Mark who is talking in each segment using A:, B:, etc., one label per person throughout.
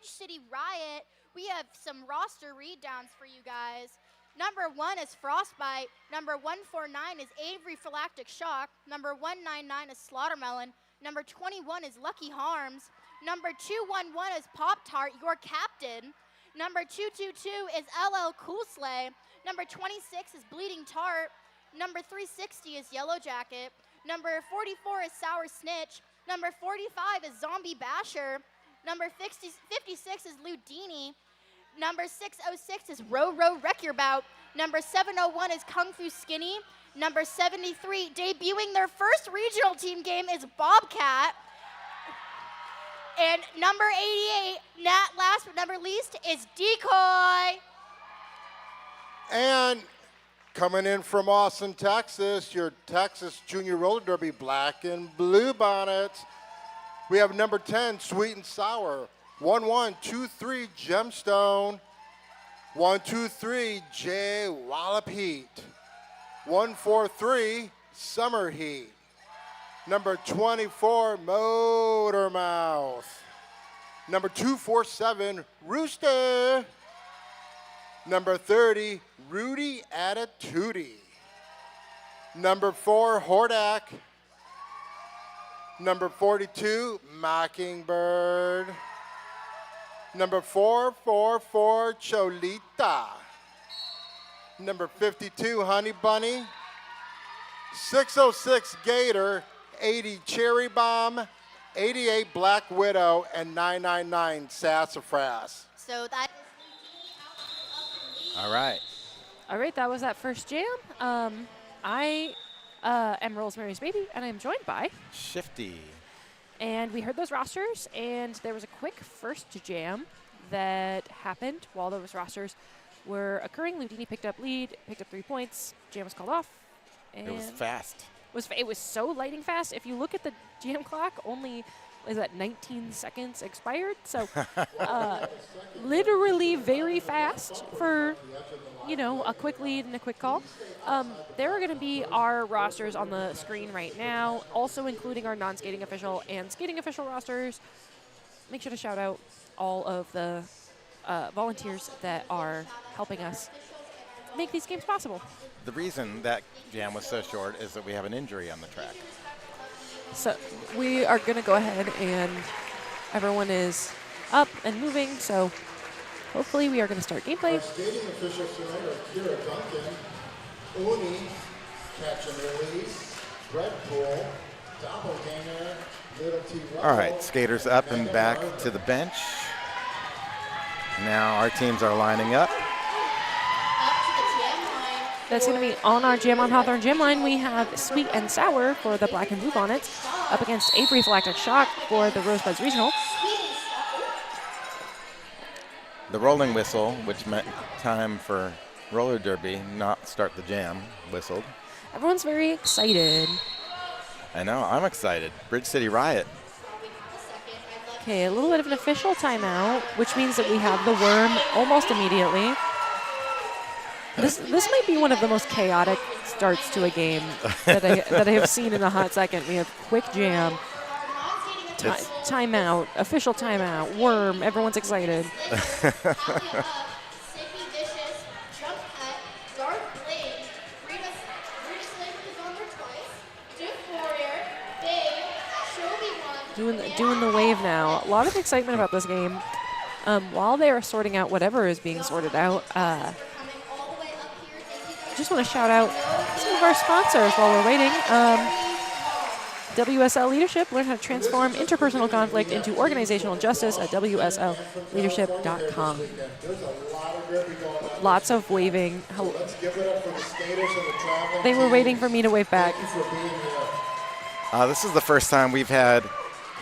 A: Bridge City Riot, we have some roster read-downs for you guys. Number 1 is Frostbite. Number 149 is Avery Phylactic Shock. Number 199 is Slaughtermelon. Number 21 is Lucky Harms. Number 211 is Pop-Tart, your captain. Number 222 is LL Cool Slay. Number 26 is Bleeding Tart. Number 360 is Yellow Jacket. Number 44 is Sour Snitch. Number 45 is Zombie Basher. Number 56 is Ludini. Number 606 is Row Row Wreck Your Bout. Number 701 is Kung Fu Skinny. Number 73, debuting their first regional team game, is Bobcat. And number 88, last but never least, is Decoy.
B: And coming in from Austin, Texas, your Texas Junior Roller Derby Black and Blue Bonnets. We have number 10, Sweet and Sour. 1123 Gemstone. 123 J Wallop Heat. 143 Summer Heat. Number 24 Motor Mouth. Number 247 Rooster. Number 30 Rudy Attitudey. Number 4 Hordak. Number 42 Mockingbird. Number 444 Cholita. Number 52 Honey Bunny. 606 Gator. 80 Cherry Bomb. 88 Black Widow. And 999 Sassafras.
A: So that
C: All right.
D: All right, that was that first jam. I am Rosemary's Baby, and I'm joined by.
C: Shifty.
D: And we heard those rosters, and there was a quick first jam that happened while those rosters were occurring. Ludini picked up lead, picked up 3 points. Jam was called off. And
C: It was fast.
D: It was so lightning fast. If you look at the jam clock, only is that 19 seconds expired. So literally very fast for, a quick lead and a quick call. There are going to be our rosters on the screen right now, also including our non-skating official and skating official rosters. Make sure to shout out all of the volunteers that are helping us make these games possible.
C: The reason that jam was so short is that we have an injury on the track.
D: So we are going to go ahead, and everyone is up and moving, so hopefully we are going to start gameplay.
B: Our skating officials tonight are Kira Duncan, Uni, Catch and Release, Red Pool, Doppelganger, Little T.
C: All right, skaters up and back to the bench. Now our teams are lining up.
D: That's going to be on our Jam on Hawthorne Jam line. We have Sweet and Sour for the Black and Blue Bonnets up against Avery Phylactic Shock for the Rosebuds Regional.
C: The rolling whistle, which meant time for roller derby, not start the jam, whistled.
D: Everyone's very excited.
C: I know, I'm excited. Bridge City Riot.
D: Okay, a little bit of an official timeout, which means that we have the worm almost immediately. This might be one of the most chaotic starts to a game that I have seen in a hot second. We have quick jam, timeout, official timeout, worm. Everyone's excited. Doing the wave now. A lot of excitement about this game. While they are sorting out whatever is being sorted out, just want to shout out some of our sponsors while we're waiting. WSL Leadership, learn how to transform interpersonal conflict into organizational justice at WSLleadership.com. Lots of waving. They were waiting for me to wave back.
C: This is the first time we've had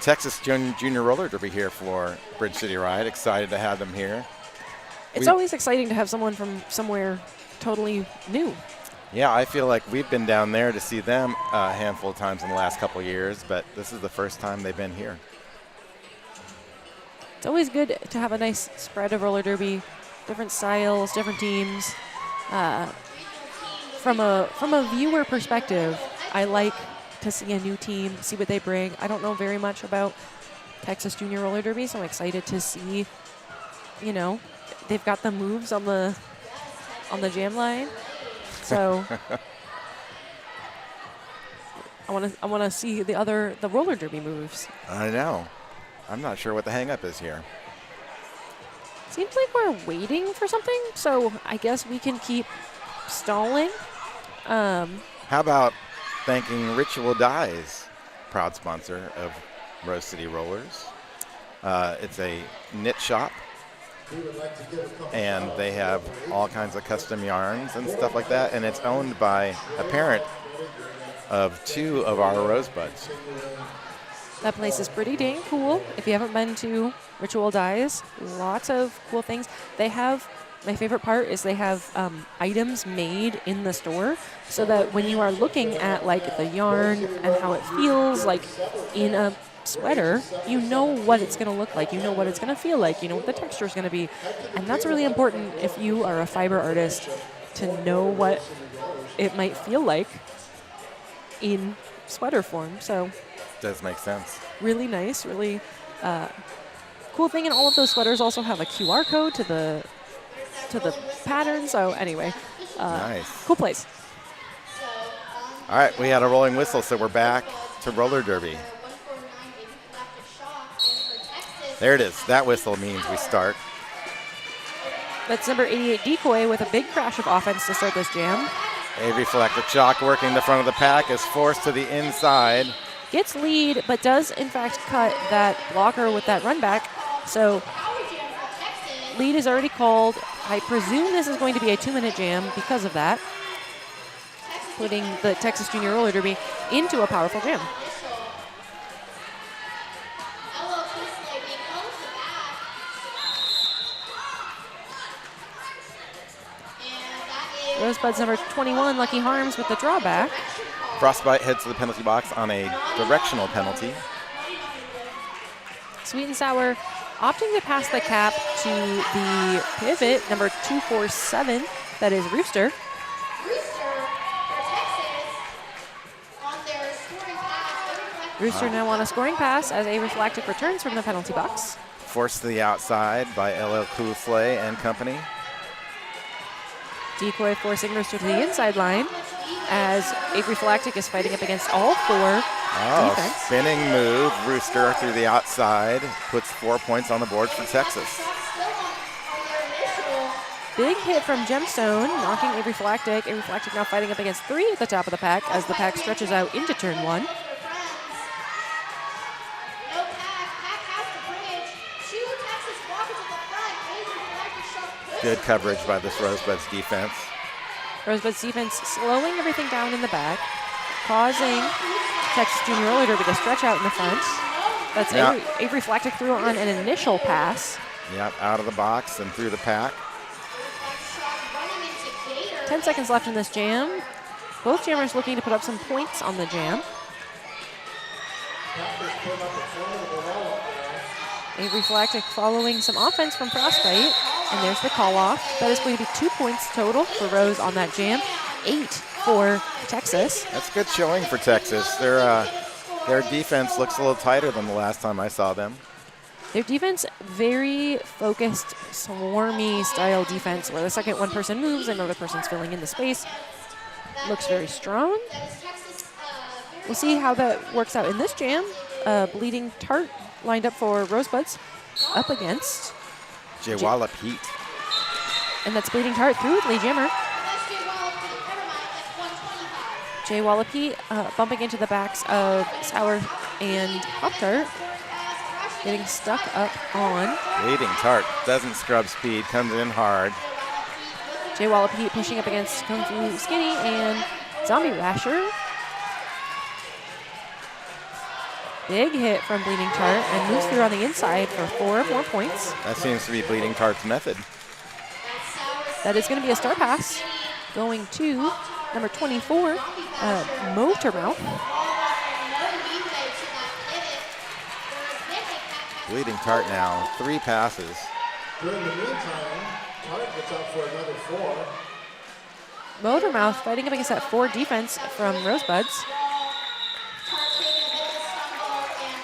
C: Texas Junior Roller Derby here for Bridge City Riot. Excited to have them here.
D: It's always exciting to have someone from somewhere totally new.
C: Yeah, I feel like we've been down there to see them a handful of times in the last couple of years, but this is the first time they've been here.
D: It's always good to have a nice spread of roller derby, different styles, different teams. From a viewer perspective, I like to see a new team, see what they bring. I don't know very much about Texas Junior Roller Derby, so I'm excited to see you know, they've got the moves on the jam line. So I want to see the roller derby moves.
C: I know. I'm not sure what the hang up is here.
D: Seems like we're waiting for something, so I guess we can keep stalling.
C: How about thanking Ritual Dyes, proud sponsor of Rose City Rollers. It's a knit shop, and they have all kinds of custom yarns and stuff like that, and it's owned by a parent of 2 of our Rosebuds.
D: That place is pretty dang cool. If you haven't been to Ritual Dyes, lots of cool things. They have, my favorite part is they have items made in the store so that when you are looking at like the yarn and how it feels like in a sweater, you know what it's going to look like. You know what it's going to feel like. You know what the texture is going to be. And that's really important if you are a fiber artist, to know what it might feel like in sweater form. So
C: Does make sense.
D: really nice, really cool thing. And all of those sweaters also have a QR code to the pattern. So anyway,
C: Nice.
D: cool place.
C: All right, we had a rolling whistle, so we're back to roller derby. There it is. That whistle means we start.
D: That's number 88 Decoy with a big crash of offense to start this jam.
C: Avery Electric Shock working the front of the pack, is forced to the inside.
D: Gets lead, but does in fact cut that blocker with that run back. So lead is already called. I presume this is going to be a 2-minute jam because of that, putting the Texas Junior Roller Derby into a powerful jam. Rosebud's number 21, Lucky Harms, with the drawback.
C: Frostbite heads to the penalty box on a directional penalty.
D: Sweet and Sour opting to pass the cap to the pivot, number 247, that is Rooster. Rooster now on a scoring pass as Avery Galactic returns from the penalty box.
C: Forced to the outside by LL Cool Slay and company.
D: Decoy forcing Rooster to the inside line as Avery Galactic is fighting up against all 4 defense.
C: Spinning move. Rooster through the outside puts 4 points on the board for Texas.
D: Big hit from Gemstone, knocking Avery Galactic. Avery Galactic now fighting up against 3 at the top of the pack as the pack stretches out into turn 1.
C: Good coverage by this Rosebuds defense.
D: Rosebud's defense slowing everything down in the back, causing Texas Junior Roller Derby to stretch out in the front. That's Avery Galactic threw on an initial pass.
C: Yep, out of the box and through the pack.
D: 10 seconds left in this jam. Both jammers looking to put up some points on the jam. Avery Galactic following some offense from Frostbite. And there's the call off. That is going to be 2 points total for Rose on that jam. 8 for Texas.
C: That's good showing for Texas. Their defense looks a little tighter than the last time I saw them.
D: Their defense, very focused, swarmy style defense where the second one person moves, another person's filling in the space. Looks very strong. We'll see how that works out in this jam. Bleeding Tart lined up for Rosebuds up against
C: Jewala Pete.
D: And that's Bleeding Tart through with Lee Jimmer. Jay Wallopy bumping into the backs of Sour and Pop-Tart. Getting stuck up on.
C: Bleeding Tart doesn't scrub speed, comes in hard.
D: Jay Wallopy pushing up against Kung Fu Skinny and Zombie Rasher. Big hit from Bleeding Tart and moves through on the inside for 4 more points.
C: That seems to be Bleeding Tart's method.
D: That is going to be a star pass going to number 24, Motormouth.
C: Bleeding Tart now, 3 passes.
B: During the meantime, Tart gets up for another 4.
D: Motormouth fighting up against that 4 defense from Rosebuds.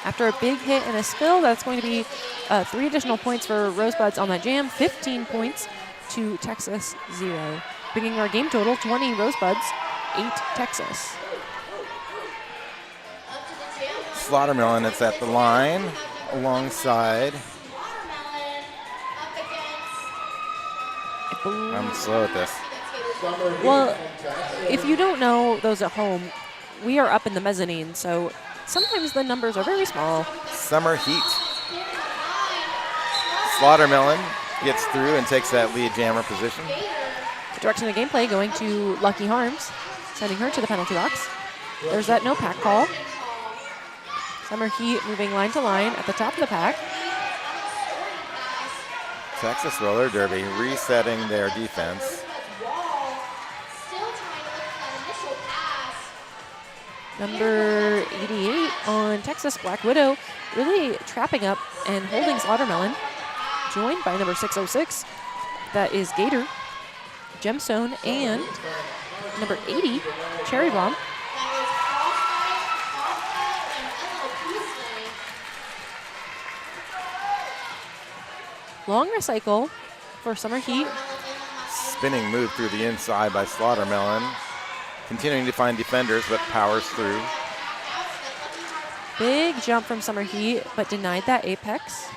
D: After a big hit and a spill, that's going to be 3 additional points for Rosebuds on that jam, 15 points to Texas 0, bringing our game total 20 Rosebuds, 8 Texas.
C: Slaughtermelon is at the line alongside. I'm slow at this.
D: Well, if you don't know those at home, we are up in the mezzanine, so sometimes the numbers are very small.
C: Summer Heat. Slaughtermelon gets through and takes that lead jammer position.
D: The direction of the gameplay going to Lucky Harms, sending her to the penalty box. There's that no pack call. Summer Heat moving line to line at the top of the pack.
C: Texas Roller Derby resetting their defense.
D: Number 88 on Texas, Black Widow, really trapping up and holding Slaughtermelon. Joined by number 606, that is Gator, Gemstone, and number 80, Cherry Bomb. Long recycle for Summer Heat.
C: Spinning move through the inside by Slaughtermelon. Continuing to find defenders, but powers through.
D: Big jump from Summer Heat, but denied that apex.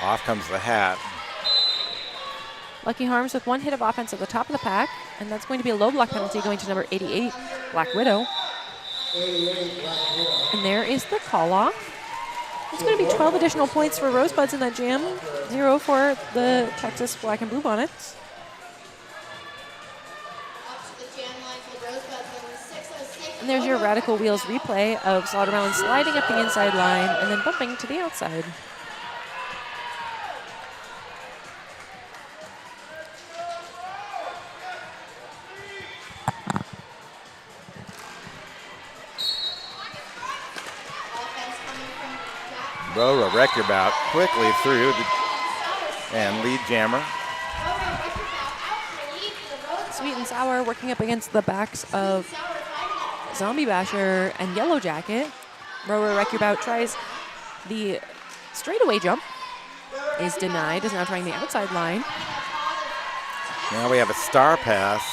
C: Off comes the hat.
D: Lucky Harms with 1 hit of offense at the top of the pack, and that's going to be a low block penalty going to number 88, Black Widow. And there is the call off. It's going to be 12 additional points for Rosebuds in that jam, 0 for the Texas Black and Blue Bonnets. And there's your Radical Wheels replay of Slaughtermelon sliding up the inside line and then bumping to the outside.
C: Rora Reckerbout quickly through and lead jammer.
D: Sweet and Sour working up against the backs of Zombie Basher and Yellow Jacket. Rora Reckerbout tries the straightaway jump. Is denied, is now trying the outside line.
C: Now we have a star pass.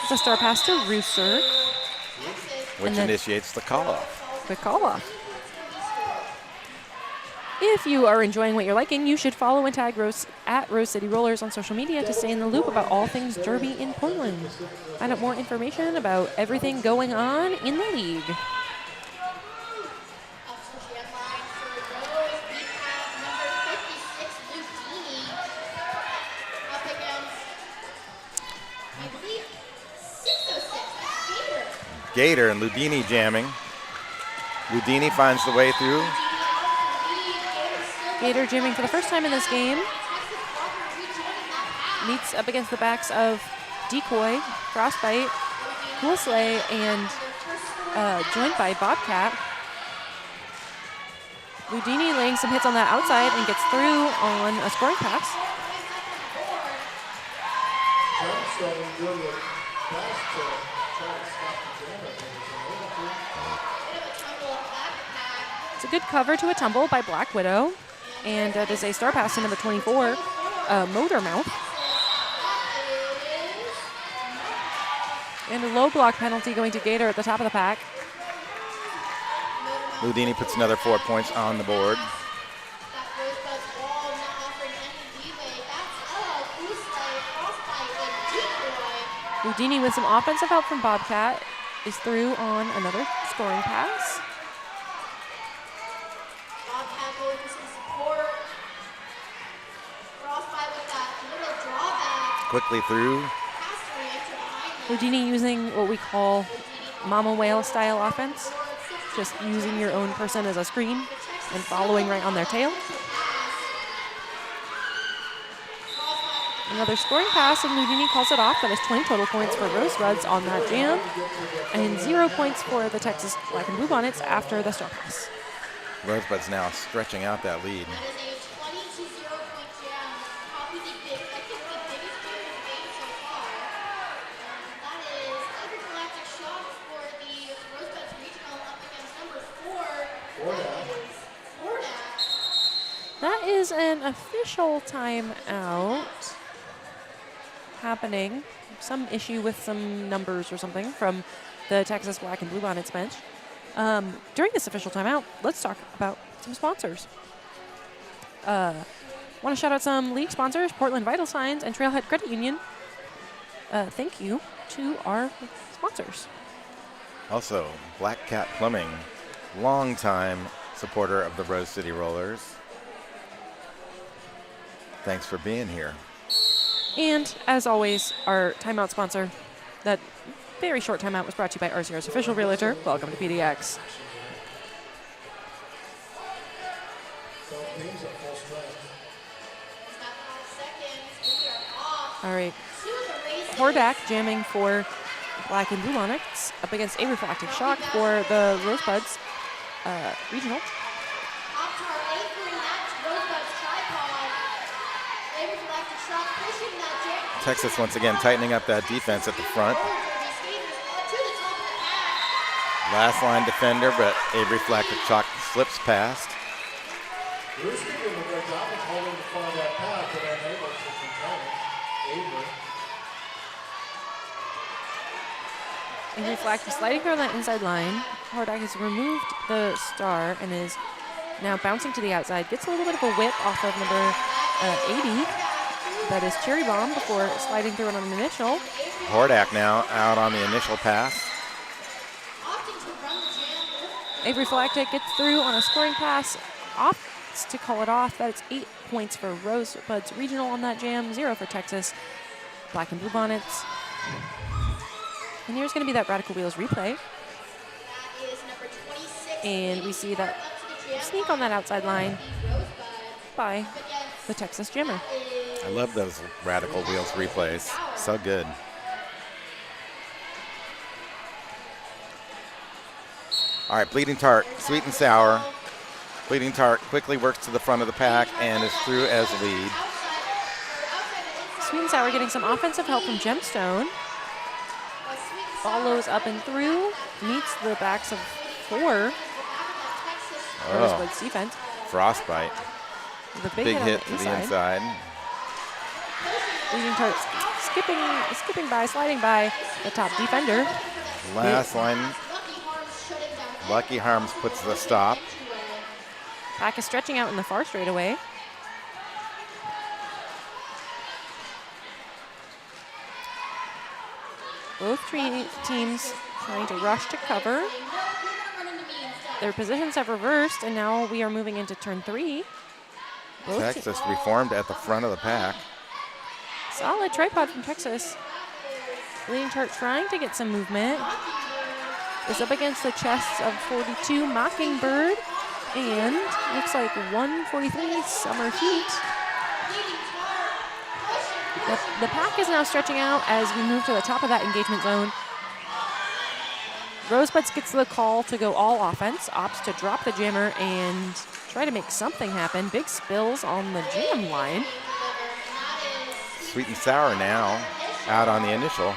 D: It's a star pass to Rooster.
C: Which initiates the call-off.
D: Quick call-off. If you are enjoying what you're liking, you should follow and tag Rose at Rose City Rollers on social media to stay in the loop about all things Derby in Portland. Find out more information about everything going on in the league.
C: Gator and Ludini jamming. Ludini finds the way through.
D: Gator jamming for the first time in this game. Meets up against the backs of Decoy, Frostbite, Cool Sleigh, and joined by Bobcat. Ludini laying some hits on that outside and gets through on a scoring pass. It's a good cover to a tumble by Black Widow. And it is a star pass to number 24, Motor Mouth. And a low block penalty going to Gator at the top of the pack.
C: Ludini puts another 4 points on the board.
D: Ludini with some offensive help from Bobcat is through on another scoring pass.
C: Quickly through.
D: Ludini using what we call Mama Whale style offense. Just using your own person as a screen and following right on their tail. Another scoring pass, and Ludini calls it off. That is 20 total points for Rosebuds on that jam, and 0 points for the Texas Black and Blue Bonnets after the star pass.
C: Rosebuds now stretching out that lead.
D: is an official timeout happening. Some issue with some numbers or something from the Texas Black and Blue Bonnets bench. During this official timeout, let's talk about some sponsors. Want to shout out some league sponsors, Portland Vital Signs and Trailhead Credit Union. Thank you to our sponsors.
C: Also, Black Cat Plumbing, longtime supporter of the Rose City Rollers. Thanks for being here.
D: And as always, our timeout sponsor, that very short timeout was brought to you by RCR's official realtor. Welcome to PDX. All right. Hordak jamming for Black and Blue Bonnets up against a refractive shock for the Rosebuds regional.
C: Texas once again tightening up that defense at the front. Last line defender, but a refractive shock slips past.
B: Bruce doing a great job of holding the front of that path and then able to contain it.
D: A refractive sliding through that inside line. Hordak has removed the star and is now bouncing to the outside. Gets a little bit of a whip off of number 80. That is Cherry Bomb before sliding through it on an initial.
C: Hordak now out on the initial pass.
D: Avery Flactic gets through on a scoring pass. Opts to call it off. That's 8 points for Rosebuds Regional on that jam. 0 for Texas Black and Blue Bonnets. And here's going to be that Radical Wheels replay. And we see that sneak on that outside line by the Texas Jammer.
C: I love those Radical Wheels replays. So good. All right, Bleeding Tart, sweet and sour. Bleeding Tart quickly works to the front of the pack and is through as lead.
D: Sweet and Sour getting some offensive help from Gemstone. Follows up and through, meets the backs of 4. Rosebuds defense.
C: Frostbite.
D: The
C: Big hit to the inside.
D: Bleeding Tart skipping by, sliding by the top defender.
C: Last line. Lucky Harms puts the stop.
D: Pack is stretching out in the far straightaway. Both teams trying to rush to cover. Their positions have reversed, and now we are moving into turn 3.
C: Texas reformed at the front of the pack.
D: Solid tripod from Texas. Bleeding Tart trying to get some movement. Is up against the chests of 42 Mockingbird and looks like 143 Summer Heat. The pack is now stretching out as we move to the top of that engagement zone. Rosebuds gets the call to go all offense, opts to drop the jammer and try to make something happen. Big spills on the jam line.
C: Sweet and Sour now out on the initial.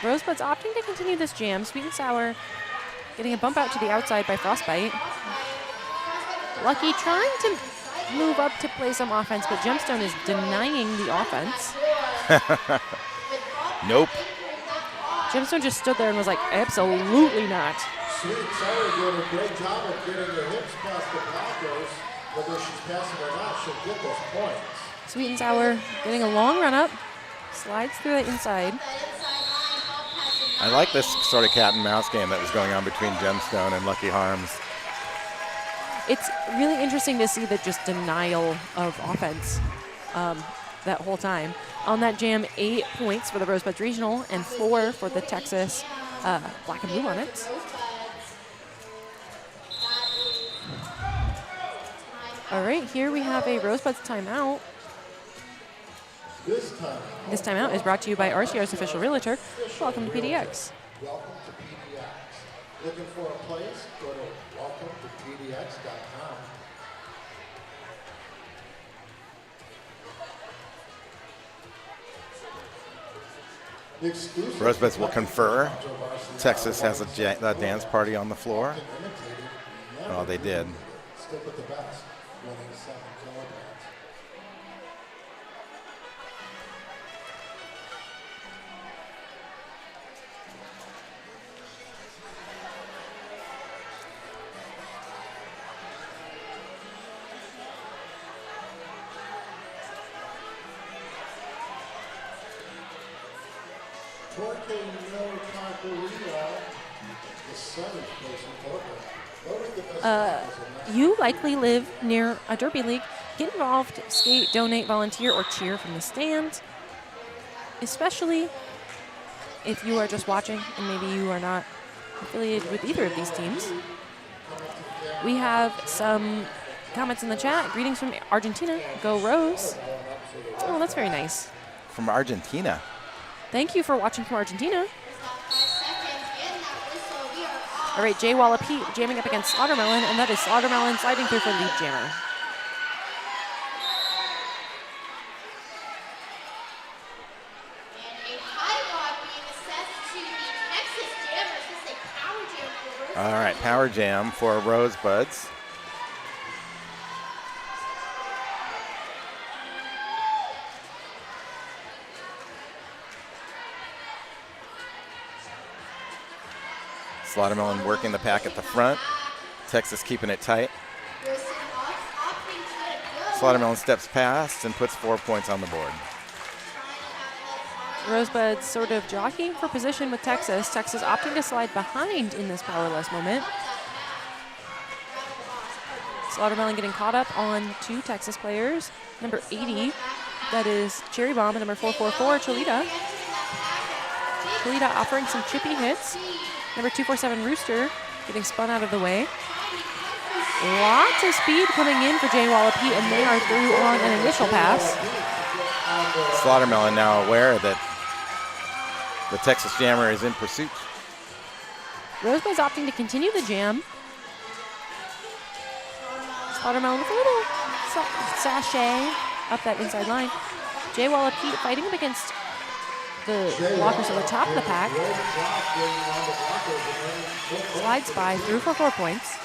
D: Rosebuds opting to continue this jam. Sweet and Sour getting a bump out to the outside by Frostbite. Lucky trying to move up to play some offense, but Gemstone is denying the offense.
C: Nope.
D: Gemstone just stood there and was like, absolutely not.
B: Sweet and Sour doing a great job of getting their hips past the blockers. Whether she's passing or not, she'll get those points.
D: Sweet and Sour getting a long run up, slides through the inside.
C: I like this sort of cat and mouse game that was going on between Gemstone and Lucky Harms.
D: It's really interesting to see the just denial of offense that whole time. On that jam, 8 points for the Rosebuds Regional and 4 for the Texas Black and Blue Bonnets. All right, here we have a Rosebuds timeout.
B: This
D: timeout is brought to you by RCR's official realtor. Welcome to PDX.
B: Welcome to PDX. Looking for a place? Go to welcometopdx.com.
C: Rosebuds will confer. Texas has a dance party on the floor. Oh, they did.
B: Stick with the best, winning 7 kilograms.
D: You likely live near a derby league. Get involved, skate, donate, volunteer, or cheer from the stands, especially if you are just watching and maybe you are not affiliated with either of these teams. We have some comments in the chat. Greetings from Argentina. Go Rose. Oh, that's very nice.
C: From Argentina.
D: Thank you for watching from Argentina. All right, Jay Wallopete jamming up against Slaughtermelon, and that is Slaughtermelon sliding through for lead jammer.
C: All right, power jam for Rosebuds. Slaughtermelon working the pack at the front. Texas keeping it tight. Slaughtermelon steps past and puts 4 points on the board.
D: Rosebuds sort of jockeying for position with Texas. Texas opting to slide behind in this powerless moment. Slaughtermelon getting caught up on 2 Texas players. Number 80, that is Cherry Bomb, and number 444, Cholita. Cholita offering some chippy hits. Number 247, Rooster, getting spun out of the way. Lots of speed coming in for Jay Wallopete, and they are through on an initial pass.
C: Slaughtermelon now aware that the Texas Jammer is in pursuit.
D: Rosebud's opting to continue the jam. Slaughtermelon with a little sachet up that inside line. Jay Wallopete fighting up against the blockers at the top of the pack. Slides by, through for 4 points.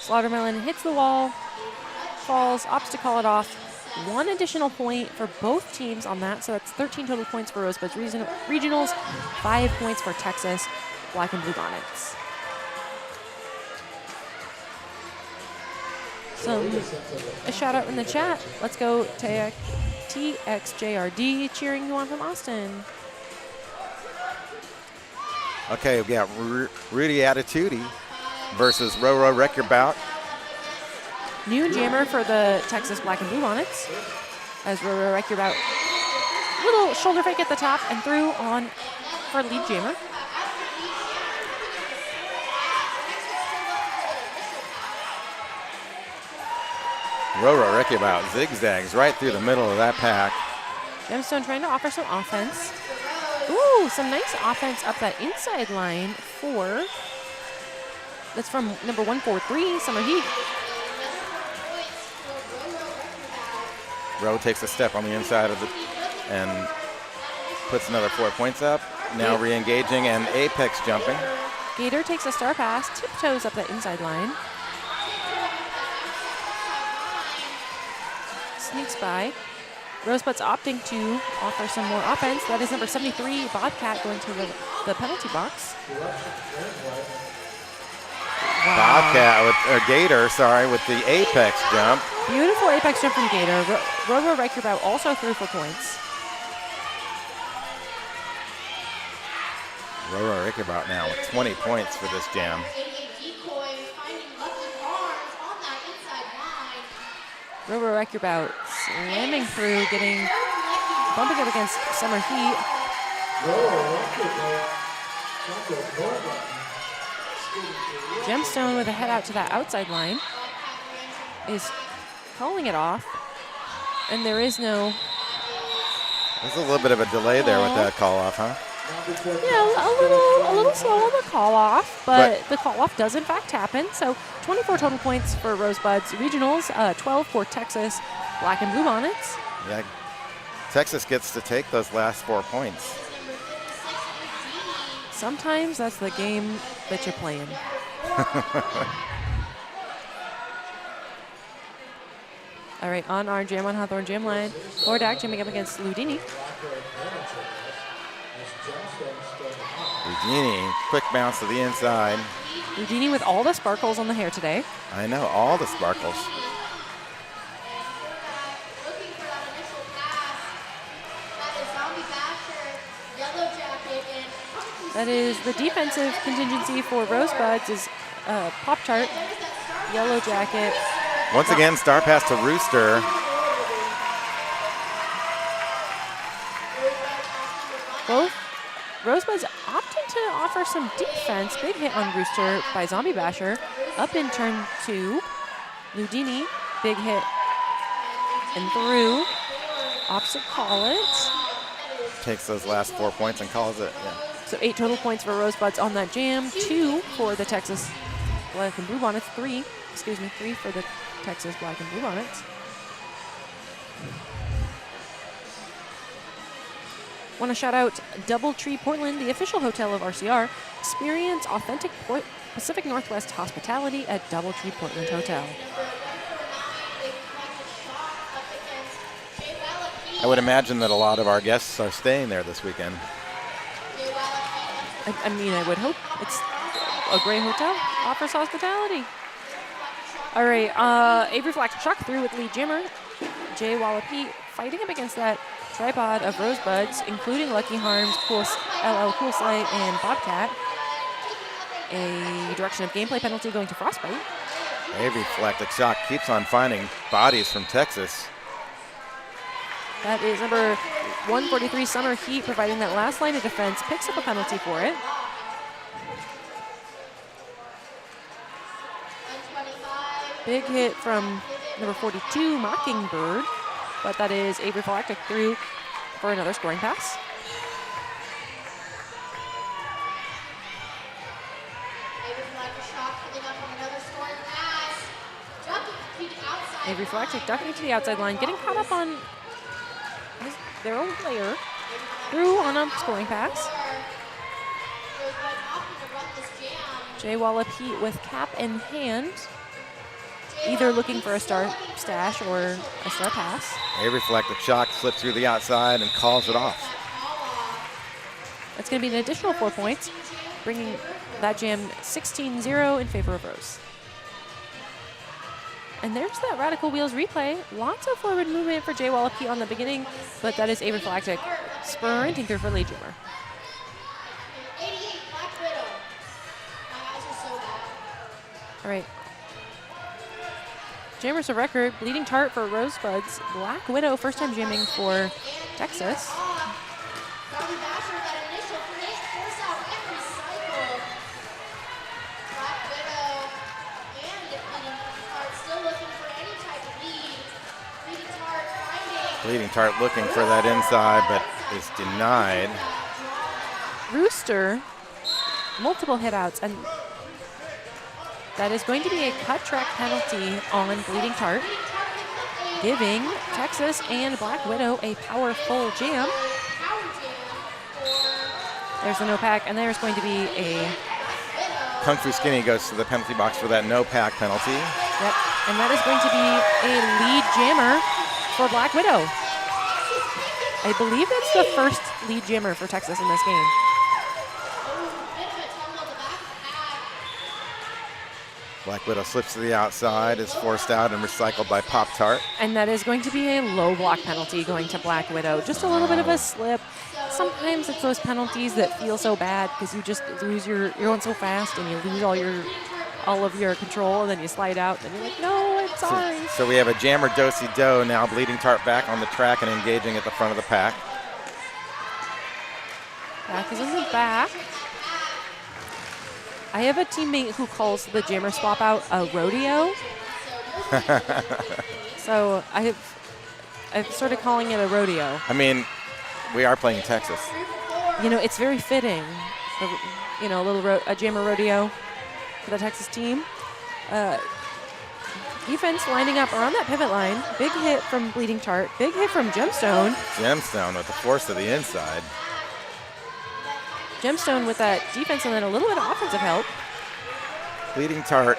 D: Slaughtermelon hits the wall, falls, opts to call it off. 1 additional point for both teams on that, so that's 13 total points for Rosebuds Regionals, 5 points for Texas Black and Blue Bonnets. A shout out in the chat. Let's go TXJRD cheering you on from Austin.
C: Okay, we got Rudy Attitudi versus Roro Wreck Your Bout.
D: New jammer for the Texas Black and Blue Bonnets as Roro Wreck Your Bout. Little shoulder fake at the top and through on for lead jammer.
C: Roro Wreck Your Bout zigzags right through the middle of that pack.
D: Gemstone trying to offer some offense. Ooh, some nice offense up that inside line for, that's from number 143, Summer Heat.
C: Ro takes a step on the inside of it and puts another 4 points up. Now re-engaging and apex jumping.
D: Gator takes a star pass, tiptoes up that inside line. Sneaks by. Rosebud's opting to offer some more offense. That is number 73, Bobcat, going to the penalty box. Wow.
C: Bobcat, or Gator, sorry, with the apex jump.
D: Beautiful apex jump from Gator. Roro Wreck Your Bout also through for points.
C: Roro Wreck Your Bout now with 20 points for this jam.
D: Roro Wreck Your Bout slamming through, bumping up against Summer Heat. Gemstone with a head out to that outside line is calling it off, and there is no.
C: There's a little bit of a delay there with that call off, huh?
D: a little slow on the call off, but
C: But-
D: the call off does in fact happen. So 24 total points for Rosebuds Regionals, 12 for Texas Black and Blue Bonnets.
C: Yeah, Texas gets to take those last 4 points.
D: Sometimes that's the game that you're playing. All right, on our Jam on Hawthorne Jam line, Hordak jamming up against Ludini.
C: Eugenie, quick bounce to the inside.
D: Ludini with all the sparkles on the hair today.
C: I know, all the sparkles.
A: Looking for that initial pass. That is Zombie Basher, Yellow Jacket, and
D: That is the defensive contingency for Rosebuds is Pop-Tart, Yellow Jacket.
C: Once again, star pass to Rooster.
D: Both Rosebuds opting to offer some defense. Big hit on Rooster by Zombie Basher. Up in turn 2. Ludini, big hit and through. Opposite call it.
C: Takes those last 4 points and calls it. Yeah.
D: So 8 total points for Rosebuds on that jam. 2 for the Texas Black and Blue Bonnets. 3 for the Texas Black and Blue Bonnets. Want to shout out Doubletree Portland, the official hotel of RCR. Experience authentic Pacific Northwest hospitality at Doubletree Portland Hotel.
C: I would imagine that a lot of our guests are staying there this weekend.
D: I mean, I would hope. It's a great hotel, offers hospitality. All right, Avery Flack chuck through with lead jammer. Jay Wallopy fighting up against that tripod of Rosebuds, including Lucky Harms, LL Cool Slay, and Bobcat. A direction of gameplay penalty going to Frostbite.
C: Avery Flactic Shock keeps on finding bodies from Texas.
D: That is number 143, Summer Heat, providing that last line of defense, picks up a penalty for it. Big hit from number 42, Mockingbird, but that is Avery Galactic through for another scoring pass. Avery Galactic ducking to the outside line, getting caught up on their own player, through on a scoring pass. Jay Wallop Heat with cap in hand, either looking for a star stash or a star pass.
C: Avery Flactic Shock slips through the outside and calls it off.
D: That's going to be an additional 4 points, bringing that jam 16-0 in favor of Rose. And there's that Radical Wheels replay. Lots of forward movement for Jay Wallopy on the beginning, but that is Avery Galactic sprinting through for lead jammer.
A: 88, Black Widow. My eyes are so bad.
D: All right. Jammers a record, Bleeding Tart for Rosebuds. Black Widow, first time jamming for Texas.
A: Zombie Basher, that initial finish, force out and recycle. Black Widow and Bleeding Tart still looking for any type of lead. Bleeding Tart finding.
C: Bleeding Tart looking for that inside, but is denied.
D: Rooster, multiple hitouts, and that is going to be a cut track penalty on Bleeding Tart, giving Texas and Black Widow a powerful jam. There's a no pack, and there's going to be a...
C: Kung Fu Skinny goes to the penalty box for that no pack penalty.
D: Yep, and that is going to be a lead jammer for Black Widow. I believe it's the first lead jammer for Texas in this game.
C: Black Widow slips to the outside, is forced out and recycled by Pop-Tart.
D: And that is going to be a low block penalty going to Black Widow. Just a little bit of a slip. Sometimes it's those penalties that feel so bad because you just lose you're going so fast and you lose all of your control, and then you slide out and you're like, no, I'm sorry.
C: So we have a jammer do-si-do now, Bleeding Tart back on the track and engaging at the front of the pack.
D: Back is in the back. I have a teammate who calls the jammer swap out a rodeo. So I've started calling it a rodeo.
C: I mean, we are playing Texas.
D: You know, it's very fitting. You know, a jammer rodeo for the Texas team. Defense lining up around that pivot line. Big hit from Bleeding Tart. Big hit from Gemstone.
C: Gemstone with the force to the inside.
D: Gemstone with that defense and then a little bit of offensive help.
C: Bleeding Tart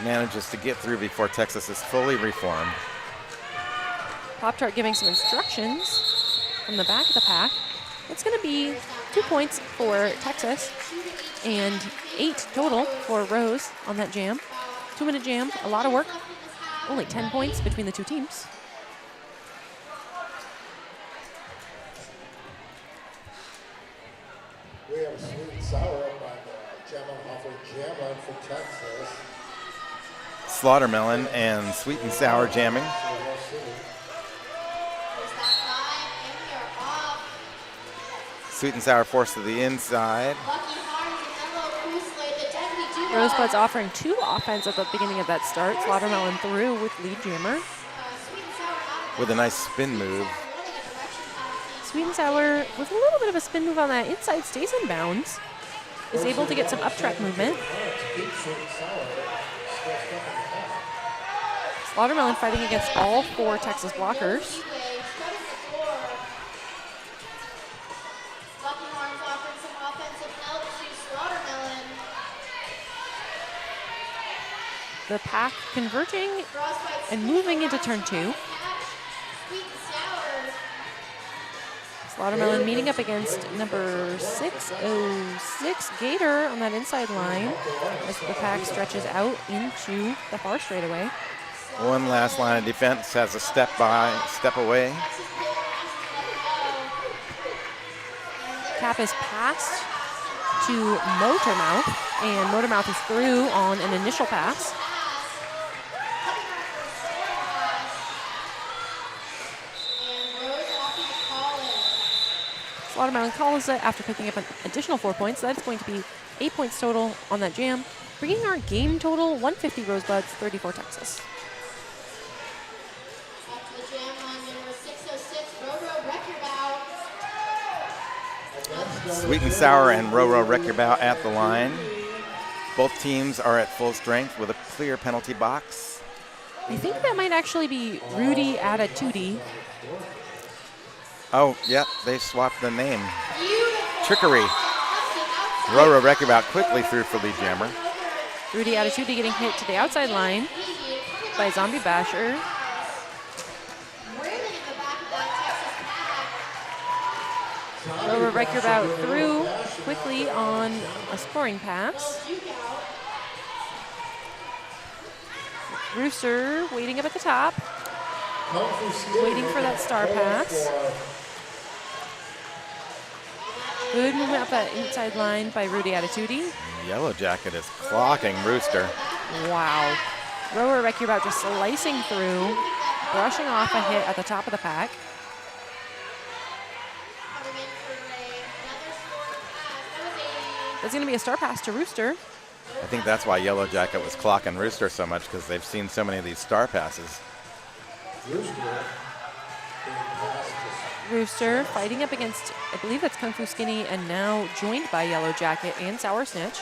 C: manages to get through before Texas is fully reformed.
D: Pop-Tart giving some instructions from the back of the pack. It's going to be 2 points for Texas and 8 total for Rose on that jam. 2-minute jam, a lot of work. Only 10 points between the two teams.
B: We have sweet and sour up on Jammer for Texas.
C: Slaughtermelon and sweet and sour jamming. Sweet and sour force to the inside.
D: Rosebud's offering 2 offense at the beginning of that start. Slaughtermelon through with lead jammer.
C: With a nice spin move.
D: Sweet and sour with a little bit of a spin move on that inside, stays in bounds. Is able to get some up track movement. Slaughtermelon fighting against all 4 Texas blockers. The pack converging and moving into turn 2. Slaughtermelon meeting up against number 606 Gator on that inside line as the pack stretches out into the far straightaway.
C: One last line of defense has a step away.
D: Cap is passed to Motormouth, and Motormouth is through on an initial pass. Slaughtermelon calls it after picking up an additional 4 points. That's going to be 8 points total on that jam, bringing our game total 150 Rosebuds, 34 Texas.
A: After the jam on number 606, Roro Wreck-Your-Bout.
C: Sweet and sour and Roro wreck your bow at the line. Both teams are at full strength with a clear penalty box.
D: I think that might actually be Rudy Attitude.
C: Oh, yeah, they swapped the name. Trickery. Roro wreck your bow quickly through for lead jammer.
D: Rudy Attitude getting hit to the outside line by Zombie Basher. Roro wreck your bout through quickly on a scoring pass. Rooster waiting up at the top, waiting for that star pass. Good movement up that inside line by Rudy Attitude.
C: Yellow Jacket is clocking Rooster.
D: Wow. Rower Wreck Your Bout just slicing through, brushing off a hit at the top of the pack. That's going to be a star pass to Rooster.
C: I think that's why Yellow Jacket was clocking Rooster so much, because they've seen so many of these star passes.
D: Rooster fighting up against, I believe that's Kung Fu Skinny, and now joined by Yellow Jacket and Sour Snitch.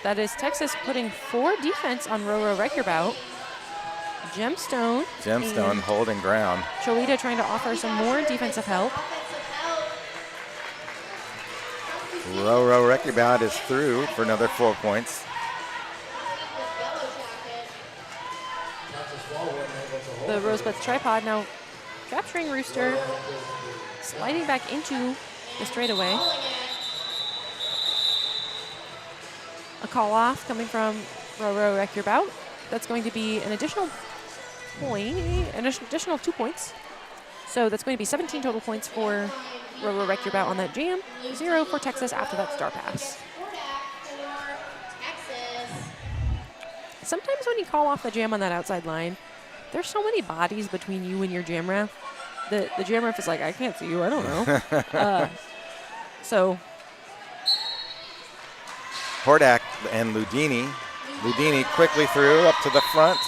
D: That is Texas putting 4 defense on Roro Wreck Your Bout. Gemstone
C: holding ground.
D: Cholita trying to offer some more defensive help.
C: Roro Wreck Your Bout is through for another 4 points.
D: The Rosebuds tripod now capturing Rooster, sliding back into the straightaway. A call off coming from Roro Wreck Your Bout. That's going to be an additional point, an additional 2 points. So that's going to be 17 total points for Roro Wreck Your Bout on that jam. 0 for Texas after that star pass. Sometimes when you call off the jam on that outside line, there's so many bodies between you and your jam ref. The jam ref is like, I can't see you, I don't know. So.
C: Hordak and Ludini. Ludini quickly through up to the front.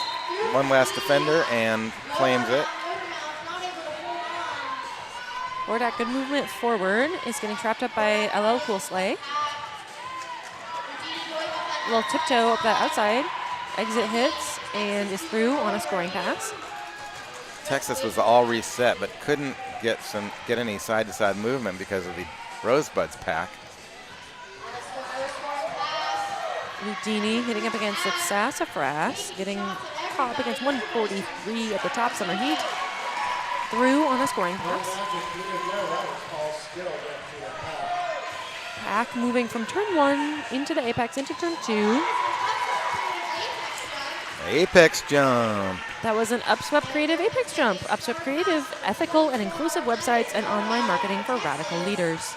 C: One last defender and claims it.
D: Hordak, good movement forward, is getting trapped up by LL Cool Slay. A little tiptoe up that outside. Exit hits and is through on a scoring pass.
C: Texas was all reset, but couldn't get any side-to-side movement because of the Rosebuds pack.
D: Ludini hitting up against the Sassafras, getting caught up against 143 at the top center heat. Through on a scoring pass. Pack moving from turn 1 into the apex into turn 2.
C: Apex jump.
D: That was an Upswept Creative Apex jump. Upswept Creative, ethical and inclusive websites and online marketing for radical leaders.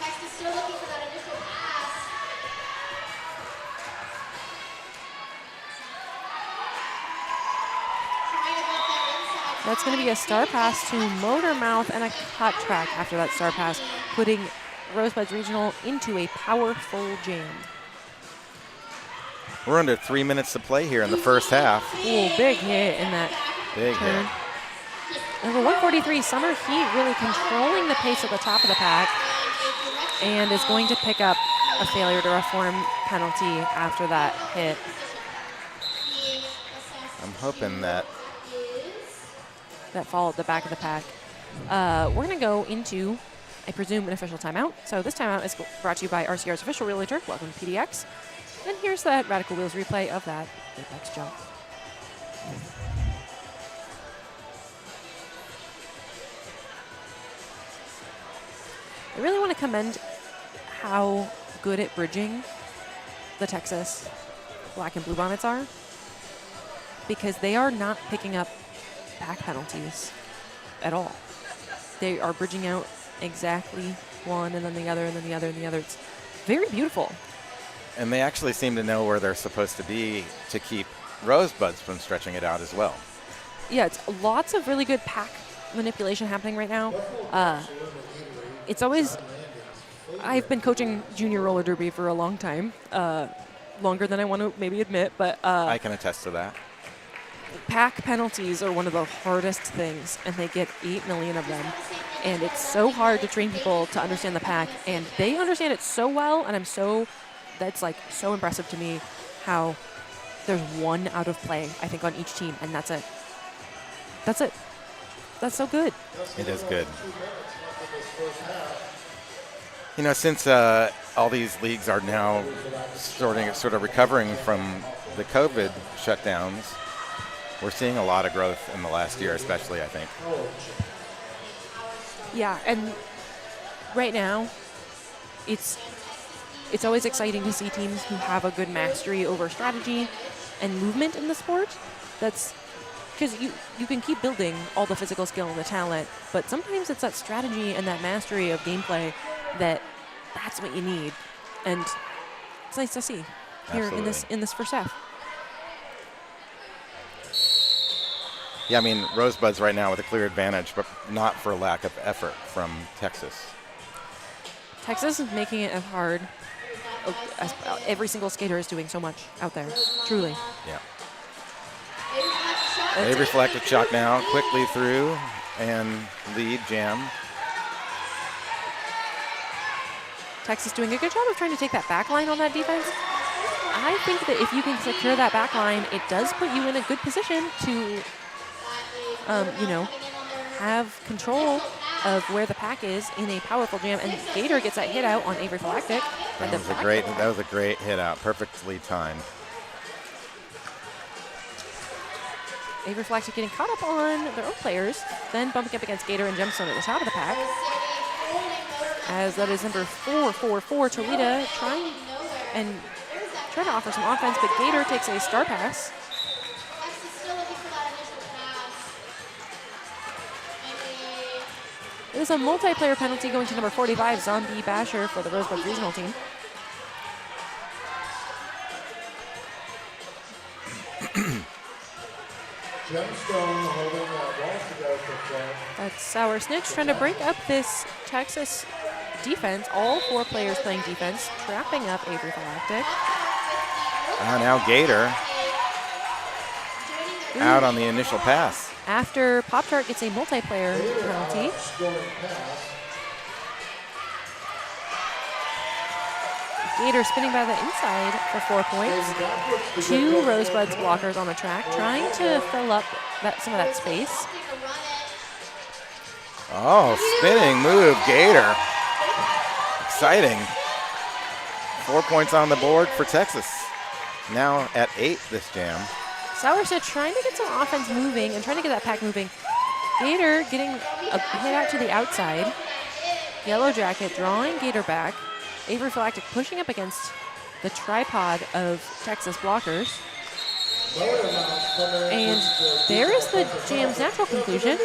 A: Texas still looking for that initial pass. Trying to get that inside.
D: That's going to be a star pass to Motormouth and a cut track after that star pass, putting Rosebuds Regional into a powerful jam.
C: We're under 3 minutes to play here in the first half.
D: Ooh, big hit in that
C: Big
D: turn.
C: hit.
D: Number 143, Summer Heat, really controlling the pace at the top of the pack and is going to pick up a failure to reform penalty after that hit.
C: I'm hoping that
D: That fall at the back of the pack. We're going to go into, I presume, an official timeout. So this timeout is brought to you by RCR's official realtor. Welcome to PDX. And here's that Radical Wheels replay of that apex jump. I really want to commend how good at bridging the Texas Black and Blue Bonnets are, because they are not picking up pack penalties at all. They are bridging out exactly one and then the other and then the other and the other. It's very beautiful.
C: And they actually seem to know where they're supposed to be to keep Rosebuds from stretching it out as well.
D: Yeah, it's lots of really good pack manipulation happening right now. It's always, I've been coaching junior roller derby for a long time, longer than I want to maybe admit, but
C: I can attest to that.
D: pack penalties are one of the hardest things, and they get 8 million of them. And it's so hard to train people to understand the pack, and they understand it so well, and that's like so impressive to me how there's one out of play, I think, on each team, and that's it. That's it. That's so good.
C: It is good. You know, since all these leagues are now sort of recovering from the COVID shutdowns, we're seeing a lot of growth in the last year, especially, I think.
D: Yeah, and right now, it's always exciting to see teams who have a good mastery over strategy and movement in the sport. That's because you can keep building all the physical skill and the talent, but sometimes it's that strategy and that mastery of gameplay that's what you need, and it's nice to see here in this first half.
C: Yeah, I mean, Rosebuds right now with a clear advantage, but not for lack of effort from Texas.
D: Texas is making it hard. Every single skater is doing so much out there, truly.
C: Yeah. They reflected shot now, quickly through and lead jam.
D: Texas doing a good job of trying to take that back line on that defense. I think that if you can secure that back line, it does put you in a good position to, have control of where the pack is in a powerful jam. And Gator gets that hit out on Avery Phylactic.
C: That was a great hit out, perfectly timed.
D: Avery Phylactic getting caught up on their own players, then bumping up against Gator and Gemstone at the top of the pack. As that is number 444, Toledo trying to offer some offense, but Gator takes a star pass. It is a multiplayer penalty going to number 45, Zombie Basher, for the Rosebuds regional team.
B: Gemstone holding that ball to go for front.
D: That's Sour Snitch trying to break up this Texas defense. All 4 players playing defense, trapping up Avery Phylactic.
C: Now Gator out on the initial pass.
D: after Pop-Tart gets a multiplayer penalty. Gator spinning by the inside for 4 points. 2 Rosebuds blockers on the track, trying to fill up some of that space.
C: Oh, spinning move, Gator. Exciting. 4 points on the board for Texas. Now at 8 this jam.
D: Sauerstedt trying to get some offense moving and trying to get that pack moving. Gator getting a hit out to the outside. Yellow Jacket drawing Gator back. Avery Phylactic pushing up against the tripod of Texas blockers. And there is the jam's natural conclusion.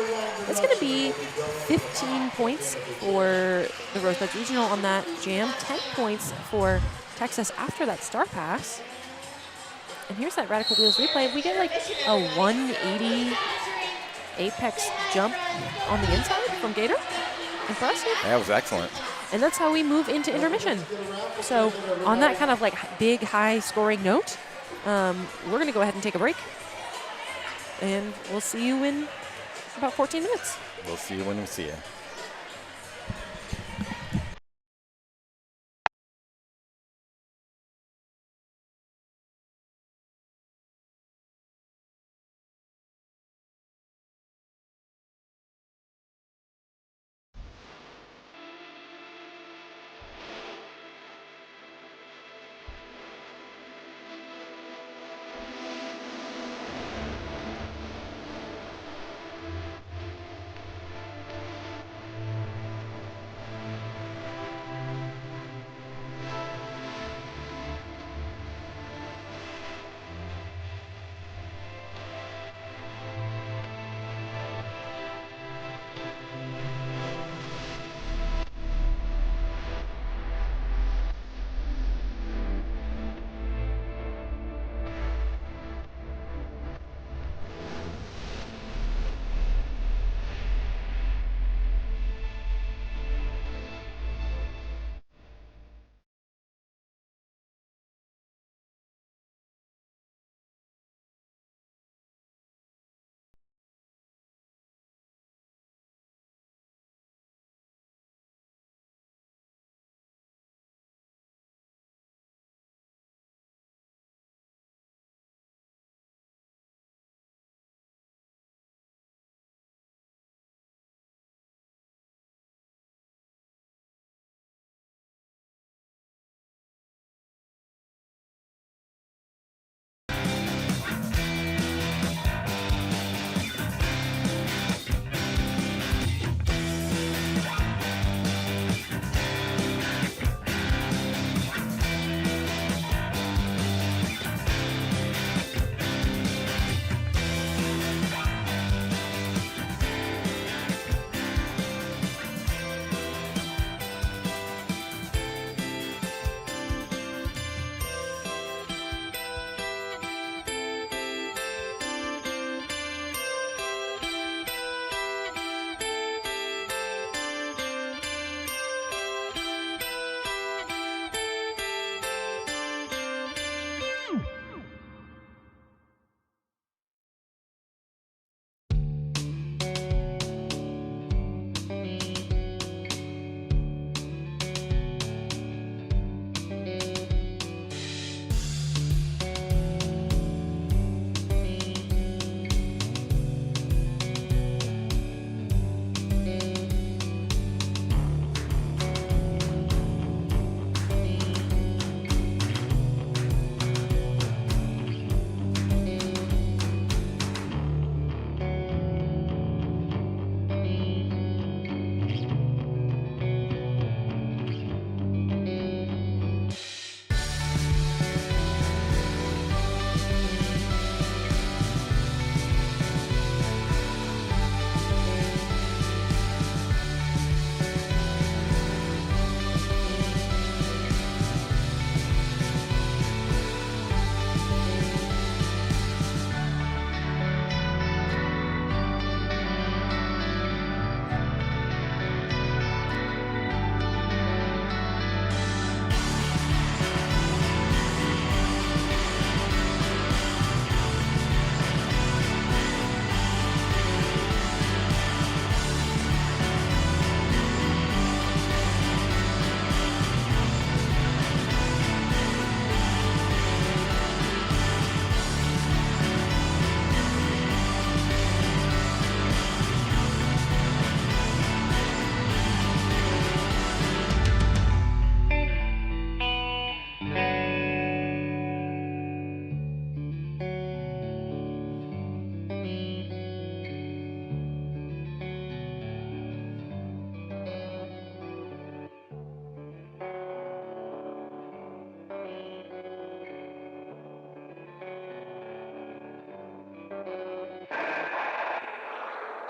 D: It's going to be 15 points for the Rosebuds Regional on that jam, 10 points for Texas after that star pass. And here's that Radical Wheels replay. We get like a 180 apex jump on the inside from Gator. Impressive.
C: That was excellent.
D: And that's how we move into intermission. So on that kind of like big, high scoring note, we're going to go ahead and take a break. And we'll see you in about 14 minutes.
C: We'll see you when we see you.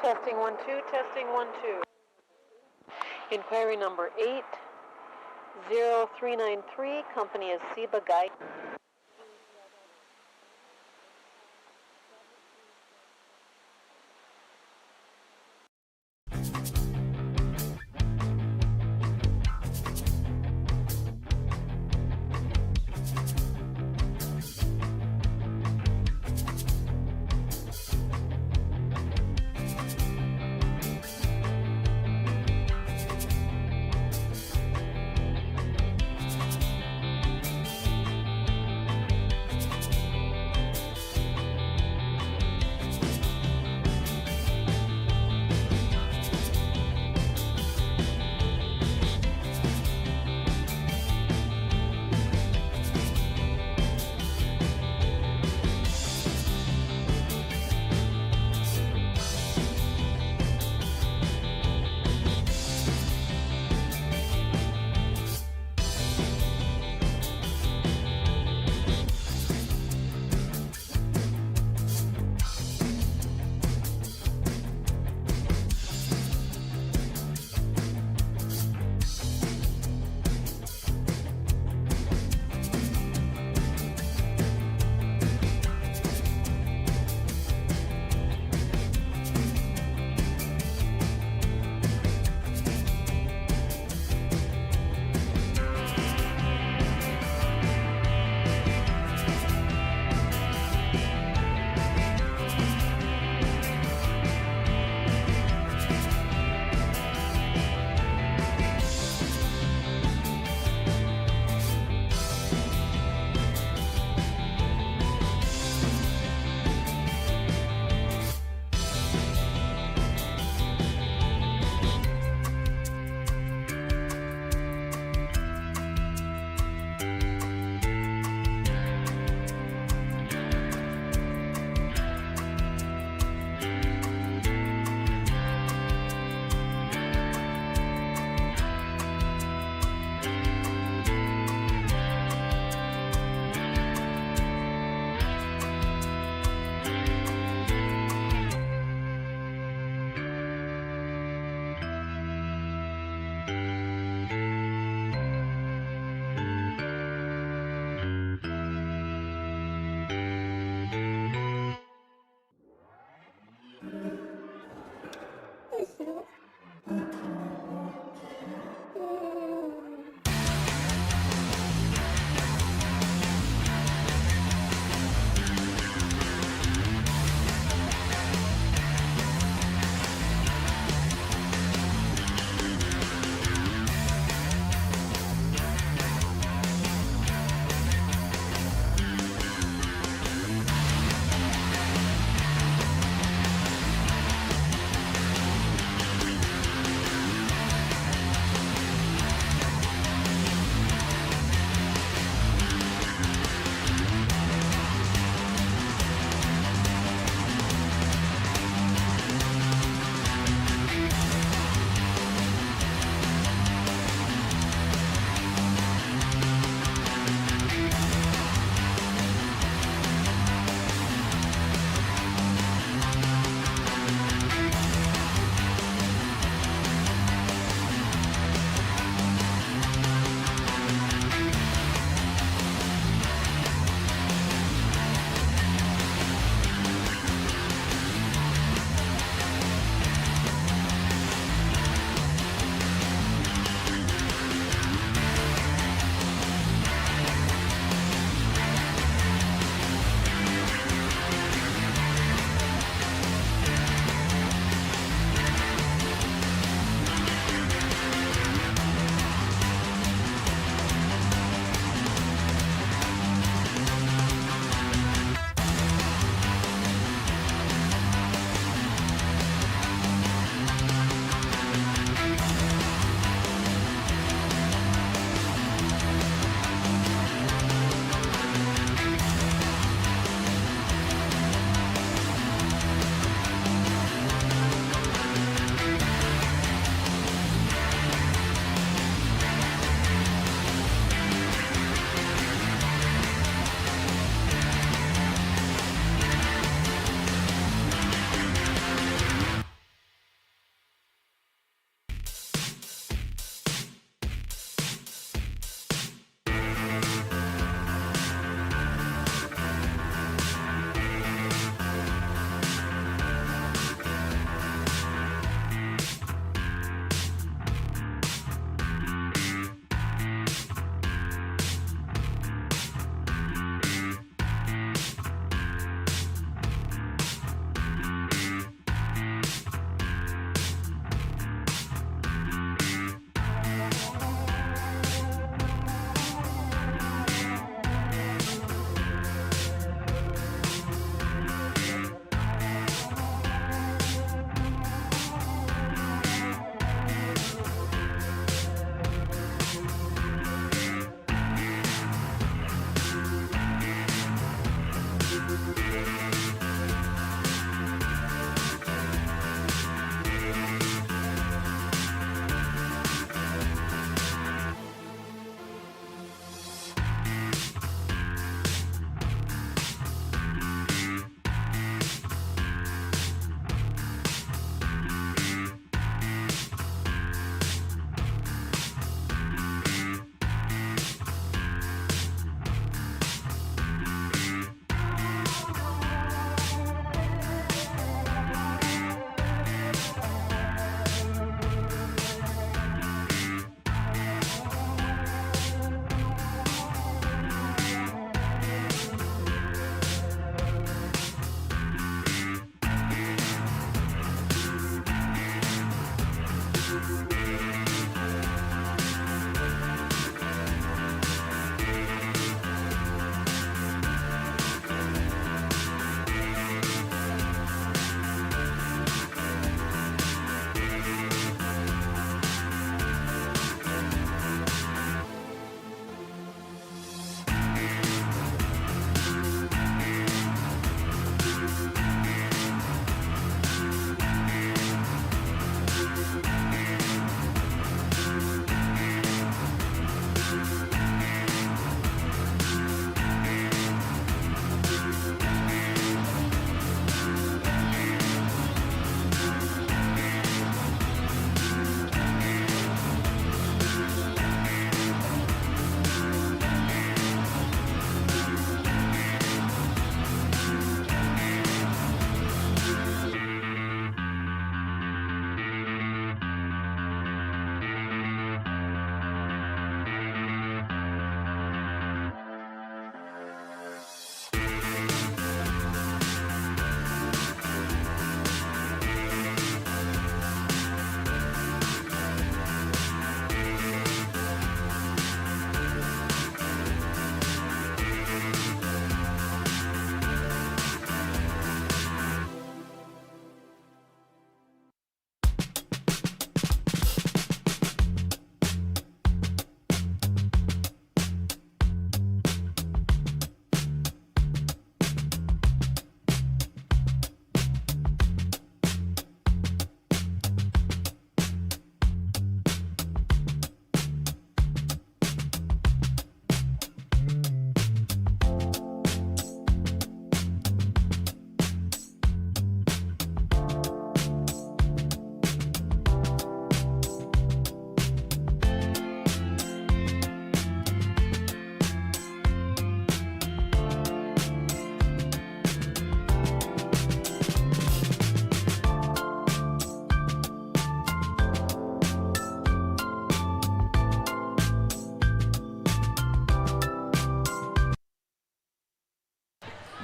E: Testing 1 2, testing 1 2. Inquiry number 80393, company is Seba Guide.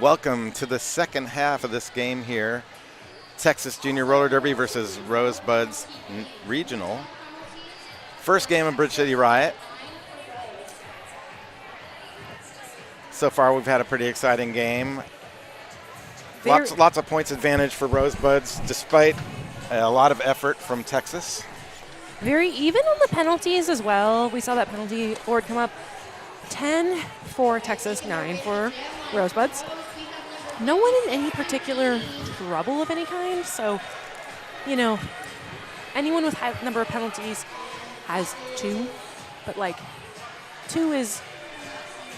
C: Welcome to the second half of this game here. Texas Junior Roller Derby versus Rosebuds Regional. First game in Bridge City Riot. So far, we've had a pretty exciting game. Lots of points advantage for Rosebuds, despite a lot of effort from Texas.
D: Very even on the penalties as well. We saw that penalty board come up. 10 for Texas, 9 for Rosebuds. No one in any particular trouble of any kind. So, you know, anyone with high number of penalties has 2, but like 2 is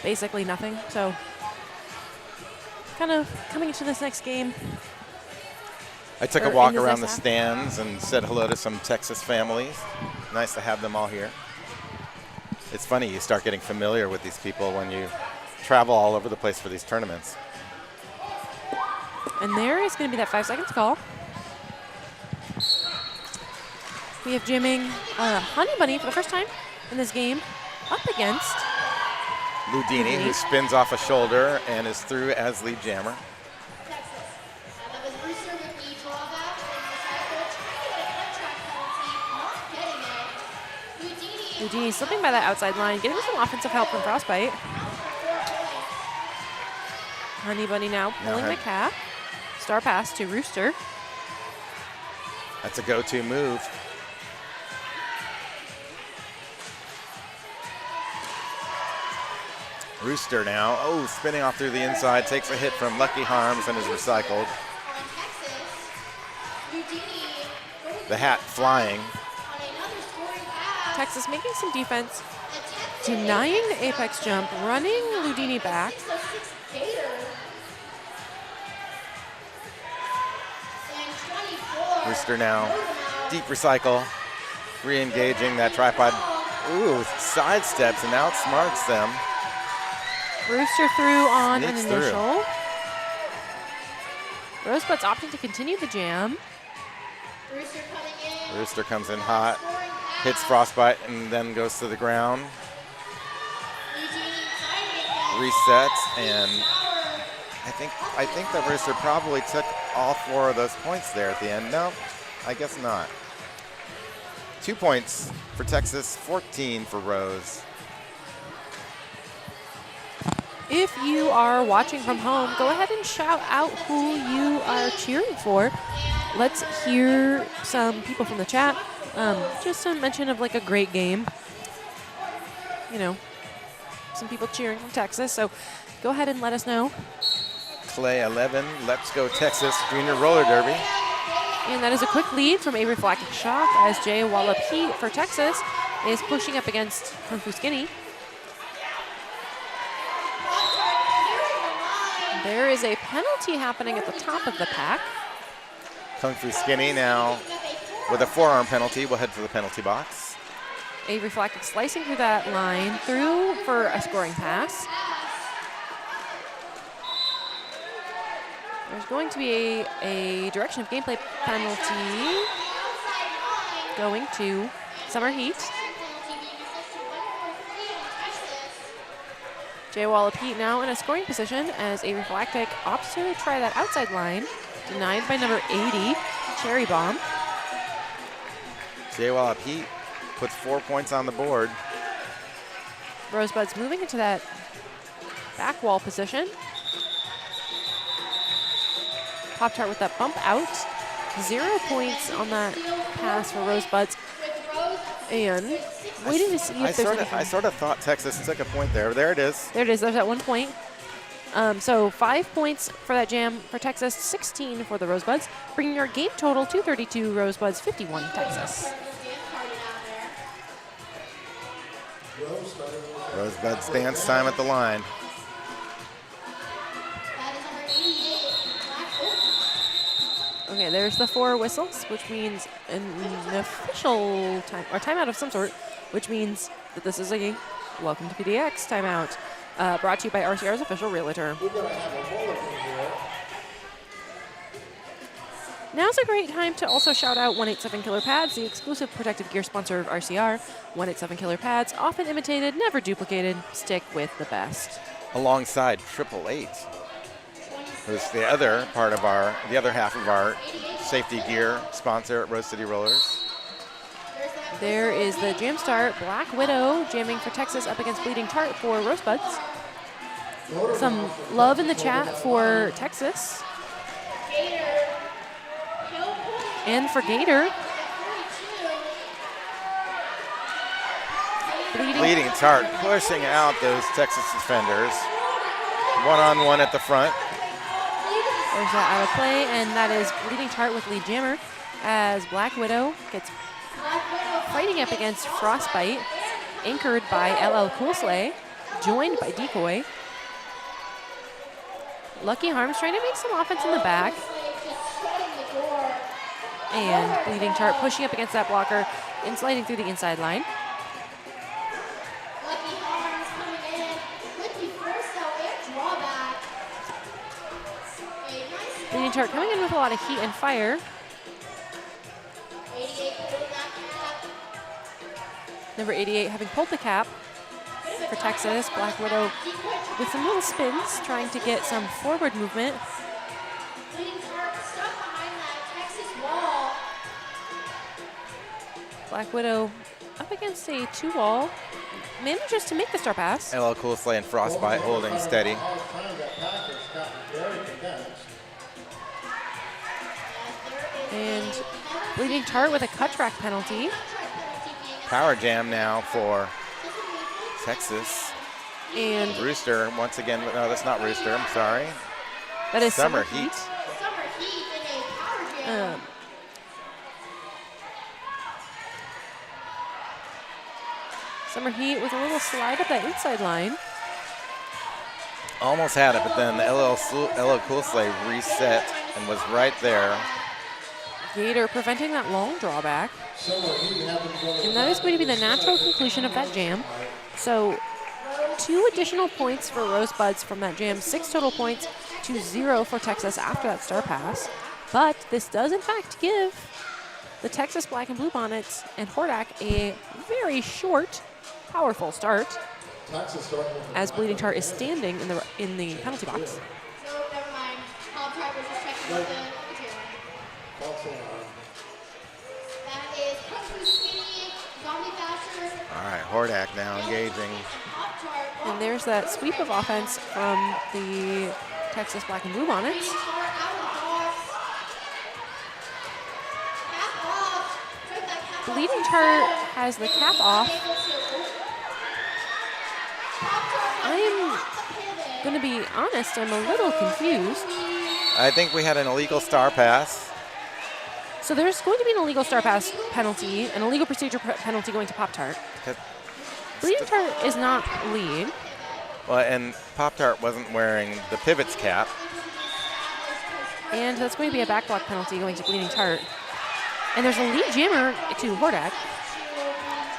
D: basically nothing. So, kind of coming into this next game.
C: I took a walk around the stands and said hello to some Texas families. Nice to have them all here. It's funny, you start getting familiar with these people when you travel all over the place for these tournaments.
D: And there is going to be that 5 seconds call. We have jamming Honey Bunny for the first time in this game up against
C: Ludini, who spins off a shoulder and is through as lead jammer.
D: Ludini slipping by that outside line, getting some offensive help from Frostbite. Honey Bunny now pulling the cap. Star pass to Rooster.
C: That's a go-to move. Rooster now, spinning off through the inside, takes a hit from Lucky Harms and is recycled. The hat flying.
D: Texas making some defense, denying the apex jump, running Ludini back.
C: Rooster now, deep recycle, re-engaging that tripod. Sidesteps and outsmarts them.
D: Rooster through on
C: Sneaks
D: an initial. Rosebuds opting to continue the jam.
C: Rooster comes in hot, hits Frostbite and then goes to the ground. Resets, and I think that Rooster probably took all 4 of those points there at the end. No, I guess not. 2 points for Texas, 14 for Rose.
D: If you are watching from home, go ahead and shout out who you are cheering for. Let's hear some people from the chat. Just a mention of like a great game. You know, some people cheering from Texas. So go ahead and let us know.
C: Clay 11, let's go Texas Junior Roller Derby.
D: And that is a quick lead from Avery Flackick Shock as Jay Wallop Heat for Texas is pushing up against Kung Fu Skinny. There is a penalty happening at the top of the pack.
C: Kung Fu Skinny now with a forearm penalty will head for the penalty box.
D: Avery Flackick slicing through that line, through for a scoring pass. There's going to be a direction of gameplay penalty going to Summer Heat. Jay Wallop Heat now in a scoring position as Avery Flackick opts to try that outside line. Denied by number 80, Cherry Bomb.
C: Jay Wallop Heat puts 4 points on the board.
D: Rosebuds moving into that back wall position. Pop-Tart with that bump out. 0 points on that pass for Rosebuds. And waiting to see if there's anything.
C: I sort of thought Texas took a point there. There it is.
D: There it is. There's that 1 point. So 5 points for that jam for Texas, 16 for the Rosebuds, bringing our game total to 32 Rosebuds, 51 Texas.
C: Rosebuds dance time at the line.
D: Okay, there's the 4 whistles, which means an official time or timeout of some sort, which means that this is a welcome to PDX timeout. Brought to you by RCR's official realtor. Now's a great time to also shout out 187 Killer Pads, the exclusive protective gear sponsor of RCR. 187 Killer Pads, often imitated, never duplicated. Stick with the best.
C: Alongside 888. who's the other half of our safety gear sponsor at Rose City Rollers.
D: There is the jam start, Black Widow jamming for Texas up against Bleeding Tart for Rosebuds. Some love in the chat for Texas. And for Gator.
C: Bleeding Tart pushing out those Texas defenders. One-on-one at the front.
D: There's that out of play, and that is Bleeding Tart with lead jammer as Black Widow gets fighting up against Frostbite, anchored by LL Cool Slay, joined by Decoy. Lucky Harms trying to make some offense in the back. And Bleeding Tart pushing up against that blocker and sliding through the inside line. Bleeding Tart coming in with a lot of heat and fire. Number 88 having pulled the cap for Texas. Black Widow with some little spins, trying to get some forward movement. Black Widow up against a 2-wall. Manages to make the star pass.
C: LL Cool Slay and Frostbite holding steady.
D: And Bleeding Tart with a cut track penalty.
C: Power jam now for Texas.
D: And
C: Rooster once again. No, that's not Rooster. I'm sorry.
D: that is
C: Summer Heat.
D: Summer Heat with a little slide up that inside line.
C: Almost had it, but then the LL Cool Slay reset and was right there.
D: Gator preventing that long drawback. And that is going to be the natural conclusion of that jam. So 2 additional points for Rosebuds from that jam, 6 total points to 0 for Texas after that star pass. But this does in fact give the Texas Black and Blue Bonnets and Hordak a very short, powerful start as Bleeding Tart is standing in the penalty box.
A: Never mind. Pop Tart was just checking with the chair. That is Country Skinny, Zombie Faster.
C: All right, Hordak now engaging.
D: And there's that sweep of offense from the Texas Black and Blue Bonnets. Bleeding Tart has the cap off. I'm going to be honest, I'm a little confused.
C: I think we had an illegal star pass.
D: So there's going to be an illegal star pass penalty, an illegal procedure penalty going to Pop-Tart. Bleeding Tart is not lead.
C: Well, and Pop-Tart wasn't wearing the pivots cap.
D: And that's going to be a back block penalty going to Bleeding Tart. And there's a lead jammer to Hordak.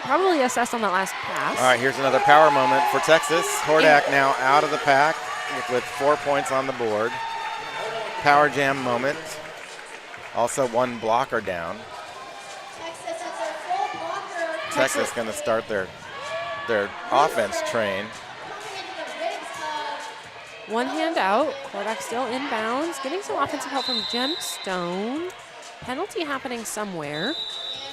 D: Probably assessed on that last pass.
C: All right, here's another power moment for Texas. Hordak now out of the pack with 4 points on the board. Power jam moment. Also 1 blocker down. Texas going to start their offense train.
D: 1 hand out. Hordak still inbounds. Getting some offensive help from Gemstone. Penalty happening somewhere.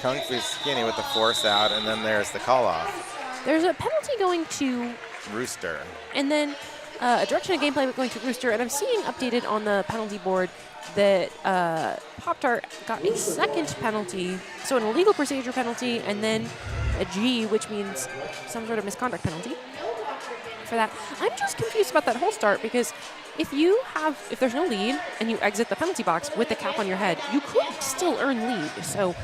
C: Kung Fu Skinny with the force out, and then there's the call off.
D: There's a penalty going to
C: Rooster.
D: And then a direction of gameplay going to Rooster. And I'm seeing updated on the penalty board that Pop-Tart got a second penalty. So an illegal procedure penalty and then a G, which means some sort of misconduct penalty for that. I'm just confused about that whole start because if there's no lead and you exit the penalty box with the cap on your head, you could still earn lead. So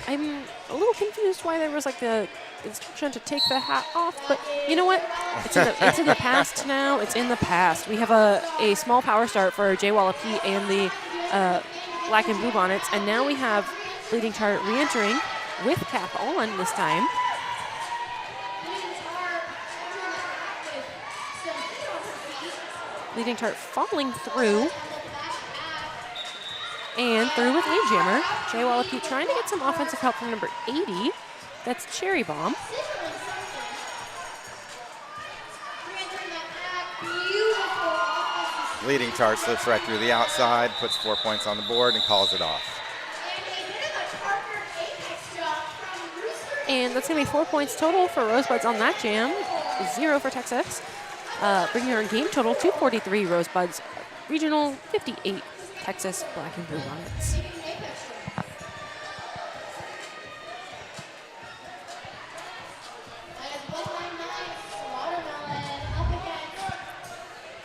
D: I'm a little confused why there was like the instruction to take the hat off, but you know what? It's in the past now. It's in the past. We have a small power start for Jay Wallopy and the Black and Blue Bonnets, and now we have Bleeding Tart re-entering with cap on this time. Bleeding Tart falling through. And through with lead jammer. Jay Wallopy trying to get some offensive help from number 80. That's Cherry Bomb.
C: Leading charge slips right through the outside, puts 4 points on the board, and calls it off.
D: And that's going to be 4 points total for Rosebuds on that jam, 0 for Texas. Bringing our game total to 43 Rosebuds, regional 58 Texas Black and Blue Bonnets.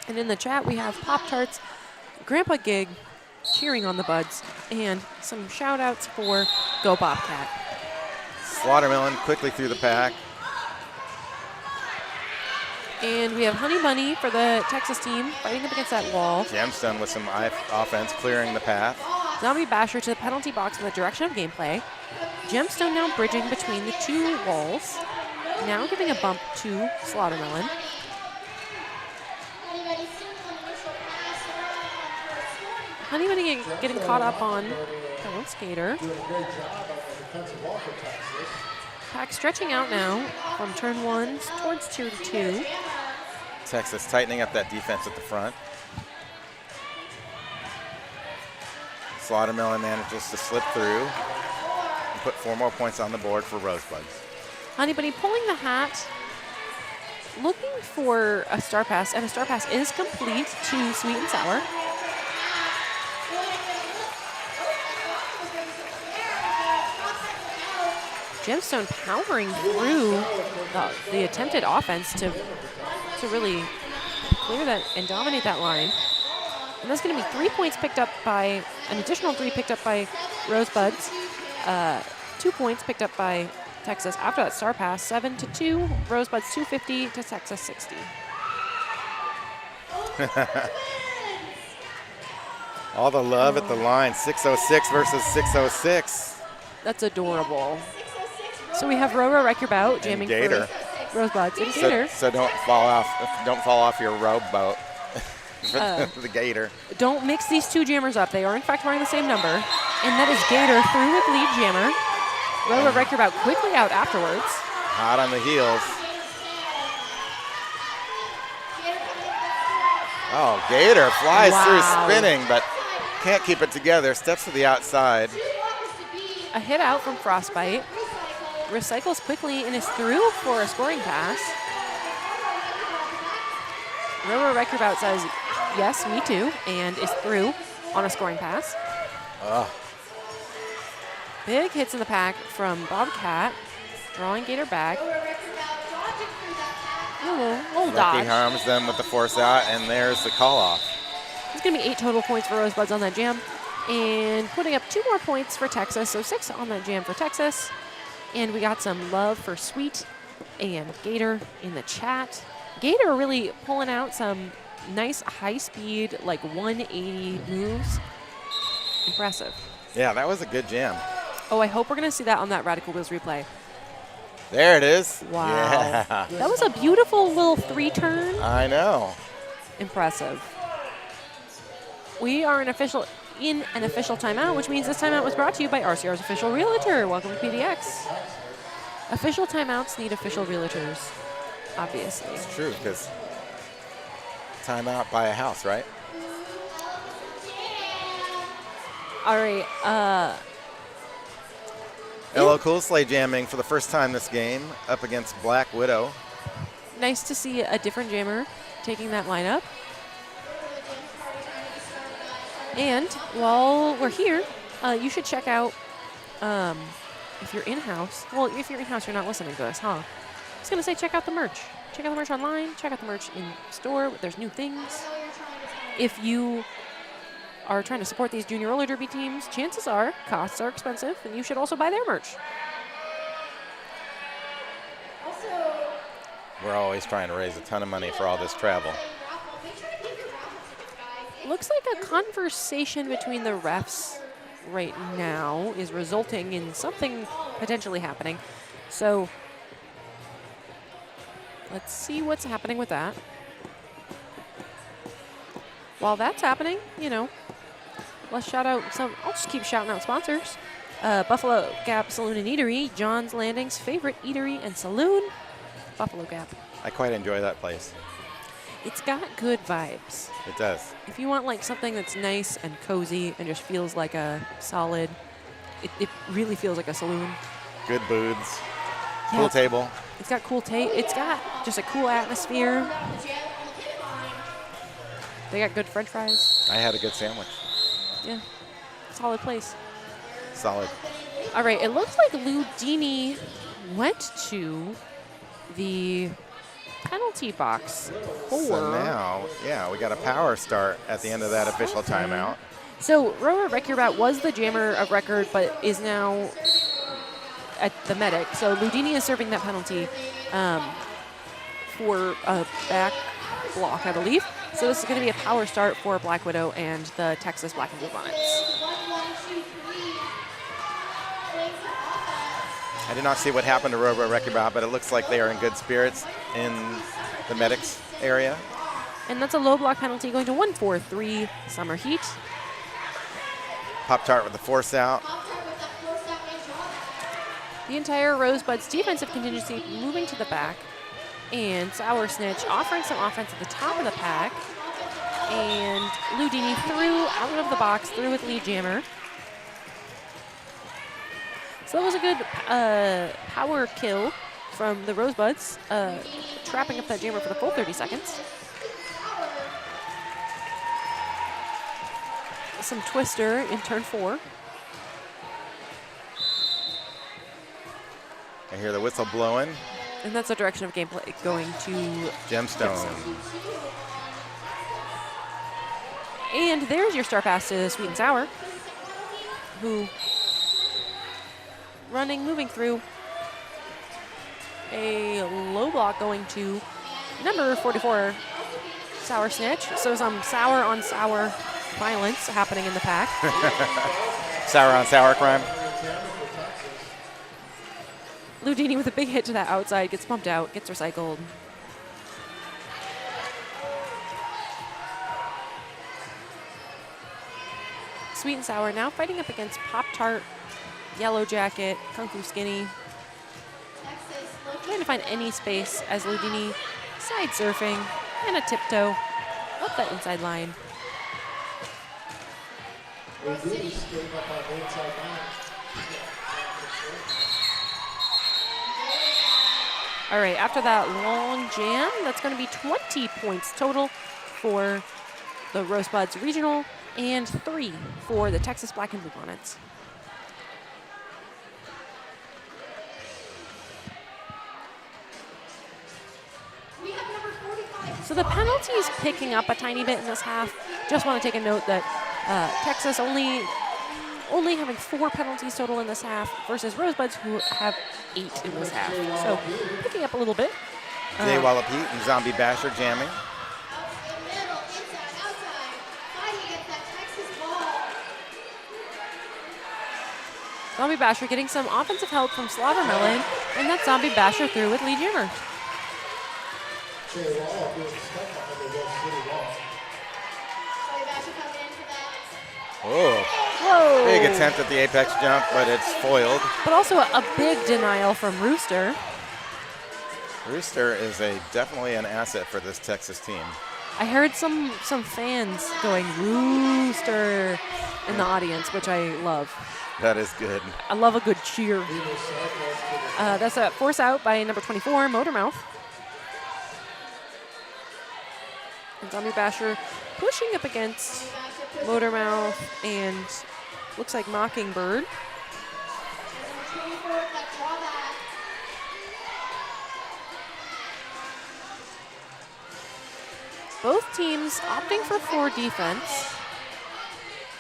D: And in the chat, we have Pop-Tarts, Grandpa Gig cheering on the Buds, and some shout-outs for Go Bobcat.
C: Slaughtermelon quickly through the pack.
D: And we have Honey Bunny for the Texas team fighting up against that wall.
C: Gemstone with some offense clearing the path.
D: Zombie Basher to the penalty box in the direction of gameplay. Gemstone now bridging between the two walls. Now giving a bump to Slaughtermelon. Honey Bunny getting caught up on Skater. Pack stretching out now from turn 1 towards turn 2.
C: Texas tightening up that defense at the front. Slaughtermelon manages to slip through and put 4 more points on the board for Rosebuds.
D: Honey Bunny pulling the hat, looking for a star pass, and a star pass is complete to Sweet and Sour. Gemstone powering through the attempted offense to really clear that and dominate that line. And that's going to be 3 points picked up by, an additional 3 picked up by Rosebuds, 2 points picked up by Texas after that star pass, 7-2, Rosebuds 250 to Texas 60.
C: All the love at the line, 606 versus 606.
D: That's adorable. So we have Roro Wreck Your Bout jamming
C: Gator.
D: for Rosebuds and Gator.
C: So don't fall off your rowboat for the Gator.
D: Don't mix these two jammers up. They are in fact wearing the same number. And that is Gator through with lead jammer. Roro Wreck Your Bout quickly out afterwards.
C: Hot on the heels. Oh, Gator flies through spinning, but can't keep it together. Steps to the outside.
D: A hit out from Frostbite. Recycles quickly and is through for a scoring pass. Roro Wreck Your Bout says, yes, me too, and is through on a scoring pass. Big hits in the pack from Bobcat, drawing Gator back. Little
C: Lucky
D: dodge.
C: harms them with the force out, and there's the call off.
D: It's going to be 8 total points for Rosebuds on that jam. And putting up 2 more points for Texas, so 6 on that jam for Texas. And we got some love for Sweet and Gator in the chat. Gator really pulling out some nice high-speed, like 180 moves. Impressive.
C: Yeah, that was a good jam.
D: Oh, I hope we're going to see that on that Radical Wheels replay.
C: There it is.
D: Wow.
C: Yeah.
D: That was a beautiful little 3-turn.
C: I know.
D: Impressive. We are in an official timeout, which means this timeout was brought to you by RCR's official realtor. Welcome to PDX. Official timeouts need official realtors, obviously.
C: It's true, because timeout, buy a house, right?
D: All right.
C: LL Cool Slay jamming for the first time this game up against Black Widow.
D: Nice to see a different jammer taking that lineup. And while we're here, you should check out, if you're in-house, well, if you're in-house, you're not listening to us, huh? I was going to say check out the merch. Check out the merch online, check out the merch in store. There's new things. If you are trying to support these junior roller derby teams, chances are costs are expensive, and you should also buy their merch.
C: We're always trying to raise a ton of money for all this travel.
D: Looks like a conversation between the refs right now is resulting in something potentially happening. So let's see what's happening with that. While that's happening, you know, let's shout out some, I'll just keep shouting out sponsors. Buffalo Gap Saloon and Eatery, John's Landing's favorite eatery and saloon, Buffalo Gap.
C: I quite enjoy that place.
D: It's got good vibes.
C: It does.
D: If you want like something that's nice and cozy and just feels like a solid, it really feels like a saloon.
C: Good booths.
D: Yeah.
C: Pool table.
D: It's got cool It's got just a cool atmosphere. They got good French fries.
C: I had a good sandwich.
D: Yeah, solid place.
C: Solid.
D: All right, it looks like Ludini went to the penalty box
C: So now, yeah, we got a power start at the end of that official timeout.
D: So Robert Recurbat was the jammer of record, but is now at the medic. So Ludini is serving that penalty for a back block, I believe. So this is going to be a power start for Black Widow and the Texas Black and Blue Bonnets.
C: I did not see what happened to Robo Recurbat, but it looks like they are in good spirits in the medics area.
D: And that's a low block penalty going to 1-4-3 Summer Heat.
C: Pop-Tart with the force out.
D: The entire Rosebuds defensive contingency moving to the back. And Sour Snitch offering some offense at the top of the pack. And Ludini threw out of the box, through with lead jammer. So that was a good power kill from the Rosebuds, trapping up that jammer for the full 30 seconds. Some twister in turn 4.
C: I hear the whistle blowing.
D: And that's the direction of gameplay going to
C: Gemstone.
D: And there's your star pass to Sweet and Sour, who moving through a low block going to number 44, Sour Snitch. So some sour on sour violence happening in the pack.
C: Sour on sour crime.
D: Ludini with a big hit to that outside, gets pumped out, gets recycled. Sweet and Sour now fighting up against Pop-Tart, Yellow Jacket, Kung Fu Skinny. Trying to find any space as Ludini side surfing and a tiptoe up that inside line. All right, after that long jam, that's going to be 20 points total for the Rosebuds Regional and 3 for the Texas Black and Blue Bonnets. So the penalties picking up a tiny bit in this half. Just want to take a note that Texas only having 4 penalties total in this half versus Rosebuds, who have 8 in this half. So picking up a little bit.
C: Jay Wallopete and Zombie Basher jamming.
D: Zombie Basher getting some offensive help from Slaughtermelon, and that Zombie Basher through with lead jammer.
C: Oh,
D: Whoa.
C: big attempt at the apex jump, but it's foiled.
D: But also a big denial from Rooster.
C: Rooster is definitely an asset for this Texas team.
D: I heard some fans going Rooster in the audience, which I love.
C: That is good.
D: I love a good cheer. That's a force out by number 24, Motormouth. And Zombie Basher pushing up against Motormouth and looks like Mockingbird. Both teams opting for 4 defense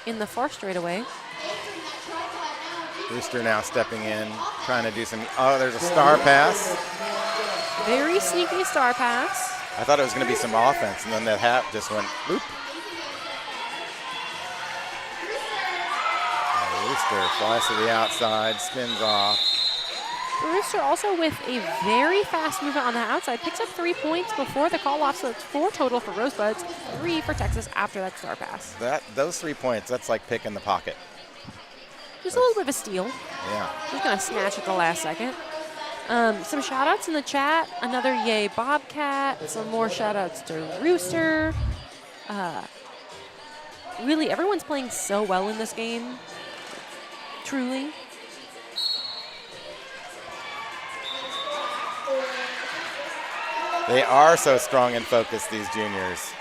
D: in the far straightaway.
C: Rooster now stepping in, trying to do some, oh, there's a star pass.
D: Very sneaky star pass.
C: I thought it was going to be some offense, and then that hat just went boop. And Rooster flies to the outside, spins off.
D: Rooster also with a very fast movement on the outside, picks up 3 points before the call-off, so it's 4 total for Rosebuds, 3 for Texas after that star pass.
C: Those 3 points, that's like pick in the pocket.
D: Just a little bit of a steal.
C: Yeah.
D: Just gonna snatch at the last second. Some shout outs in the chat. Another yay Bobcat. Some more shout outs to Rooster. Really, everyone's playing so well in this game. Truly.
C: They are so strong and focused, these juniors.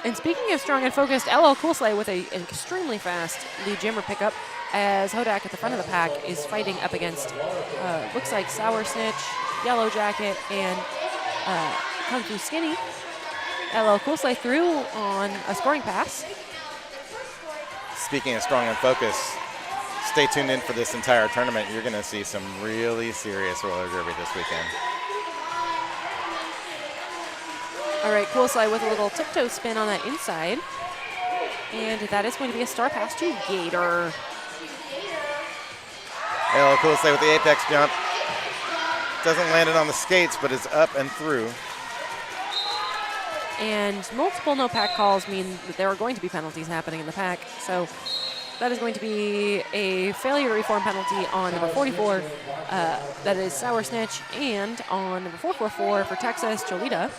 D: And speaking of strong and focused, LL Coolslay with an extremely fast lead jammer pickup as Hodak at the front of the pack is fighting up against, looks like Sour Snitch, Yellow Jacket, and Kung Fu Skinny. LL Coolslay through on a scoring pass.
C: Speaking of strong and focused, stay tuned in for this entire tournament. You're going to see some really serious roller derby this weekend.
D: All right, Coolslay with a little tiptoe spin on that inside. And that is going to be a star pass to Gator.
C: LL Coolslay with the apex jump. Doesn't land it on the skates, but is up and through.
D: And multiple no pack calls mean that there are going to be penalties happening in the pack. So that is going to be a failure to reform penalty on number 44. That is Sour Snitch. And on number 444 for Texas, Jolita.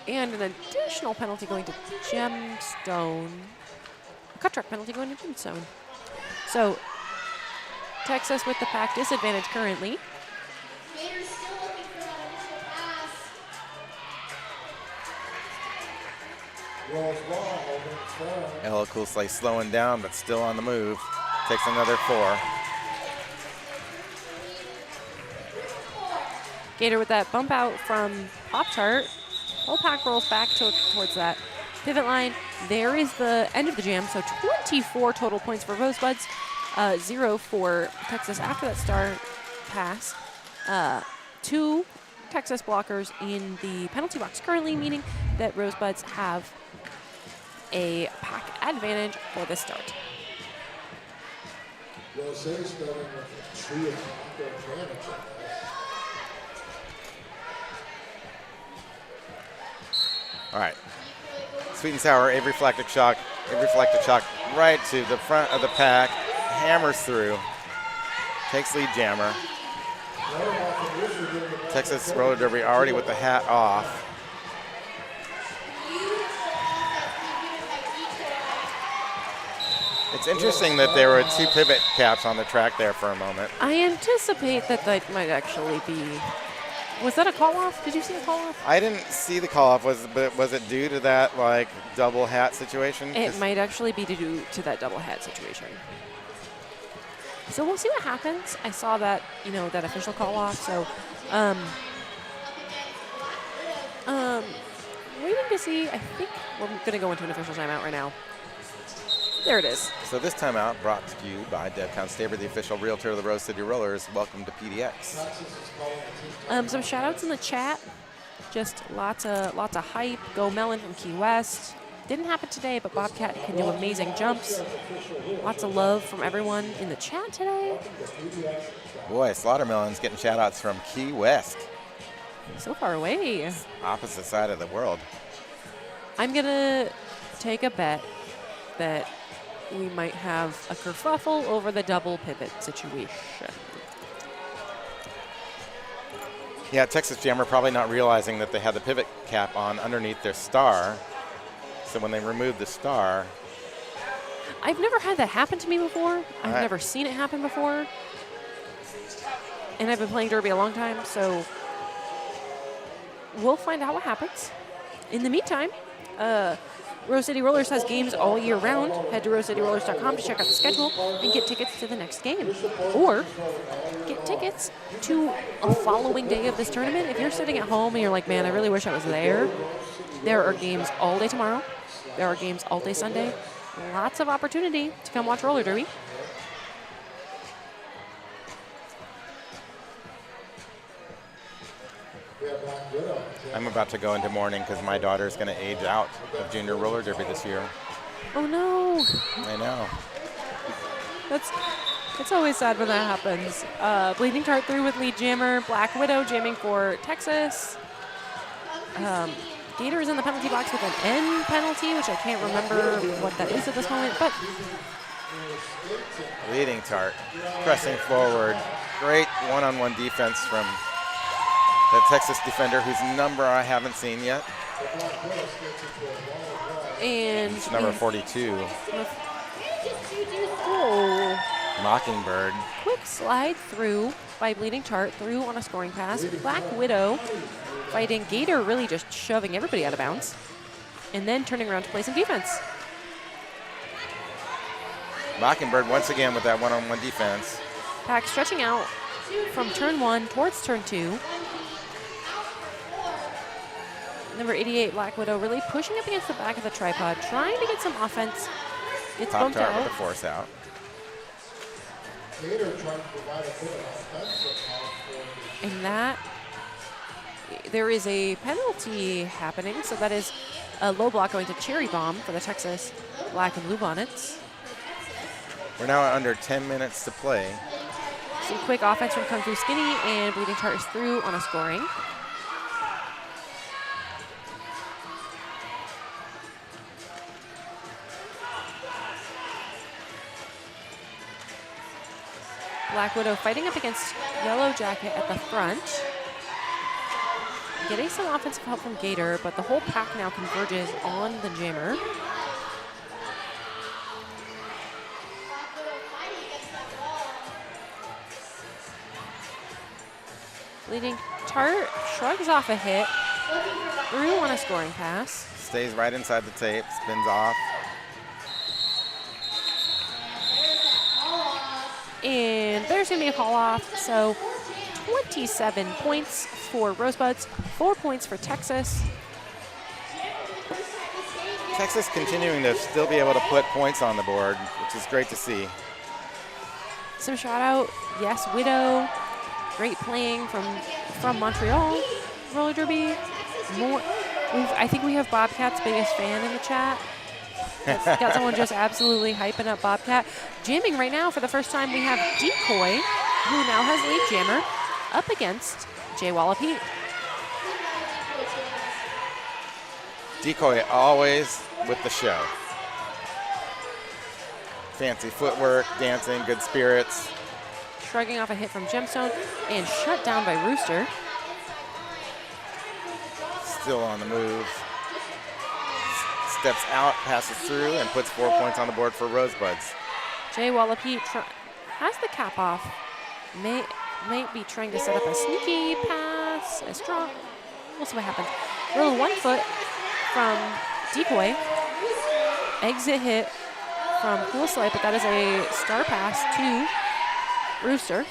D: And an additional penalty going to Gemstone. A cut track penalty going to Gemstone. So Texas with the pack disadvantage currently.
C: LL Coolslay slowing down, but still on the move. Takes another 4.
D: Gator with that bump out from Pop-Tart. Whole pack rolls back towards that pivot line. There is the end of the jam, so 24 total points for Rosebuds, 0 for Texas after that star pass. 2 Texas blockers in the penalty box currently, meaning that Rosebuds have a pack advantage for the start.
C: All right. Sweet and sour, Avery Flactic Shock. Avery Flactic Shock right to the front of the pack. Hammers through. Takes lead jammer. Texas roller derby already with the hat off. It's interesting that there were 2 pivot caps on the track there for a moment.
D: I anticipate that might actually be. Was that a call off? Did you see a call off?
C: I didn't see the call off. Was it due to that like double hat situation?
D: It might actually be due to that double hat situation. So we'll see what happens. I saw that, that official call off. So, waiting to see. I think we're going to go into an official timeout right now. There it is.
C: So this timeout brought to you by Deb Constaber, the official realtor of the Rose City Rollers. Welcome to PDX.
D: Some shout outs in the chat. Just lots of hype. Go Melon from Key West. Didn't happen today, but Bobcat can do amazing jumps. Lots of love from everyone in the chat today.
C: Boy, Slaughtermelon's getting shout outs from Key West.
D: So far away.
C: Opposite side of the world.
D: I'm going to take a bet that we might have a kerfuffle over the double pivot situation.
C: Yeah, Texas Jammer probably not realizing that they had the pivot cap on underneath their star. So when they removed the star.
D: I've never had that happen to me before. I've never seen it happen before. And I've been playing Derby a long time, so we'll find out what happens. In the meantime, Rose City Rollers has games all year round. Head to rosecityrollers.com to check out the schedule and get tickets to the next game. Or get tickets to a following day of this tournament. If you're sitting at home and you're like, man, I really wish I was there. There are games all day tomorrow. There are games all day Sunday. Lots of opportunity to come watch roller derby.
C: I'm about to go into mourning because my daughter's going to age out of junior roller derby this year.
D: Oh no.
C: I know.
D: It's always sad when that happens. Bleeding Tart through with lead jammer. Black Widow jamming for Texas. Gator is in the penalty box with an N penalty, which I can't remember what that is at this moment, but
C: Leading Tart, pressing forward. Great one-on-one defense from the Texas defender whose number I haven't seen yet.
D: And
C: It's number 42.
D: Oh,
C: Mockingbird.
D: quick slide through by Bleeding Tart, through on a scoring pass. Black Widow fighting Gator, really just shoving everybody out of bounds. And then turning around to play some defense.
C: Mockingbird once again with that one-on-one defense.
D: Pack stretching out from turn 1 towards turn 2. Number 88, Black Widow, really pushing up against the back of the tripod, trying to get some offense. Gets bumped
C: Pop-Tart with
D: out.
C: the force out.
D: And that, there is a penalty happening, so that is a low block going to Cherry Bomb for the Texas Black and Blue Bonnets.
C: We're now under 10 minutes to play.
D: Some quick offense from Kung Fu Skinny, and Bleeding Tart is through on a scoring. Black Widow fighting up against Yellow Jacket at the front. Getting some offensive help from Gator, but the whole pack now converges on the jammer. Bleeding Tart shrugs off a hit, through on a scoring pass.
C: Stays right inside the tape, spins off.
D: And there's going to be a call off. So 27 points for Rosebuds, 4 points for Texas.
C: Texas continuing to still be able to put points on the board, which is great to see.
D: Some shout out, yes, Widow. Great playing from Montreal roller derby. I think we have Bobcat's biggest fan in the chat. Got someone just absolutely hyping up Bobcat. Jamming right now for the first time, we have Decoy, who now has lead jammer, up against Jay Wallopy.
C: Decoy always with the show. Fancy footwork, dancing, good spirits.
D: Shrugging off a hit from Gemstone and shut down by Rooster.
C: Still on the move. Steps out, passes through, and puts 4 points on the board for Rosebuds.
D: Jay Wallopy has the cap off. May be trying to set up a sneaky pass, a strong. We'll see what happens. A little 1 foot from Decoy. Exit hit from Cool Slide, but that is a star pass to Rooster.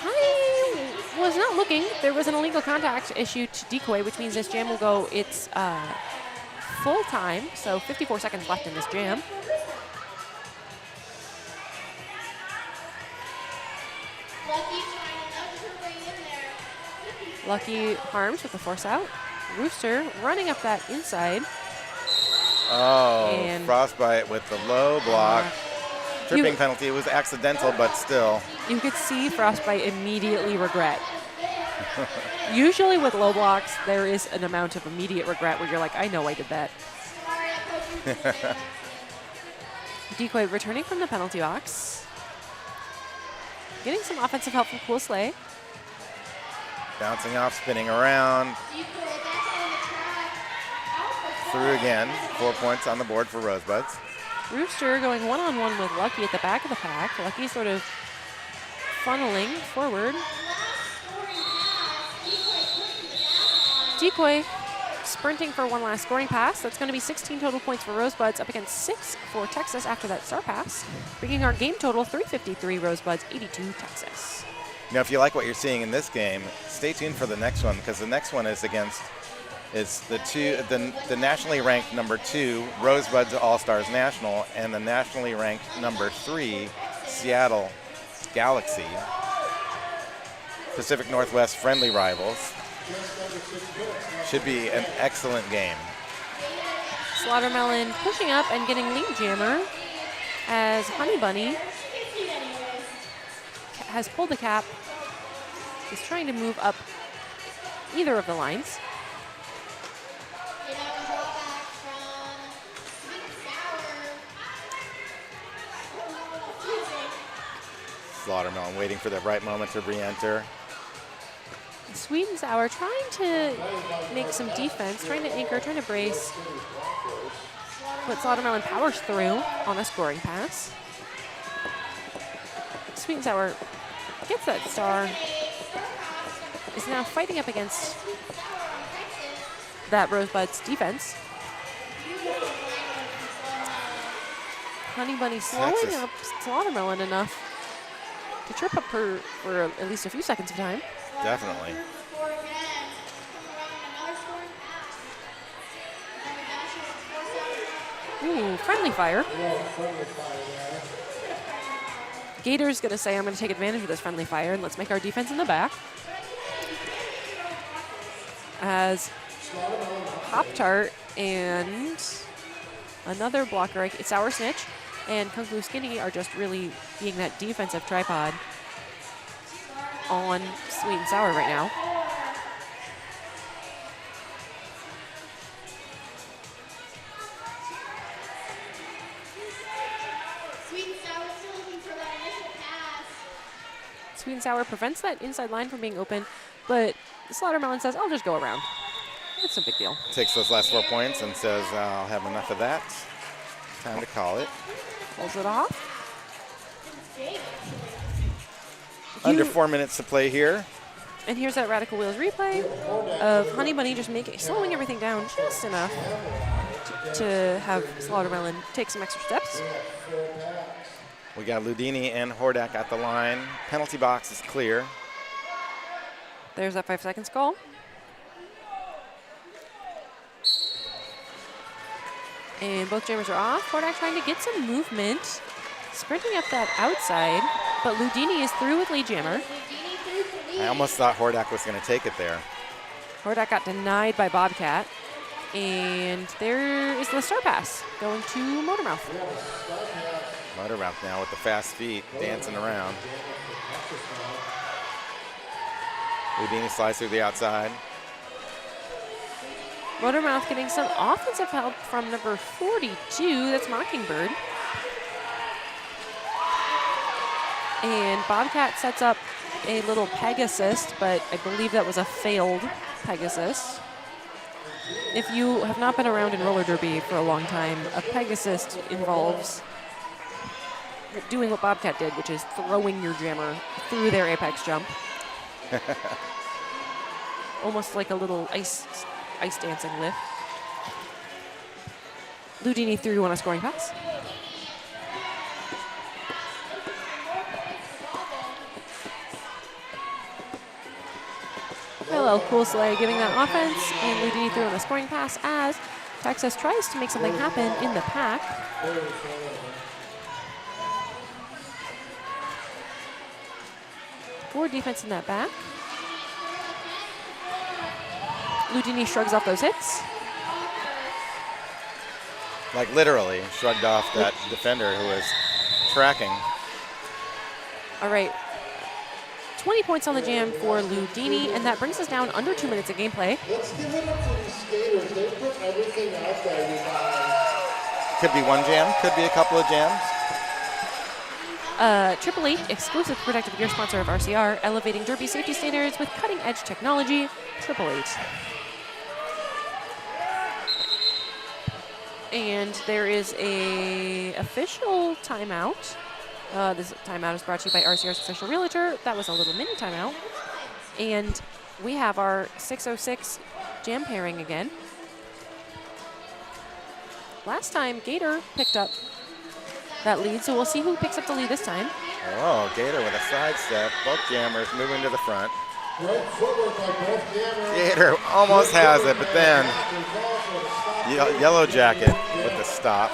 D: I was not looking. There was an illegal contact issued to Decoy, which means this jam will go its full time, so 54 seconds left in this jam. Lucky Harms with the force out. Rooster running up that inside.
C: Oh,
D: And
C: Frostbite with the low block. Tripping penalty. It was accidental, but still.
D: You could see Frostbite immediately regret. Usually with low blocks, there is an amount of immediate regret where you're like, I know I did that. Decoy returning from the penalty box. Getting some offensive help from Cool Slay.
C: Bouncing off, spinning around. Through again. 4 points on the board for Rosebuds.
D: Rooster going one-on-one with Lucky at the back of the pack. Lucky sort of funneling forward. Decoy sprinting for one last scoring pass. That's going to be 16 total points for Rosebuds, up against 6 for Texas after that star pass, bringing our game total 353 Rosebuds, 82 Texas.
C: Now, if you like what you're seeing in this game, stay tuned for the next one, because the next one is against the nationally ranked number 2 Rosebuds All-Stars National and the nationally ranked number 3 Seattle Galaxy. Pacific Northwest friendly rivals. Should be an excellent game.
D: Slaughtermelon pushing up and getting lead jammer as Honey Bunny has pulled the cap is trying to move up either of the lines.
A: Drawback from Sweet
C: Slaughtermelon waiting for the right moment to re-enter.
D: Sweet and Sour trying to make some defense, trying to anchor, trying to brace. But Slaughtermelon powers through on a scoring pass. Sweet and Sour gets that star. Is now fighting up against that Rosebud's defense. Honey Bunny slowing
C: Texas.
D: up Slaughtermelon enough to trip up her for at least a few seconds of time.
C: Definitely.
D: Ooh, friendly fire. Gator's going to say, I'm going to take advantage of this friendly fire, and let's make our defense in the back. As Pop-Tart and another blocker, Sour Snitch, and Kung Fu Skinny are just really being that defensive tripod on Sweet and Sour right now.
A: Sweet and Sour still looking for that initial pass.
D: Sweet and Sour prevents that inside line from being open, but Slaughtermelon says, I'll just go around. It's no big deal.
C: Takes those last 4 points and says, I'll have enough of that. Time to call it.
D: Pulls it off.
C: Under 4 minutes to play here.
D: And here's that Radical Wheels replay of Honey Bunny just slowing everything down just enough to have Slaughtermelon take some extra steps.
C: We got Ludini and Hordak at the line. Penalty box is clear.
D: There's that 5 seconds call. And both jammers are off. Hordak trying to get some movement, sprinting up that outside, but Ludini is through with lead jammer.
C: I almost thought Hordak was going to take it there.
D: Hordak got denied by Bobcat. And there is the star pass going to Motormouth.
C: Motormouth now with the fast feet, dancing around. Ludini slides through the outside.
D: Motormouth getting some offensive help from number 42, that's Mockingbird. And Bobcat sets up a little peg assist, but I believe that was a failed peg assist. If you have not been around in roller derby for a long time, a peg assist involves doing what Bobcat did, which is throwing your jammer through their apex jump. Almost like a little ice dancing lift. Ludini threw on a scoring pass. Hello, Cool Slay giving that offense, and Ludini threw on a scoring pass as Texas tries to make something happen in the pack. Forward defense in that back. Ludini shrugs off those hits.
C: Like literally shrugged off that defender who was tracking.
D: All right. 20 points on the jam for Ludini, and that brings us down under 2 minutes of gameplay.
B: Let's give it up for the skaters. They put everything out there, you guys.
C: Could be one jam, could be a couple of jams.
D: Triple H, exclusive protective gear sponsor of RCR, elevating derby safety standards with cutting-edge technology. Triple H. And there is a official timeout. This timeout is brought to you by RCR's official realtor. That was a little mini timeout. And we have our 6:06 jam pairing again. Last time, Gator picked up that lead, so we'll see who picks up the lead this time.
C: Oh, Gator with a sidestep. Both jammers moving to the front.
B: Great footwork by both jammers.
C: Gator almost has it, but then Yellow Jacket with the stop.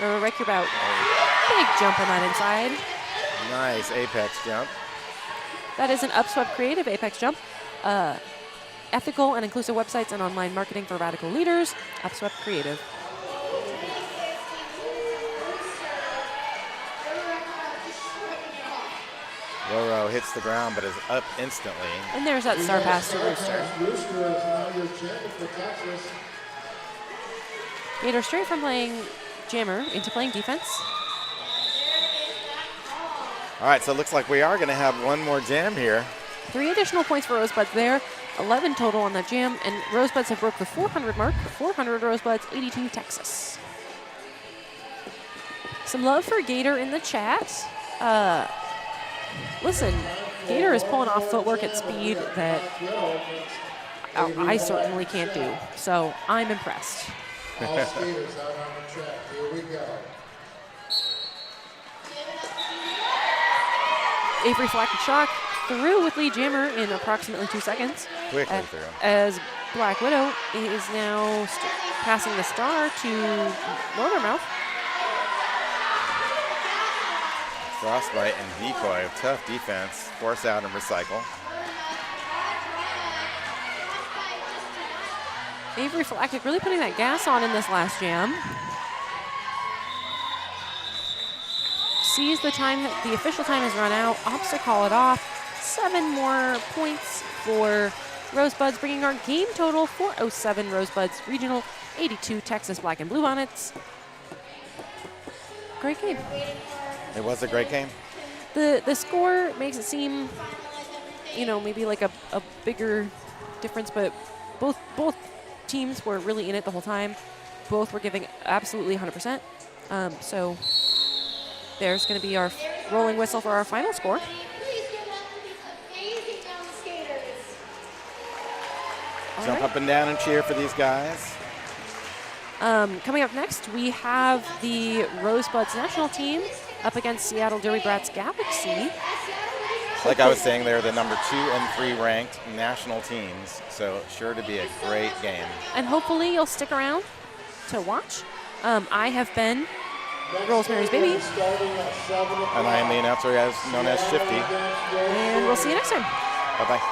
D: Riker about big jump on that inside.
C: Nice apex jump.
D: That is an Upswept Creative apex jump. Ethical and inclusive websites and online marketing for radical leaders. Upswept Creative.
C: Roro hits the ground but is up instantly.
D: And there's that star pass to Rooster. Gator straight from playing jammer into playing defense.
C: All right, so it looks like we are going to have one more jam here.
D: 3 additional points for Rosebuds there. 11 total on that jam, and Rosebuds have broke the 400 mark. 400 Rosebuds, 82 Texas. Some love for Gator in the chat. Listen, Gator is pulling off footwork at speed that I certainly can't do, so I'm impressed.
B: All skaters out on the track. Here we go.
D: Avery Flack Shock through with lead jammer in approximately 2 seconds.
C: Quickly through.
D: As Black Widow is now passing the star to Northermouth.
C: Frostbite and Decoy, tough defense, force out and recycle.
D: Avery Flackick really putting that gas on in this last jam. Sees the time, the official time has run out, opts to call it off. 7 more points for Rosebuds, bringing our game total 407 Rosebuds Regional, 82 Texas Black and Blue Bonnets. Great game.
C: It was a great game.
D: The score makes it seem, you know, maybe like a bigger difference, but both teams were really in it the whole time. Both were giving absolutely 100%. So there's going to be our rolling whistle for our final score.
C: Jump up and down and cheer for these guys.
D: Coming up next, we have the Rosebuds national team up against Seattle Derby Brats Galaxy.
C: Like I was saying, they're the number 2 and 3 ranked national teams, so sure to be a great game.
D: And hopefully you'll stick around to watch. I have been Rosemary's Baby.
C: And I am the announcer known as Shifty.
D: And we'll see you next time.
C: Bye-bye.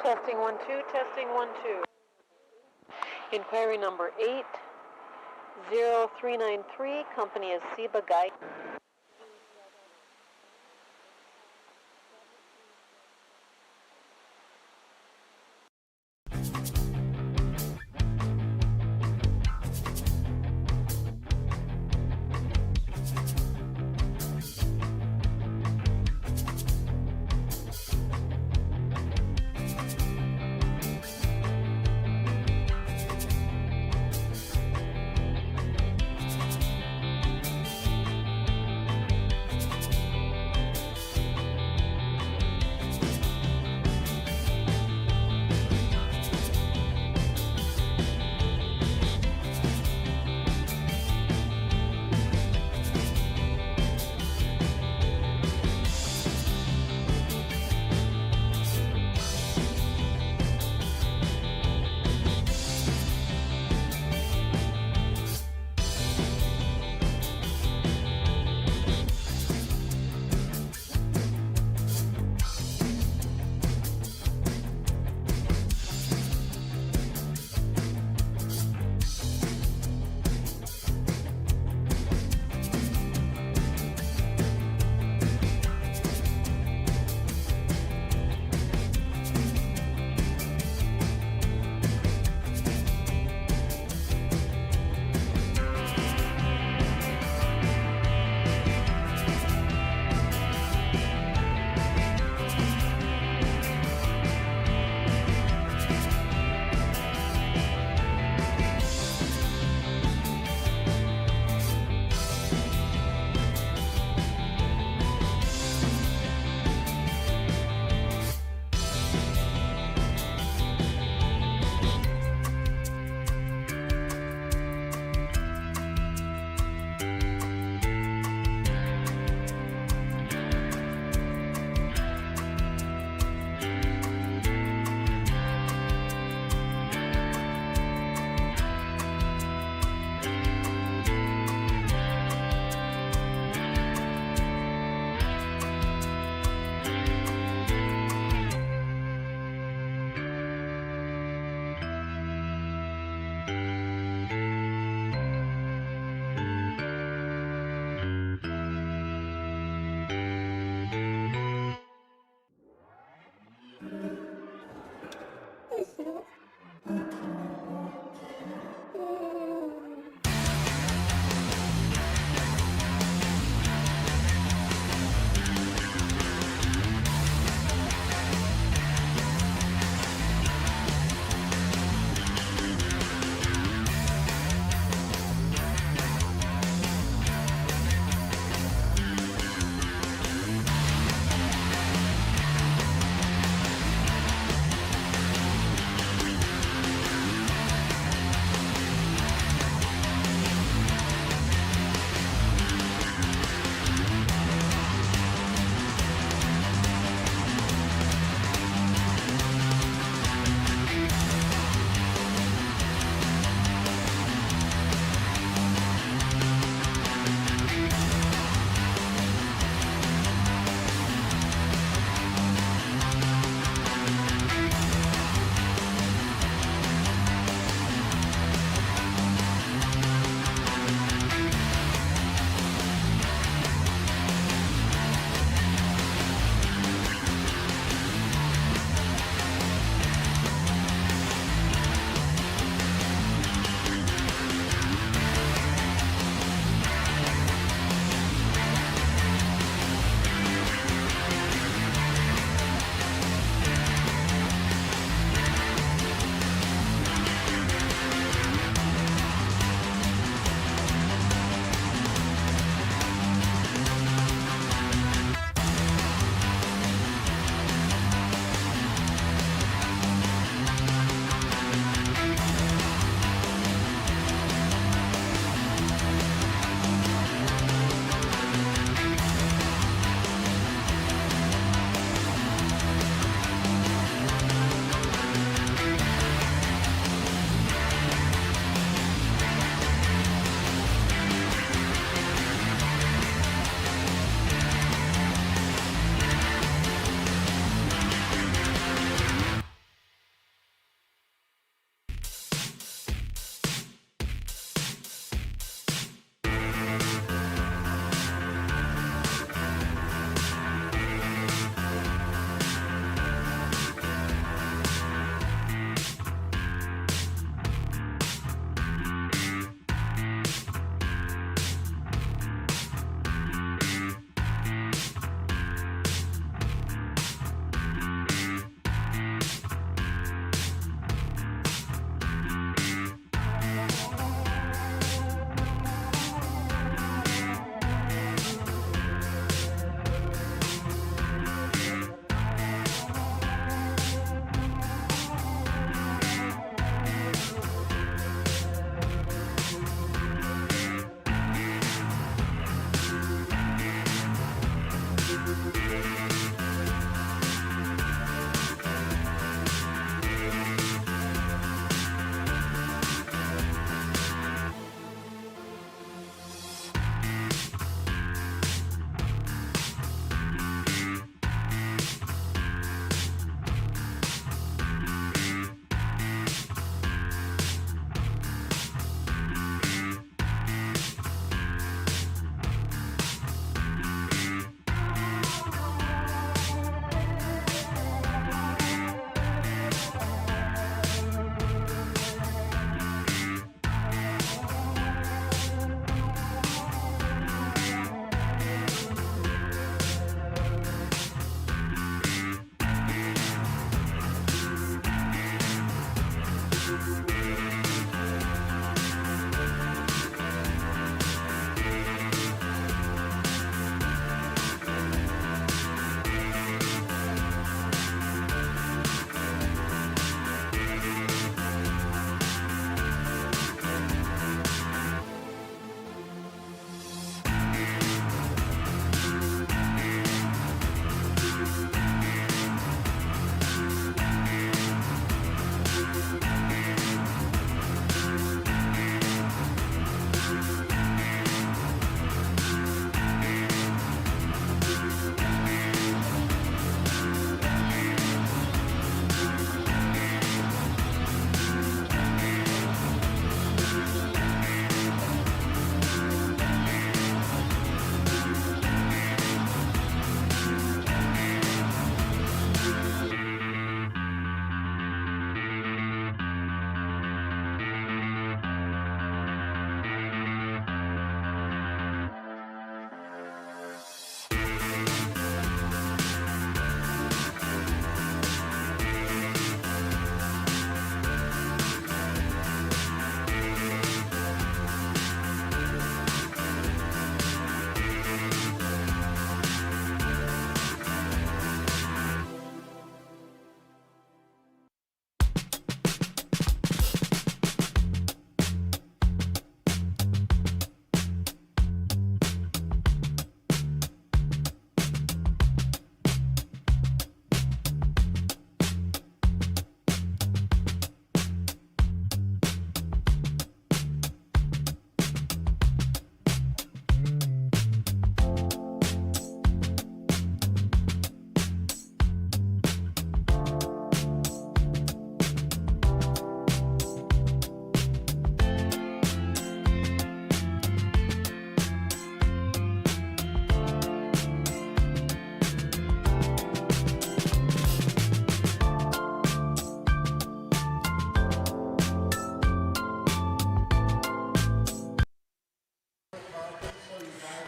E: Testing 1 2, testing 1 2. Inquiry number 80393, company is Seba Guy.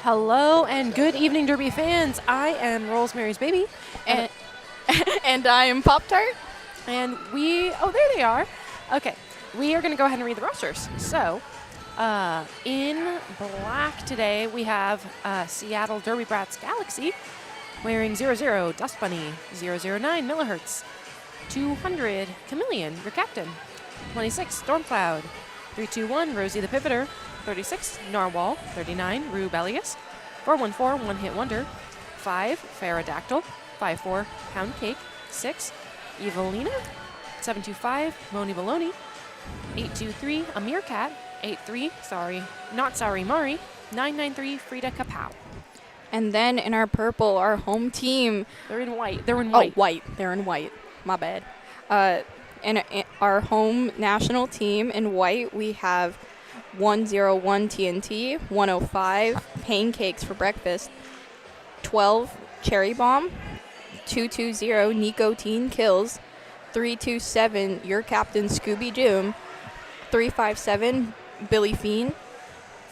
D: Hello and good evening, Derby fans. I am Rosemary's Baby,
F: And, and I am Pop Tart.
D: and there they are. Okay, we are going to go ahead and read the rosters. So, in black today, we have Seattle Derby Brats Galaxy wearing 00 Dust Bunny, 009 Millihertz, 200 Chameleon, your captain, 26 Stormcloud, 321 Rosie the Pivoter, 36 Narwhal, 39 Rubelius, 414 One Hit Wonder, 5 Pterodactyl, 54 Pound Cake, 6 Evelina, 725 Moni Baloney, 823 a Meerkat, 83 Sorry Mari, 993 Frida Kapow.
F: And then in our purple, our home team.
D: They're in white. They're in
F: Oh,
D: white.
F: white. They're in white. My bad. In our home national team in white, we have 101 TNT, 105 Pancakes for Breakfast, 12 Cherry Bomb, 220 Nicotine Kills, 327 Your Captain Scooby Doom, 357 Billy Fiend,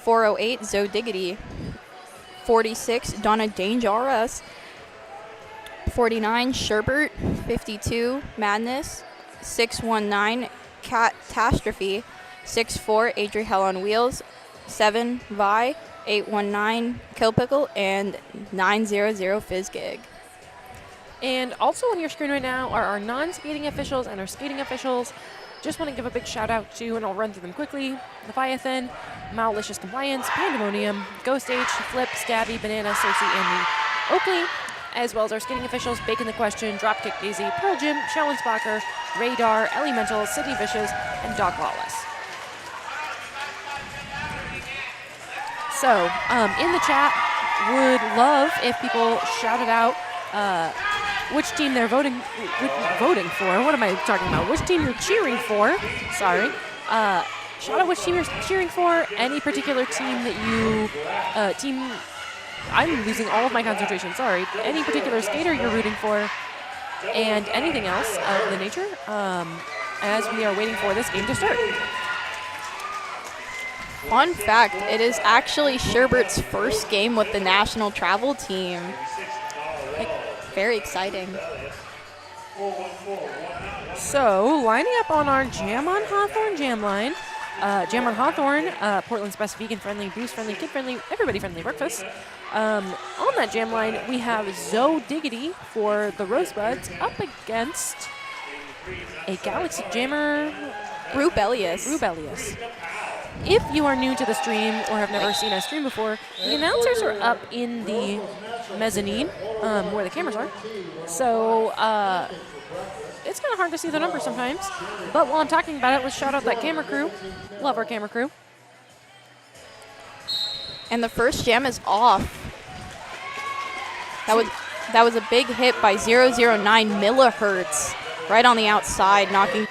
F: 408 Zoe Diggity, 46 Donna Dangerous, 49 Sherbert, 52 Madness, 619 Catastrophe, 64 Adriel on Wheels, 7 Vi, 819 Kill Pickle, and 900 Fizzgig.
D: And also on your screen right now are our non-skating officials and our skating officials. Just want to give a big shout out to, and I'll run through them quickly, Leviathan, Malicious Compliance, Pandemonium, Ghost Age, Flip, Stabby, Banana, Cersei, Andy, Oakley, as well as our skating officials, Bacon the Question, Dropkick Daisy, Pearl Jim, Schellensbacher, Radar, Elemental, Sydney Vicious, and Dog Lawless. So, in the chat, would love if people shouted out which team they're voting for. What am I talking about? Which team you're cheering for? Sorry. Shout out which team you're cheering for. Any particular team that you I'm losing all of my concentration. Sorry. Any particular skater you're rooting for, and anything else of the nature. As we are waiting for this game to start.
F: Fun fact, it is actually Sherbert's first game with the national travel team. Very exciting.
D: So, lining up on our Jam on Hawthorne jam line. Jam on Hawthorne, Portland's best vegan-friendly, booze-friendly, kid-friendly, everybody-friendly breakfast. On that jam line, we have Zoe Diggity for the Rosebuds up against a Galaxy Jammer,
F: Rubelius.
D: If you are new to the stream or have never seen us stream before, the announcers are up in the mezzanine where the cameras are. So it's kind of hard to see the numbers sometimes. But while I'm talking about it, let's shout out that camera crew. Love our camera crew.
F: And the first jam is off. That was a big hit by 009 Millihertz right on the outside, knocking.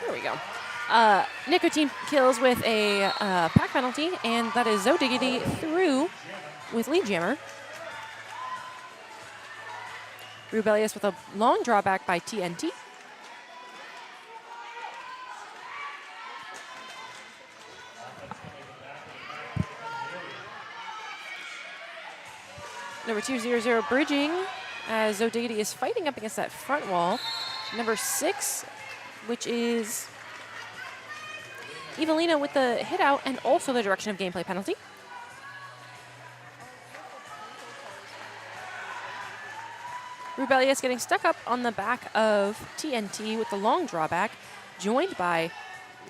D: There we go. Nicotine kills with a pack penalty, and that is Zoe Diggity through with lead jammer. Rubelius with a long drawback by TNT. Number 200 bridging as Zoe Diggity is fighting up against that front wall. Number 6, which is Evelina with the hit out and also the direction of gameplay penalty. Rubelius getting stuck up on the back of TNT with the long drawback, joined by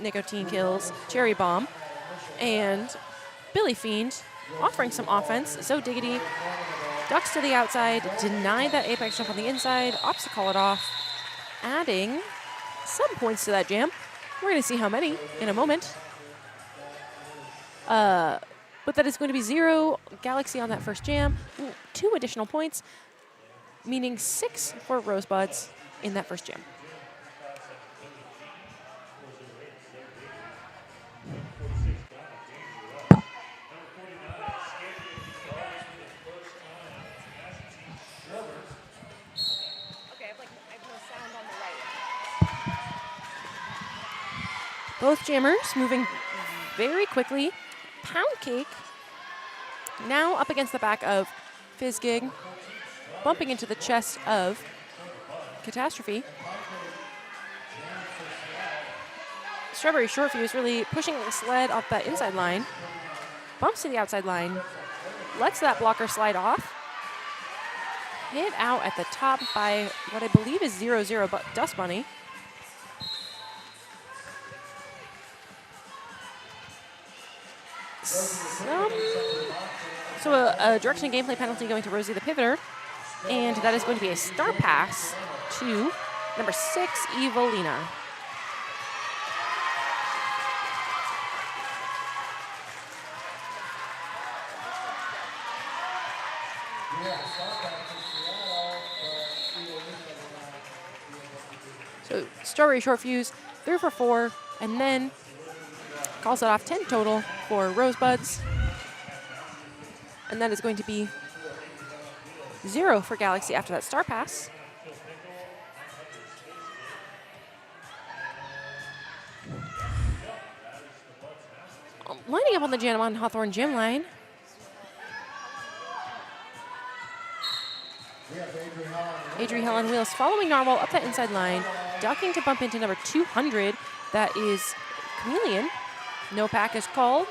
D: Nicotine Kills, Cherry Bomb, and Billy Fiend offering some offense. Zoe Diggity ducks to the outside, denied that apex jump on the inside, opts to call it off, adding some points to that jam. We're going to see how many in a moment. But that is going to be 0 Galaxy on that first jam, 2 additional points, meaning 6 for Rosebuds in that first jam. Both jammers moving very quickly. Pound Cake now up against the back of Fizzgig, bumping into the chest of Catastrophe. Strawberry Short Fuse really pushing the sled off that inside line. Bumps to the outside line. Lets that blocker slide off. Hit out at the top by what I believe is 0-0 Dust Bunny. So a direction and gameplay penalty going to Rosie the Pivoter. And that is going to be a star pass to number 6, Evelina. So Strawberry Short Fuse, 3 for 4, and then calls it off 10 total for Rosebuds. And that is going to be 0 for Galaxy after that star pass. Lining up on the Janamon Hawthorne gym line. Adri Helen Wheels following Narwhal up that inside line, ducking to bump into number 200. That is Chameleon. No pack is called.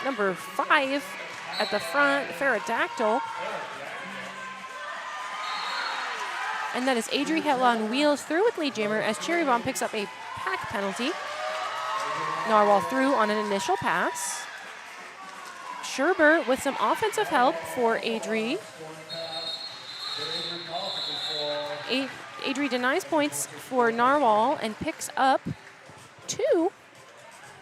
D: Number 5 at the front, Pterodactyl. And that is Adri Helen Wheels through with Lead Jammer as Cherry Bomb picks up a pack penalty. Narwhal through on an initial pass. Sherbert with some offensive help for Adri. Adri denies points for Narwhal and picks up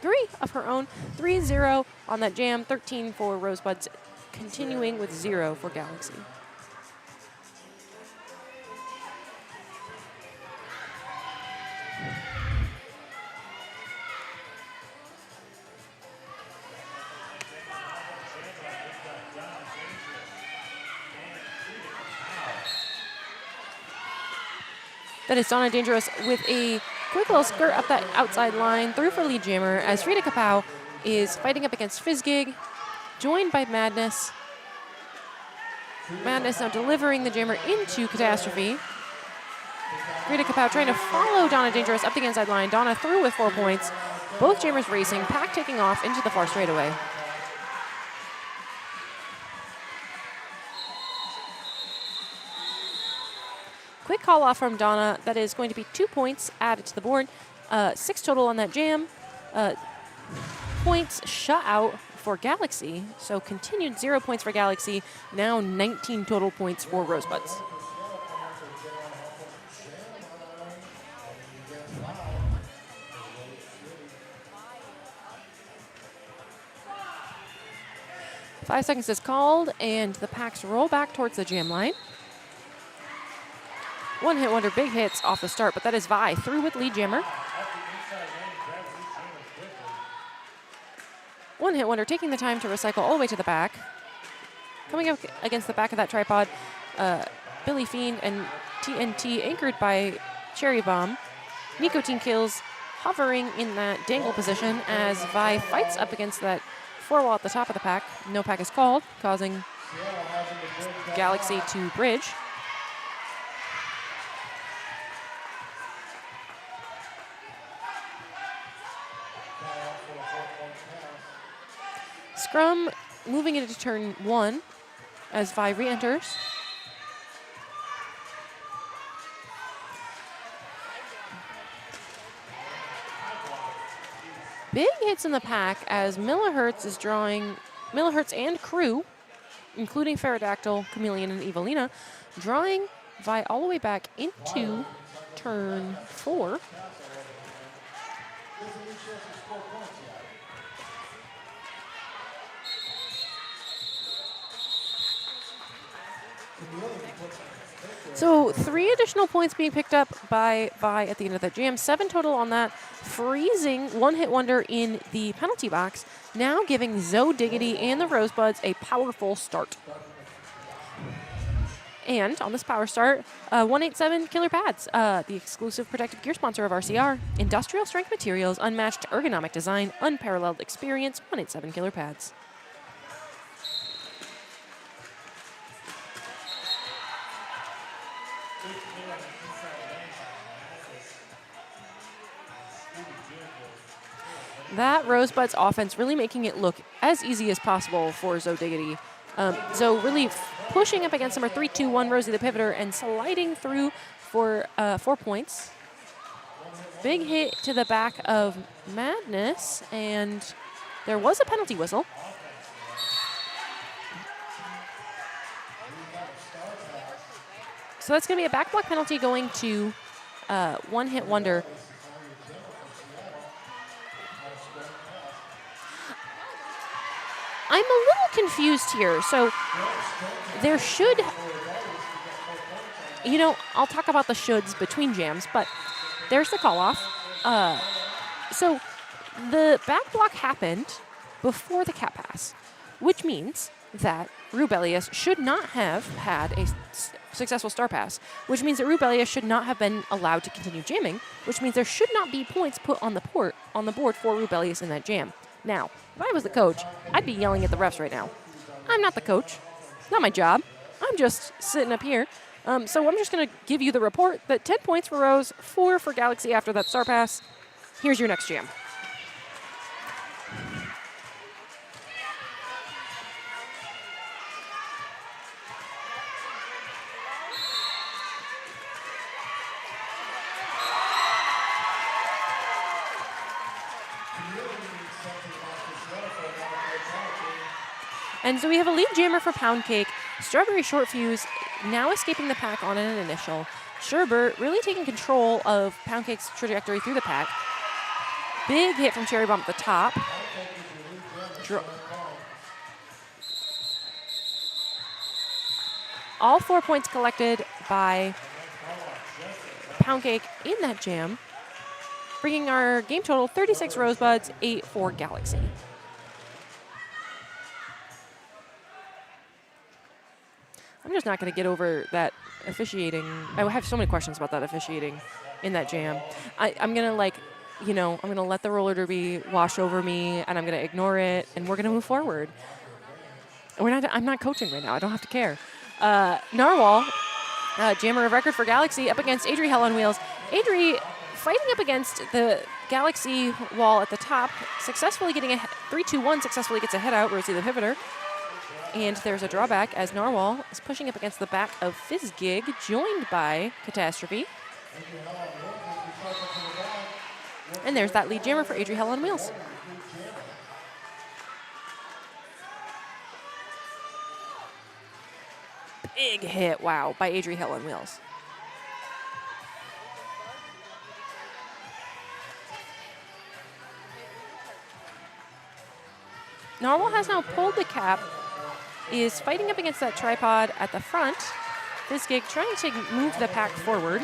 D: 3 of her own. 3-0 on that jam, 13 for Rosebuds, continuing with 0 for Galaxy. That is Donna Dangerous with a quick little skirt up that outside line, through for Lead Jammer as Frida Kapow is fighting up against Fizzgig, joined by Madness. Madness now delivering the jammer into Catastrophe. Frida Kapow trying to follow Donna Dangerous up the inside line. Donna through with 4 points. Both jammers racing, pack taking off into the far straightaway. Quick call off from Donna. That is going to be 2 points added to the board. 6 total on that jam. Points shut out for Galaxy. So continued 0 points for Galaxy. Now 19 total points for Rosebuds. Five seconds is called, and the packs roll back towards the jam line. One hit wonder, big hits off the start, but that is Vi through with Lead Jammer. One hit wonder, taking the time to recycle all the way to the back. Coming up against the back of that tripod, Billy Fiend and TNT anchored by Cherry Bomb. Nicotine Kills hovering in that dangle position as Vi fights up against that 4-wall at the top of the pack. No pack is called, causing Galaxy to bridge. Scrum moving into turn 1 as Vi re-enters. Big hits in the pack as Millihertz is drawing, Millihertz and crew, including Pterodactyl, Chameleon, and Evelina, drawing Vi all the way back into turn 4. So 3 additional points being picked up by Vi at the end of that jam. 7 total on that, freezing one hit wonder in the penalty box, now giving Zoe Diggity and the Rosebuds a powerful start. And on this power start, 187 Killer Pads, the exclusive protective gear sponsor of RCR. Industrial strength materials, unmatched ergonomic design, unparalleled experience, 187 Killer Pads. That Rosebud's offense really making it look as easy as possible for Zoe Diggity. Zoe really pushing up against number 3-2-1 Rosie the Pivoter and sliding through for 4 points. Big hit to the back of Madness, and there was a penalty whistle. So that's going to be a back block penalty going to One Hit Wonder. I'm a little confused here. So there should, I'll talk about the shoulds between jams, but there's the call off. So the back block happened before the cap pass, which means that Rubelius should not have had a successful star pass, which means that Rubelius should not have been allowed to continue jamming, which means there should not be points put on the board for Rubelius in that jam. Now, if I was the coach, I'd be yelling at the refs right now. I'm not the coach. Not my job. I'm just sitting up here. So I'm just going to give you the report that 10 points for Rose, 4 for Galaxy after that star pass. Here's your next jam. And so we have a lead jammer for Pound Cake. Strawberry Short Fuse now escaping the pack on an initial. Sherbert really taking control of Pound Cake's trajectory through the pack. Big hit from Cherry Bomb at the top. All 4 points collected by Pound Cake in that jam, bringing our game total 36 Rosebuds, 8 for Galaxy. I'm just not going to get over that officiating. I have so many questions about that officiating in that jam. I'm going to I'm going to let the roller derby wash over me, and I'm going to ignore it, and we're going to move forward. I'm not coaching right now. I don't have to care. Narwhal, jammer of record for Galaxy, up against Adri Hell on Wheels. Adri fighting up against the Galaxy wall at the top, successfully getting a 3-2-1, successfully gets a hit out, Rosie the Pivoter. And there's a drawback as Narwhal is pushing up against the back of Fizzgig, joined by Catastrophe. And there's that lead jammer for Adri Hell on Wheels. Big hit, wow, by Adri Hell on Wheels. Narwhal has now pulled the cap, is fighting up against that tripod at the front. Fizzgig trying to move the pack forward.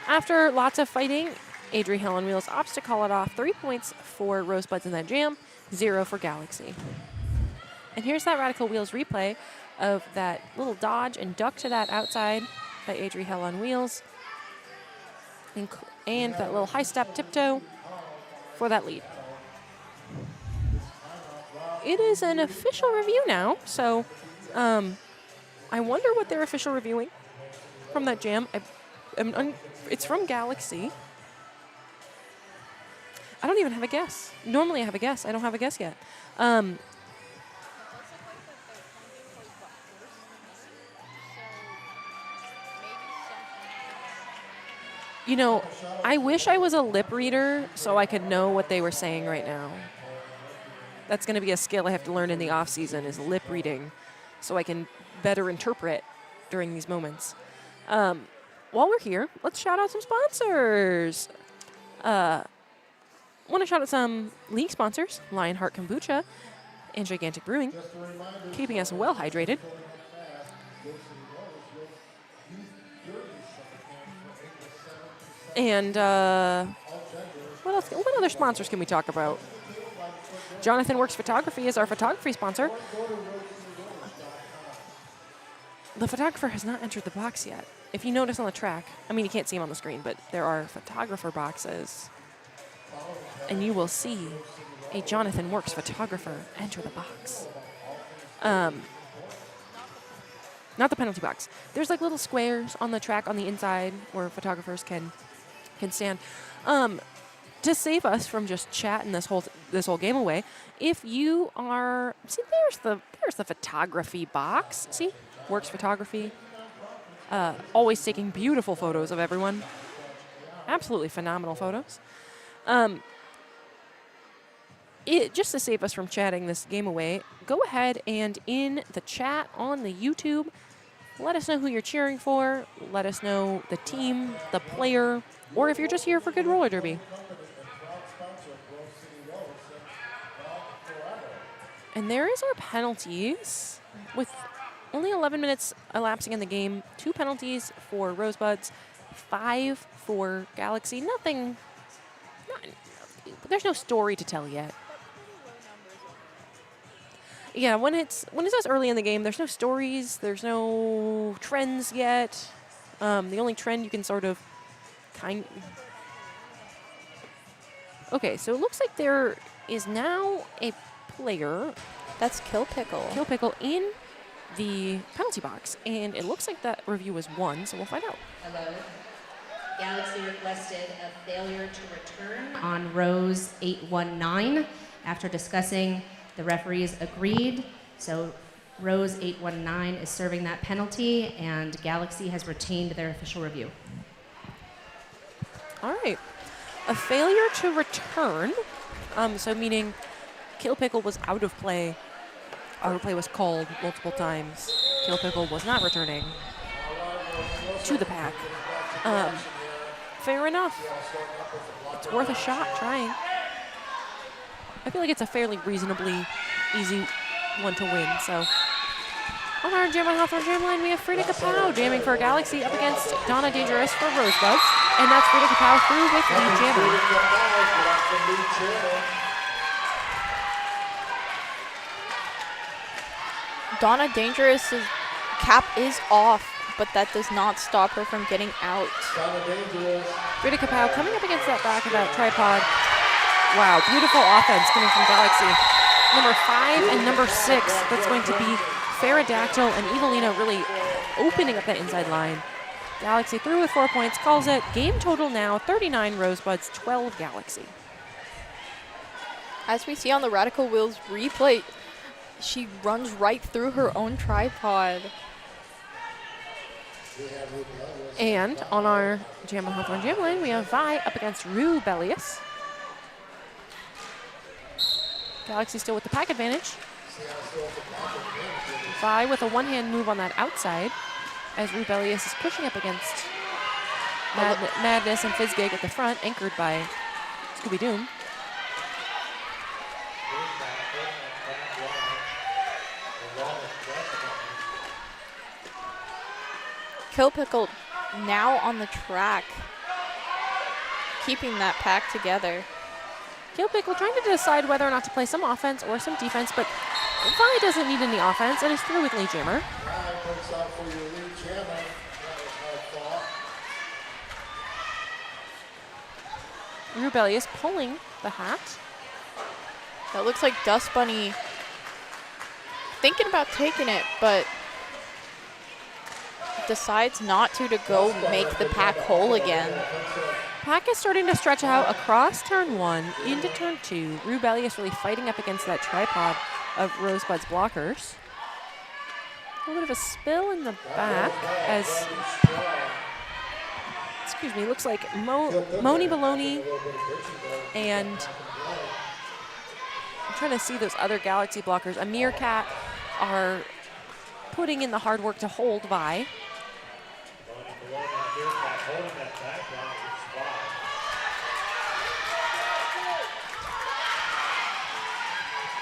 D: After lots of fighting, Adri Hell on Wheels opts to call it off. 3 points for Rosebuds in that jam, 0 for Galaxy. And here's that Radical Wheels replay of that little dodge and duck to that outside by Adri Hell on Wheels. And that little high step tiptoe for that lead. It is an official review now, so I wonder what they're official reviewing from that jam. It's from Galaxy. I don't even have a guess. Normally I have a guess. I don't have a guess yet. I wish I was a lip reader so I could know what they were saying right now. That's going to be a skill I have to learn in the off season, is lip reading, so I can better interpret during these moments. While we're here, let's shout out some sponsors. Want to shout out some league sponsors: Lionheart Kombucha and Gigantic Brewing, keeping us well hydrated. And What else? What other sponsors can we talk about? Jonathan Works Photography is our photography sponsor. The photographer has not entered the box yet. If you notice on the track, I mean, you can't see him on the screen, but there are photographer boxes. And you will see a Jonathan Works photographer enter the box. Not the penalty box. There's like little squares on the track on the inside where photographers can stand. To save us from just chatting this whole game away, if you are there's the photography box. See, Works Photography. Always taking beautiful photos of everyone. Absolutely phenomenal photos. Just to save us from chatting this game away, go ahead and in the chat on the YouTube, let us know who you're cheering for. Let us know the team, the player, or if you're just here for good roller derby. And there is our penalties. With only 11 minutes elapsing in the game, 2 penalties for Rosebuds, 5 for Galaxy. There's no story to tell yet. Yeah, when it's this early in the game, there's no stories, there's no trends yet. The only trend you can sort of Okay, so it looks like there is now a player.
F: That's Kill Pickle.
D: Kill Pickle in the penalty box, and it looks like that review was won, so we'll find out.
G: Hello. Galaxy requested a failure to return on Rose 819. After discussing, the referees agreed, so Rose 819 is serving that penalty, and Galaxy has retained their official review.
D: All right. A failure to return, so meaning Kill Pickle was out of play. Out of play was called multiple times. Kill Pickle was not returning to the pack. Fair enough. It's worth a shot trying. I feel like it's a fairly reasonably easy one to win, so. On our Jam on Hawthorne Jam line, we have Frida Kapow jamming for Galaxy up against Donna Dangerous for Rosebuds. And that's Frida Kapow through with the jamming.
F: Donna Dangerous's cap is off, but that does not stop her from getting out.
D: Frida Kapow coming up against that back of that tripod. Wow, beautiful offense coming from Galaxy. Number 5 and number 6, that's going to be Pterodactyl and Evelina really opening up that inside line. Galaxy through with 4 points, calls it. Game total now, 39 Rosebuds, 12 Galaxy.
F: As we see on the Radical Wheels replay, she runs right through her own tripod.
D: And on our Jam on Hawthorne Jam line, we have Vi up against Rubelius. Galaxy still with the pack advantage. Vi with a one-hand move on that outside as Rubelius is pushing up against Madness and Fizzgig at the front, anchored by Scooby Doom.
F: Kill Pickle now on the track, keeping that pack together.
D: Kill Pickle trying to decide whether or not to play some offense or some defense, but Vi doesn't need any offense and is through with Lead Jammer. Rubelius pulling the hat.
F: That looks like Dust Bunny thinking about taking it, but decides not to go make the pack whole again.
D: Pack is starting to stretch out across turn 1 into turn 2. Rubelius really fighting up against that tripod of Rosebud's blockers. A little bit of a spill in the back as, excuse me, looks like Moni Baloney and I'm trying to see those other Galaxy blockers. A Meerkat are putting in the hard work to hold Vi.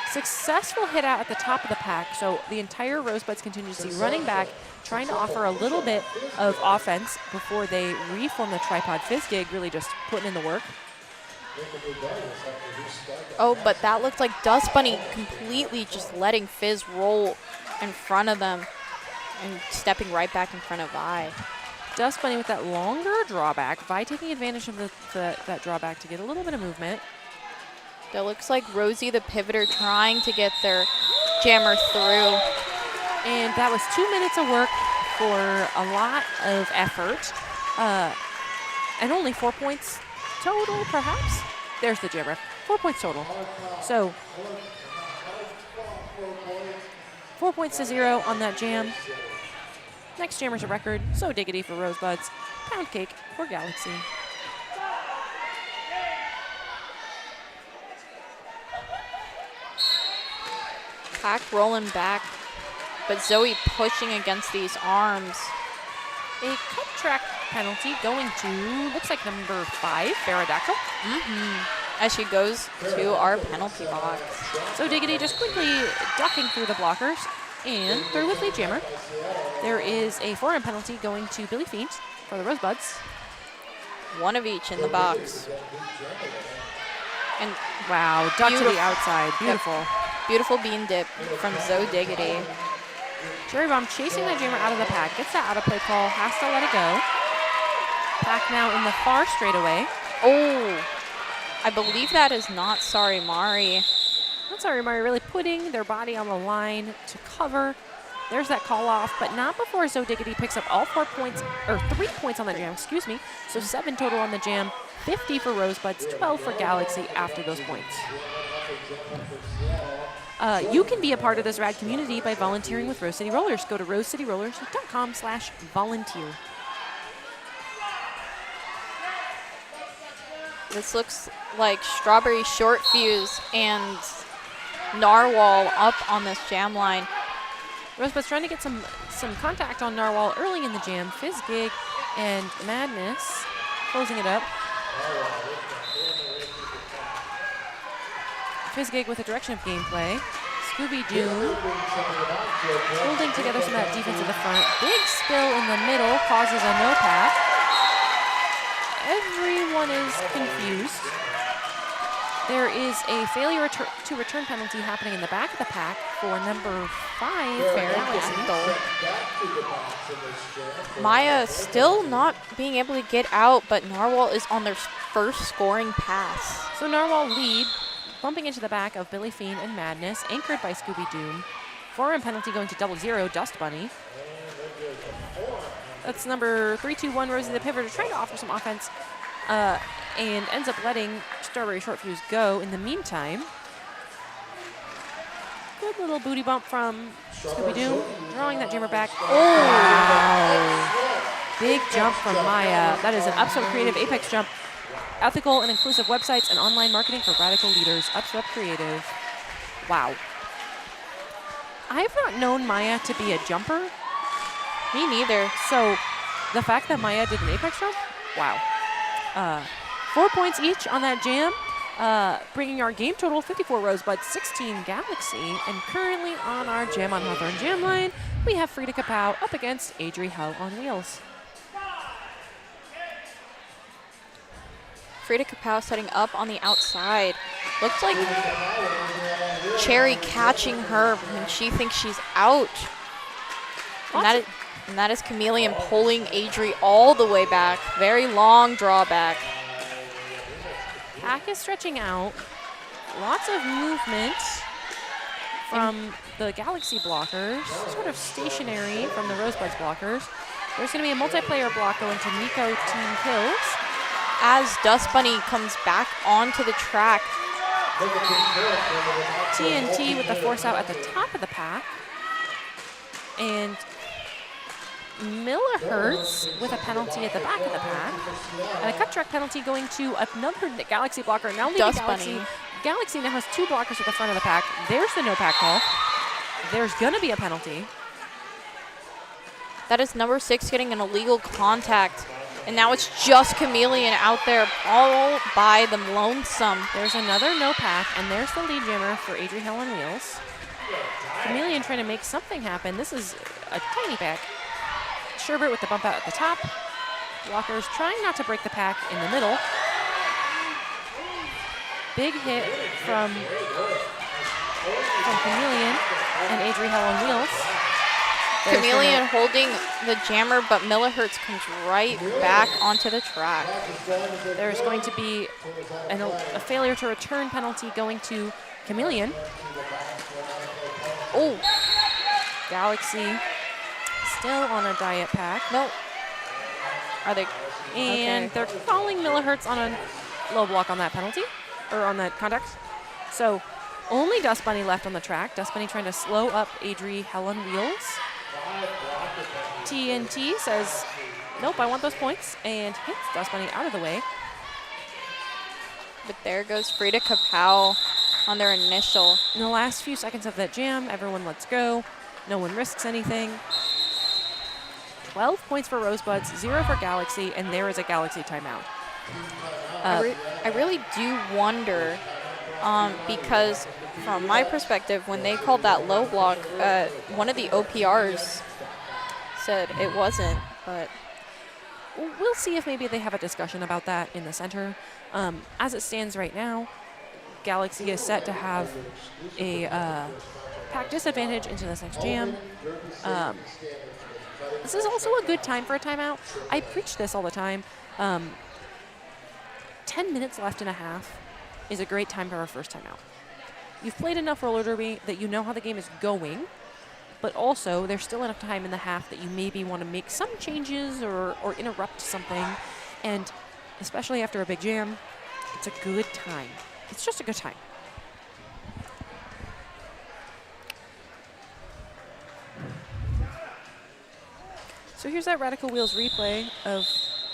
D: Successful hit out at the top of the pack, so the entire Rosebuds contingency running back, trying to offer a little bit of offense before they reform the tripod. Fizzgig really just putting in the work.
F: Oh, but that looked like Dust Bunny completely just letting Fizz roll in front of them and stepping right back in front of Vi.
D: Dust Bunny with that longer drawback. Vi taking advantage of that drawback to get a little bit of movement.
F: That looks like Rosie the pivoter trying to get their jammer through.
D: And that was 2 minutes of work for a lot of effort. And only 4 points total, perhaps? There's the jammer. 4 points total. So 4 points to 0 on that jam. Next jammer's a record. So diggity for Rosebuds. Pound cake for Galaxy.
F: Pack rolling back, but Zoe pushing against these arms.
D: A cut track penalty going to, looks like number 5, Pterodactyl.
F: As she goes to our penalty box.
D: So Diggity just quickly ducking through the blockers and through with lead jammer. There is a forehand penalty going to Billy Fiend for the Rosebuds.
F: One of each in the box. And
D: wow, duck to the outside. Beautiful.
F: Yep. Beautiful bean dip from Zoe Diggity.
D: Cherry Bomb chasing that jammer out of the pack. Gets that out of play call. Has to let it go. Pack now in the far straightaway.
F: Oh, I believe that is not Sorry Mari.
D: Not Sorry Mari, really putting their body on the line to cover. There's that call off, but not before Zoe Diggity picks up all 4 points, or 3 points on the jam, excuse me. So 7 total on the jam, 50 for Rosebuds, 12 for Galaxy after those points. You can be a part of this rad community by volunteering with Rose City Rollers. Go to rosecityrollers.com/volunteer.
F: This looks like Strawberry Short Fuse and Narwhal up on this jam line.
D: Rosebuds trying to get some contact on Narwhal early in the jam. Fizz Gig and Madness closing it up. Fizz Gig with a direction of gameplay. Scooby-Doo holding together some of that defense at the front. Big spill in the middle causes a no pack. Everyone is confused. There is a failure to return penalty happening in the back of the pack for number 5,
F: Pterodactyl. Maya still not being able to get out, but Narwhal is on their first scoring pass.
D: So Narwhal lead, bumping into the back of Billy Fiend and Madness, anchored by Scooby-Doo. Forehand penalty going to 0-0, Dust Bunny. That's number 321, Rosie the Pivoter, trying to offer some offense and ends up letting Strawberry Short Fuse go in the meantime. Good little booty bump from Scooby-Doo, drawing that jammer back. Oh, wow. Big jump from Maya. That is an Upswept Creative Apex jump. Ethical and inclusive websites and online marketing for radical leaders. Upswept Creative. Wow. I've not known Maya to be a jumper.
F: Me neither.
D: So the fact that Maya did an Apex jump, wow. 4 points each on that jam, bringing our game total 54 Rosebuds, 16 Galaxy, and currently on our Jam on Hawthorne jam line, we have Frida Kapow up against Adri Hell on Wheels.
F: Frida Kapow setting up on the outside. Looks like Cherry catching her when she thinks she's out. And that is Chameleon pulling Adri all the way back. Very long drawback.
D: Pack is stretching out. Lots of movement from the Galaxy blockers. Sort of stationary from the Rosebuds blockers. There's going to be a multiplayer block going to Nico Team Kills.
F: As Dust Bunny comes back onto the track.
D: TNT with the force out at the top of the pack. And Millihertz with a penalty at the back of the pack. And a cut track penalty going to another Galaxy blocker. Now
F: Dust
D: Galaxy.
F: Bunny.
D: Galaxy now has 2 blockers at the front of the pack. There's the no pack call. There's going to be a penalty.
F: That is number 6 getting an illegal contact. And now it's just Chameleon out there all by the lonesome.
D: There's another no pack, and there's the lead jammer for Adri Hell on Wheels. Chameleon trying to make something happen. This is a tiny pack. Sherbert with the bump out at the top. Blockers trying not to break the pack in the middle. big hit from Chameleon and Adri Hell on wheels.
F: Chameleon holding the jammer, but Millihertz comes right back onto the track.
D: There's going to be a failure to return penalty going to Chameleon.
F: Oh,
D: Galaxy still on a diet pack.
F: no. Are they?
D: And
F: Okay.
D: they're calling Millihertz on a low block on that penalty, or on that contact. So only Dust Bunny left on the track. Dust Bunny trying to slow up Adri Hell on wheels. TNT says, nope, I want those points, and hits Dust Bunny out of the way.
F: But there goes Frida Kapow on their initial.
D: In the last few seconds of that jam, everyone lets go. No one risks anything. 12 points for Rosebuds, 0 for Galaxy, and there is a Galaxy timeout.
F: I really do wonder, because from my perspective, when they called that low block, one of the OPRs said it wasn't, but
D: We'll see if maybe they have a discussion about that in the center. As it stands right now, Galaxy is set to have a pack disadvantage into this next jam. This is also a good time for a timeout. I preach this all the time. 10 minutes left and a half is a great time for our first timeout. You've played enough roller derby that you know how the game is going, but also there's still enough time in the half that you maybe want to make some changes or interrupt something. And especially after a big jam, it's a good time. It's just a good time. So here's that Radical Wheels replay of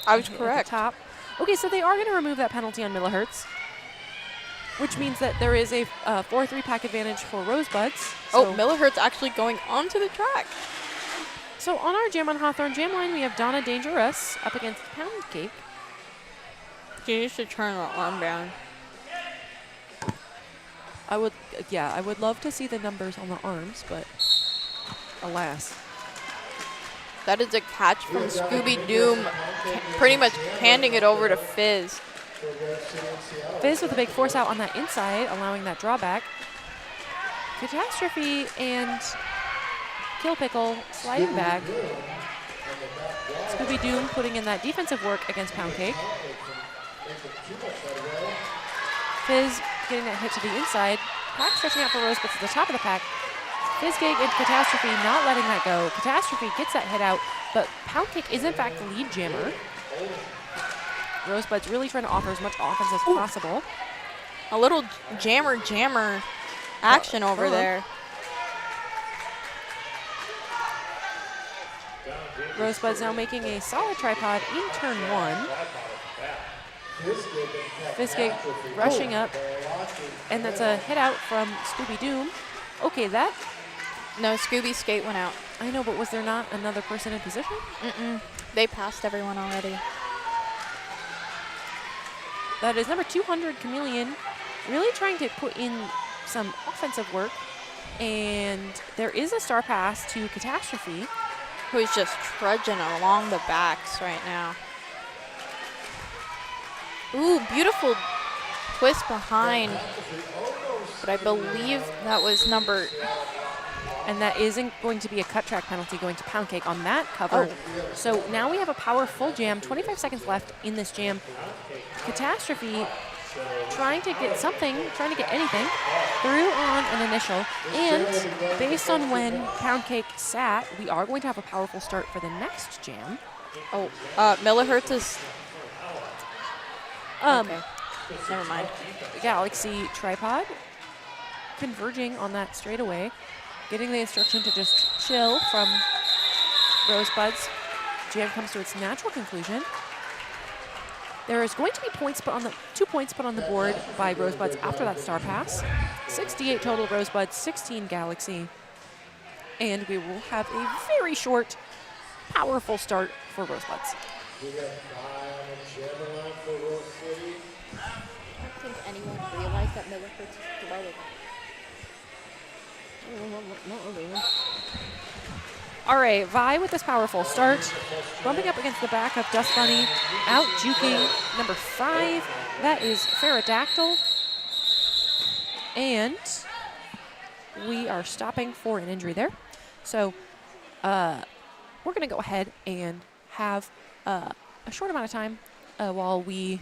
F: I was
D: at the
F: correct.
D: top. Okay, so they are going to remove that penalty on Millihertz, which means that there is a 4-3 pack advantage for Rosebuds.
F: Oh, Millihertz actually going onto the track.
D: So on our Jam on Hawthorne jam line, we have Donna Dangerous up against Pound Cake.
F: She needs to turn that arm down.
D: I would love to see the numbers on the arms, but alas.
F: That is a catch from Scooby Doom, pretty much handing it over to Fizz.
D: Fizz with a big force out on that inside, allowing that drawback. Catastrophe and Kill Pickle sliding back. Scooby Doom putting in that defensive work against Pound Cake. Fizz getting that hit to the inside. Pack stretching out for Rosebuds at the top of the pack. Fizzgig and Catastrophe not letting that go. Catastrophe gets that hit out, but Pound Cake is in fact the lead jammer. Rosebuds really trying to offer as much offense as possible.
F: A little jammer action over there.
D: Rosebuds now making a solid tripod in turn one. Fizzgig rushing up, and that's a hit out from Scooby Doom. Okay, that,
F: No, Scooby's skate went out.
D: I know, but was there not another person in position?
F: They passed everyone already.
D: That is number 200, Chameleon, really trying to put in some offensive work. And there is a star pass to Catastrophe.
F: Who's just trudging along the backs right now. Ooh, beautiful twist behind. But I believe that was number...
D: And that isn't going to be a cut track penalty going to Pound Cake on that cover. So now we have a power full jam, 25 seconds left in this jam. Catastrophe trying to get something, trying to get anything, through on an initial. And based on when Pound Cake sat, we are going to have a powerful start for the next jam.
F: Oh, Millihertz is... Okay, never mind.
D: Galaxy tripod converging on that straightaway, getting the instruction to just chill from Rosebuds. Jam comes to its natural conclusion. There is going to be points put on the 2 points put on the board by Rosebuds after that star pass. 68 total Rosebuds, 16 Galaxy. And we will have a very short, powerful start for Rosebuds.
B: We got 5 on the jammer line for Rose City.
F: I don't think anyone realized that Millihertz started.
D: All right, Vi with this powerful start, bumping up against the back of Dust Bunny, out juking number 5. That is Pterodactyl. And we are stopping for an injury there. So we're going to go ahead and have a short amount of time while we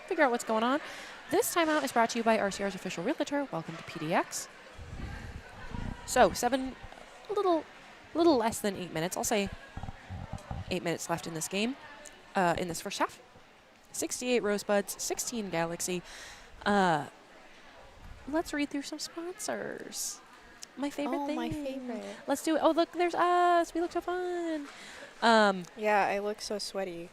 D: figure out what's going on. This timeout is brought to you by RCR's official realtor. Welcome to PDX. So a little less than 8 minutes. I'll say 8 minutes left in this game, in this first half. 68 Rosebuds, 16 Galaxy. Let's read through some sponsors. My favorite thing.
F: My favorite.
D: Let's do it. Oh, look, there's us. We look so fun.
F: Yeah, I look so sweaty.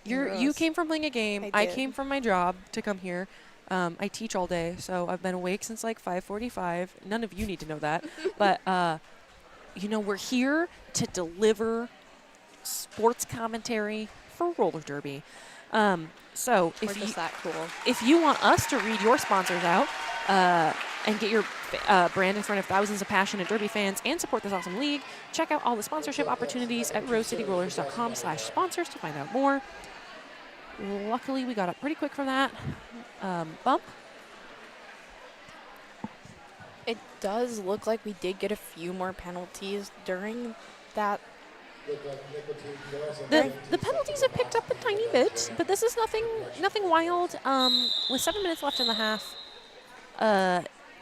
D: You came from playing a game. I
F: did.
D: came from my job to come here. I teach all day, so I've been awake since like 5:45. None of you need to know that. But, we're here to deliver sports commentary for roller derby. So
F: We're just that cool.
D: if you want us to read your sponsors out and get your brand in front of thousands of passionate derby fans and support this awesome league, check out all the sponsorship opportunities at rosecityrollers.com/sponsors to find out more. Luckily, we got up pretty quick from that bump.
F: It does look like we did get a few more penalties during that.
D: The penalties have picked up a tiny bit, but this is nothing wild. With 7 minutes left in the half,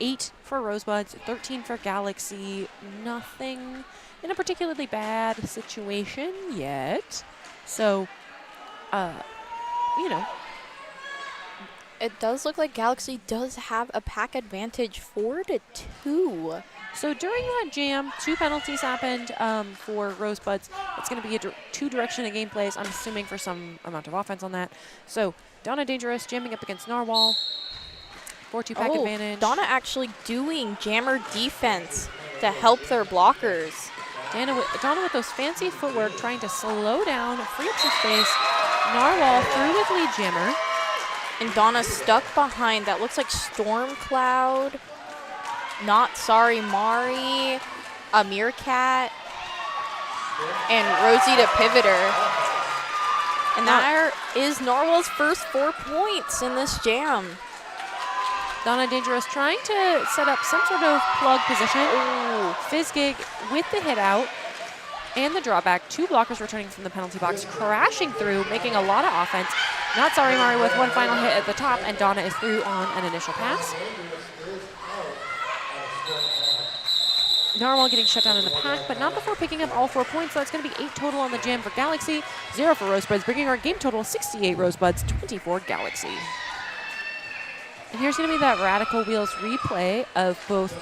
D: 8 for Rosebuds, 13 for Galaxy. Nothing in a particularly bad situation yet. So,
F: It does look like Galaxy does have a pack advantage 4-2.
D: So during that jam, 2 penalties happened for Rosebuds. It's going to be a two-direction of gameplays, I'm assuming, for some amount of offense on that. So Donna Dangerous jamming up against Narwhal. 4-2 pack advantage.
F: Donna actually doing jammer defense to help their blockers.
D: Donna with those fancy footwork, trying to slow down, free up some space. Narwhal through with lead jammer.
F: And Donna stuck behind, that looks like Storm Cloud, Not Sorry Mari, a Meerkat, and Rosie the Pivoter. And that is Narwhal's first 4 points in this jam.
D: Donna Dangerous trying to set up some sort of plug position.
F: Ooh.
D: Fizzgig with the hit out and the drawback. 2 blockers returning from the penalty box, crashing through, making a lot of offense. Not Sorry Mari with one final hit at the top, and Donna is through on an initial pass. Narwhal getting shut down in the pack, but not before picking up all 4 points. So that's going to be 8 total on the jam for Galaxy, 0 for Rosebuds, bringing our game total 68 Rosebuds, 24 Galaxy. And here's going to be that Radical Wheels replay of both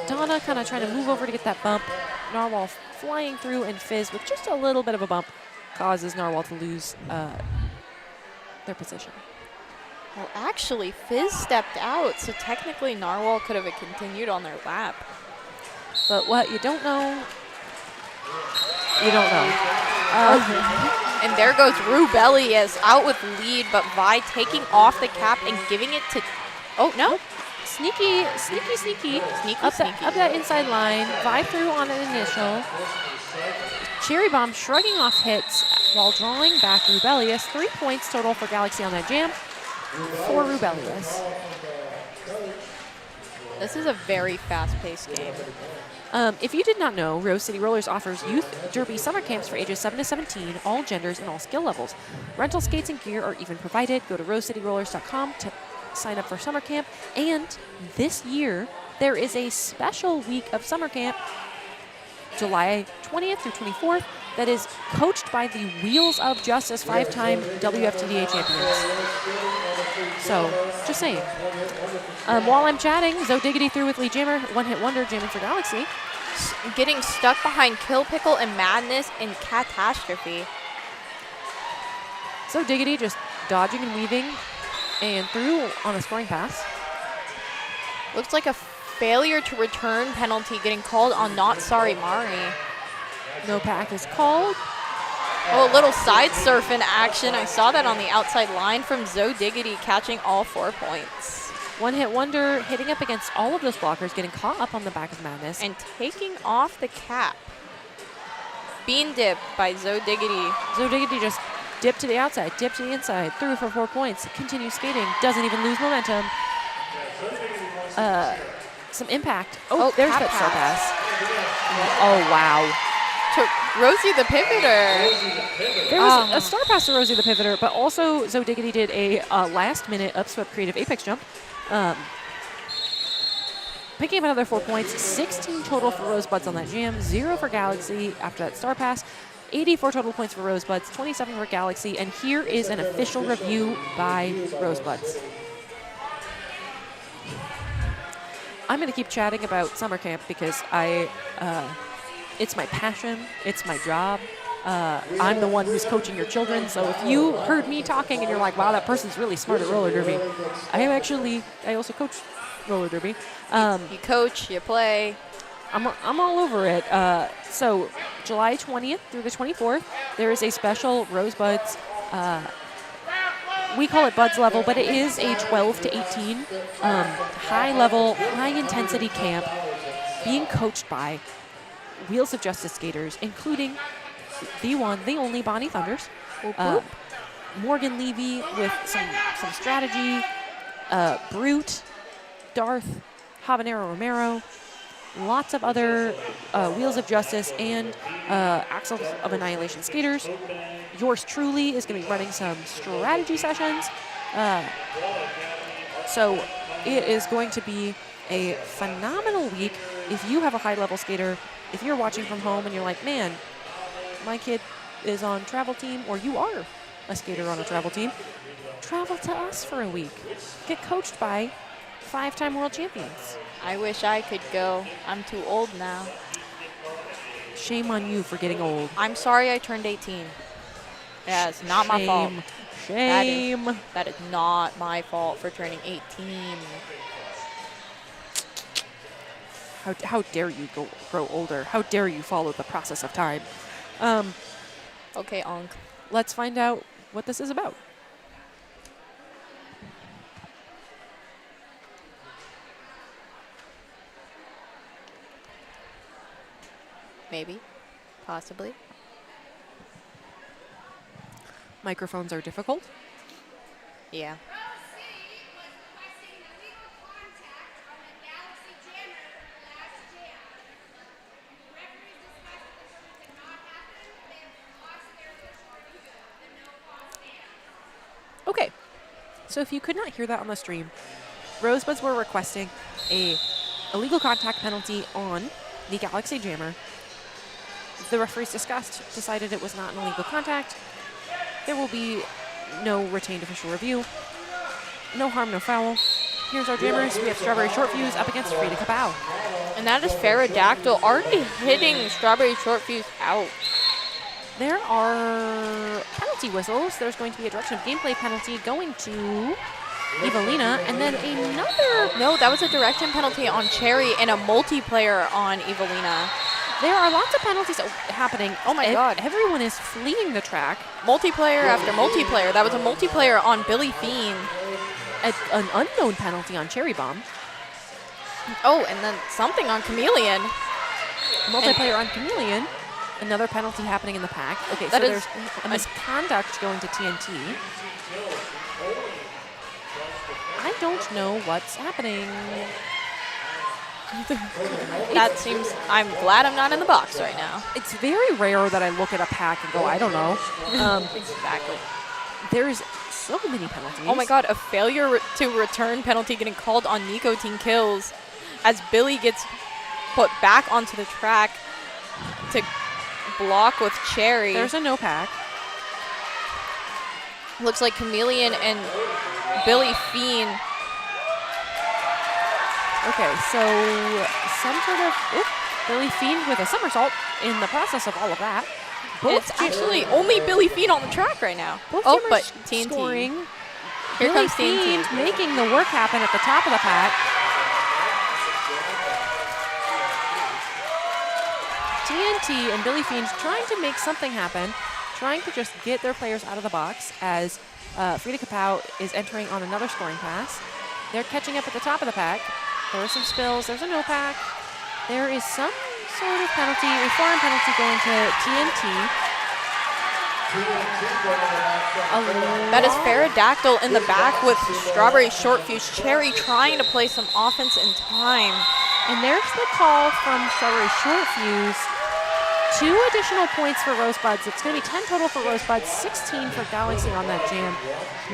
D: Donna kind of trying to move over to get that bump, Narwhal flying through, and Fizz with just a little bit of a bump causes Narwhal to lose their position.
F: Well, actually, Fizz stepped out, so technically Narwhal could have continued on their lap.
D: But what you don't know, you don't know.
F: And there goes Rubelius out with lead, but Vi taking off the cap and giving it to... Oh, no.
D: Sneaky. Up that inside line. Vi through on an initial. Cherry Bomb shrugging off hits while drawing back Rubelius. 3 points total for Galaxy on that jam for Rubelius.
F: This is a very fast-paced game.
D: If you did not know, Rose City Rollers offers youth derby summer camps for ages 7 to 17, all genders and all skill levels. Rental skates and gear are even provided. Go to rosecityrollers.com to sign up for summer camp. And this year, there is a special week of summer camp, July 20th through 24th, that is coached by the Wheels of Justice 5-time WFTDA champions. So, just saying. While I'm chatting, Zoe Diggity through with Lee Jammer, one-hit wonder jamming for Galaxy.
F: Getting stuck behind Kill Pickle and Madness and Catastrophe.
D: Zoe Diggity just dodging and weaving and through on a scoring pass.
F: Looks like a failure to return penalty getting called on Not Sorry Mari.
D: No pack is called.
F: Oh, a little side surf in action. I saw that on the outside line from Zoe Diggity, catching all 4 points.
D: One-hit wonder hitting up against all of those blockers, getting caught up on the back of Madness.
F: And taking off the cap. Bean dip by Zoe Diggity.
D: Zoe Diggity just dipped to the outside, dipped to the inside, through for 4 points, continues skating, doesn't even lose momentum. some impact. Oh, there's
F: cap
D: that star
F: pass.
D: pass. Oh, wow.
F: To Rosie the pivoter.
D: There was a star pass to Rosie the pivoter, but also Zoe Diggity did a last-minute upswept creative apex jump. Picking up another 4 points, 16 total for Rosebuds on that jam, 0 for Galaxy after that star pass, 84 total points for Rosebuds, 27 for Galaxy, and here is an official review by Rosebuds. I'm going to keep chatting about summer camp because it's my passion, it's my job. I'm the one who's coaching your children, so if you heard me talking and you're like, wow, that person's really smart at roller derby, I also coach roller derby.
F: You coach, you play.
D: I'm all over it. So July 20th through the 24th, there is a special Rosebuds, we call it Buds level, but it is a 12 to 18 high level, high intensity camp being coached by Wheels of Justice skaters, including the one, the only Bonnie Thunders, Morgan Levy with some strategy, Brute, Darth, Habanero Romero, lots of other Wheels of Justice and Axles of Annihilation skaters. Yours truly is going to be running some strategy sessions. So it is going to be a phenomenal week. If you have a high-level skater, if you're watching from home and you're like, man, my kid is on travel team, or you are a skater on a travel team, travel to us for a week. Get coached by 5-time world champions.
F: I wish I could go. I'm too old now.
D: Shame on you for getting old.
F: I'm sorry I turned 18. Yeah, it's not my fault.
D: Shame.
F: That is not my fault for turning 18.
D: How dare you grow older? How dare you follow the process of time?
F: Okay, Onk.
D: Let's find out what this is about.
F: Maybe. Possibly.
D: Microphones are difficult.
F: Yeah.
D: Okay, so if you could not hear that on the stream, Rosebuds were requesting a illegal contact penalty on the Galaxy Jammer. The referees decided it was not an illegal contact. There will be no retained official review. No harm, no foul. Here's our jammers. We have Strawberry Short Fuse up against Frida Kapow.
F: And that is Pterodactyl already hitting Strawberry Short Fuse out.
D: There are penalty whistles. There's going to be a direction of gameplay penalty going to Evelina, and then another.
F: No, that was a direction penalty on Cherry and a multiplayer on Evelina.
D: There are lots of penalties happening.
F: Oh my God.
D: Everyone is fleeing the track.
F: Multiplayer after multiplayer. That was a multiplayer on Billy Fiend.
D: An unknown penalty on Cherry Bomb.
F: Oh, and then something on Chameleon.
D: Multiplayer on Chameleon. Another penalty happening in the pack. Okay, so there's a misconduct going to TNT. I don't know what's happening.
F: That seems, I'm glad I'm not in the box right now.
D: It's very rare that I look at a pack and go, I don't know.
F: Exactly.
D: There's so many penalties.
F: Oh my God, a failure to return penalty getting called on Nicotine Kills as Billy gets put back onto the track to block with Cherry.
D: There's a no pack.
F: Looks like Chameleon and Billy Fiend.
D: Okay, so some sort of Billy Fiend with a somersault in the process of all of that.
F: It's actually only Billy Fiend on the track right now.
D: Both
F: but
D: TNT scoring.
F: Here
D: Billy
F: comes
D: Fiend
F: TNT.
D: making the work happen at the top of the pack. TNT and Billy Fiend trying to make something happen, trying to just get their players out of the box as Frida Kapow is entering on another scoring pass. They're catching up at the top of the pack. There are some spills. There's a no pack. There is some sort of penalty, a foreign penalty going to TNT.
F: That is Pterodactyl in the back with Strawberry Short Fuse. Cherry trying to play some offense in time.
D: And there's the call from Strawberry Short Fuse. 2 additional points for Rosebuds. It's going to be 10 total for Rosebuds, 16 for Galaxy on that jam.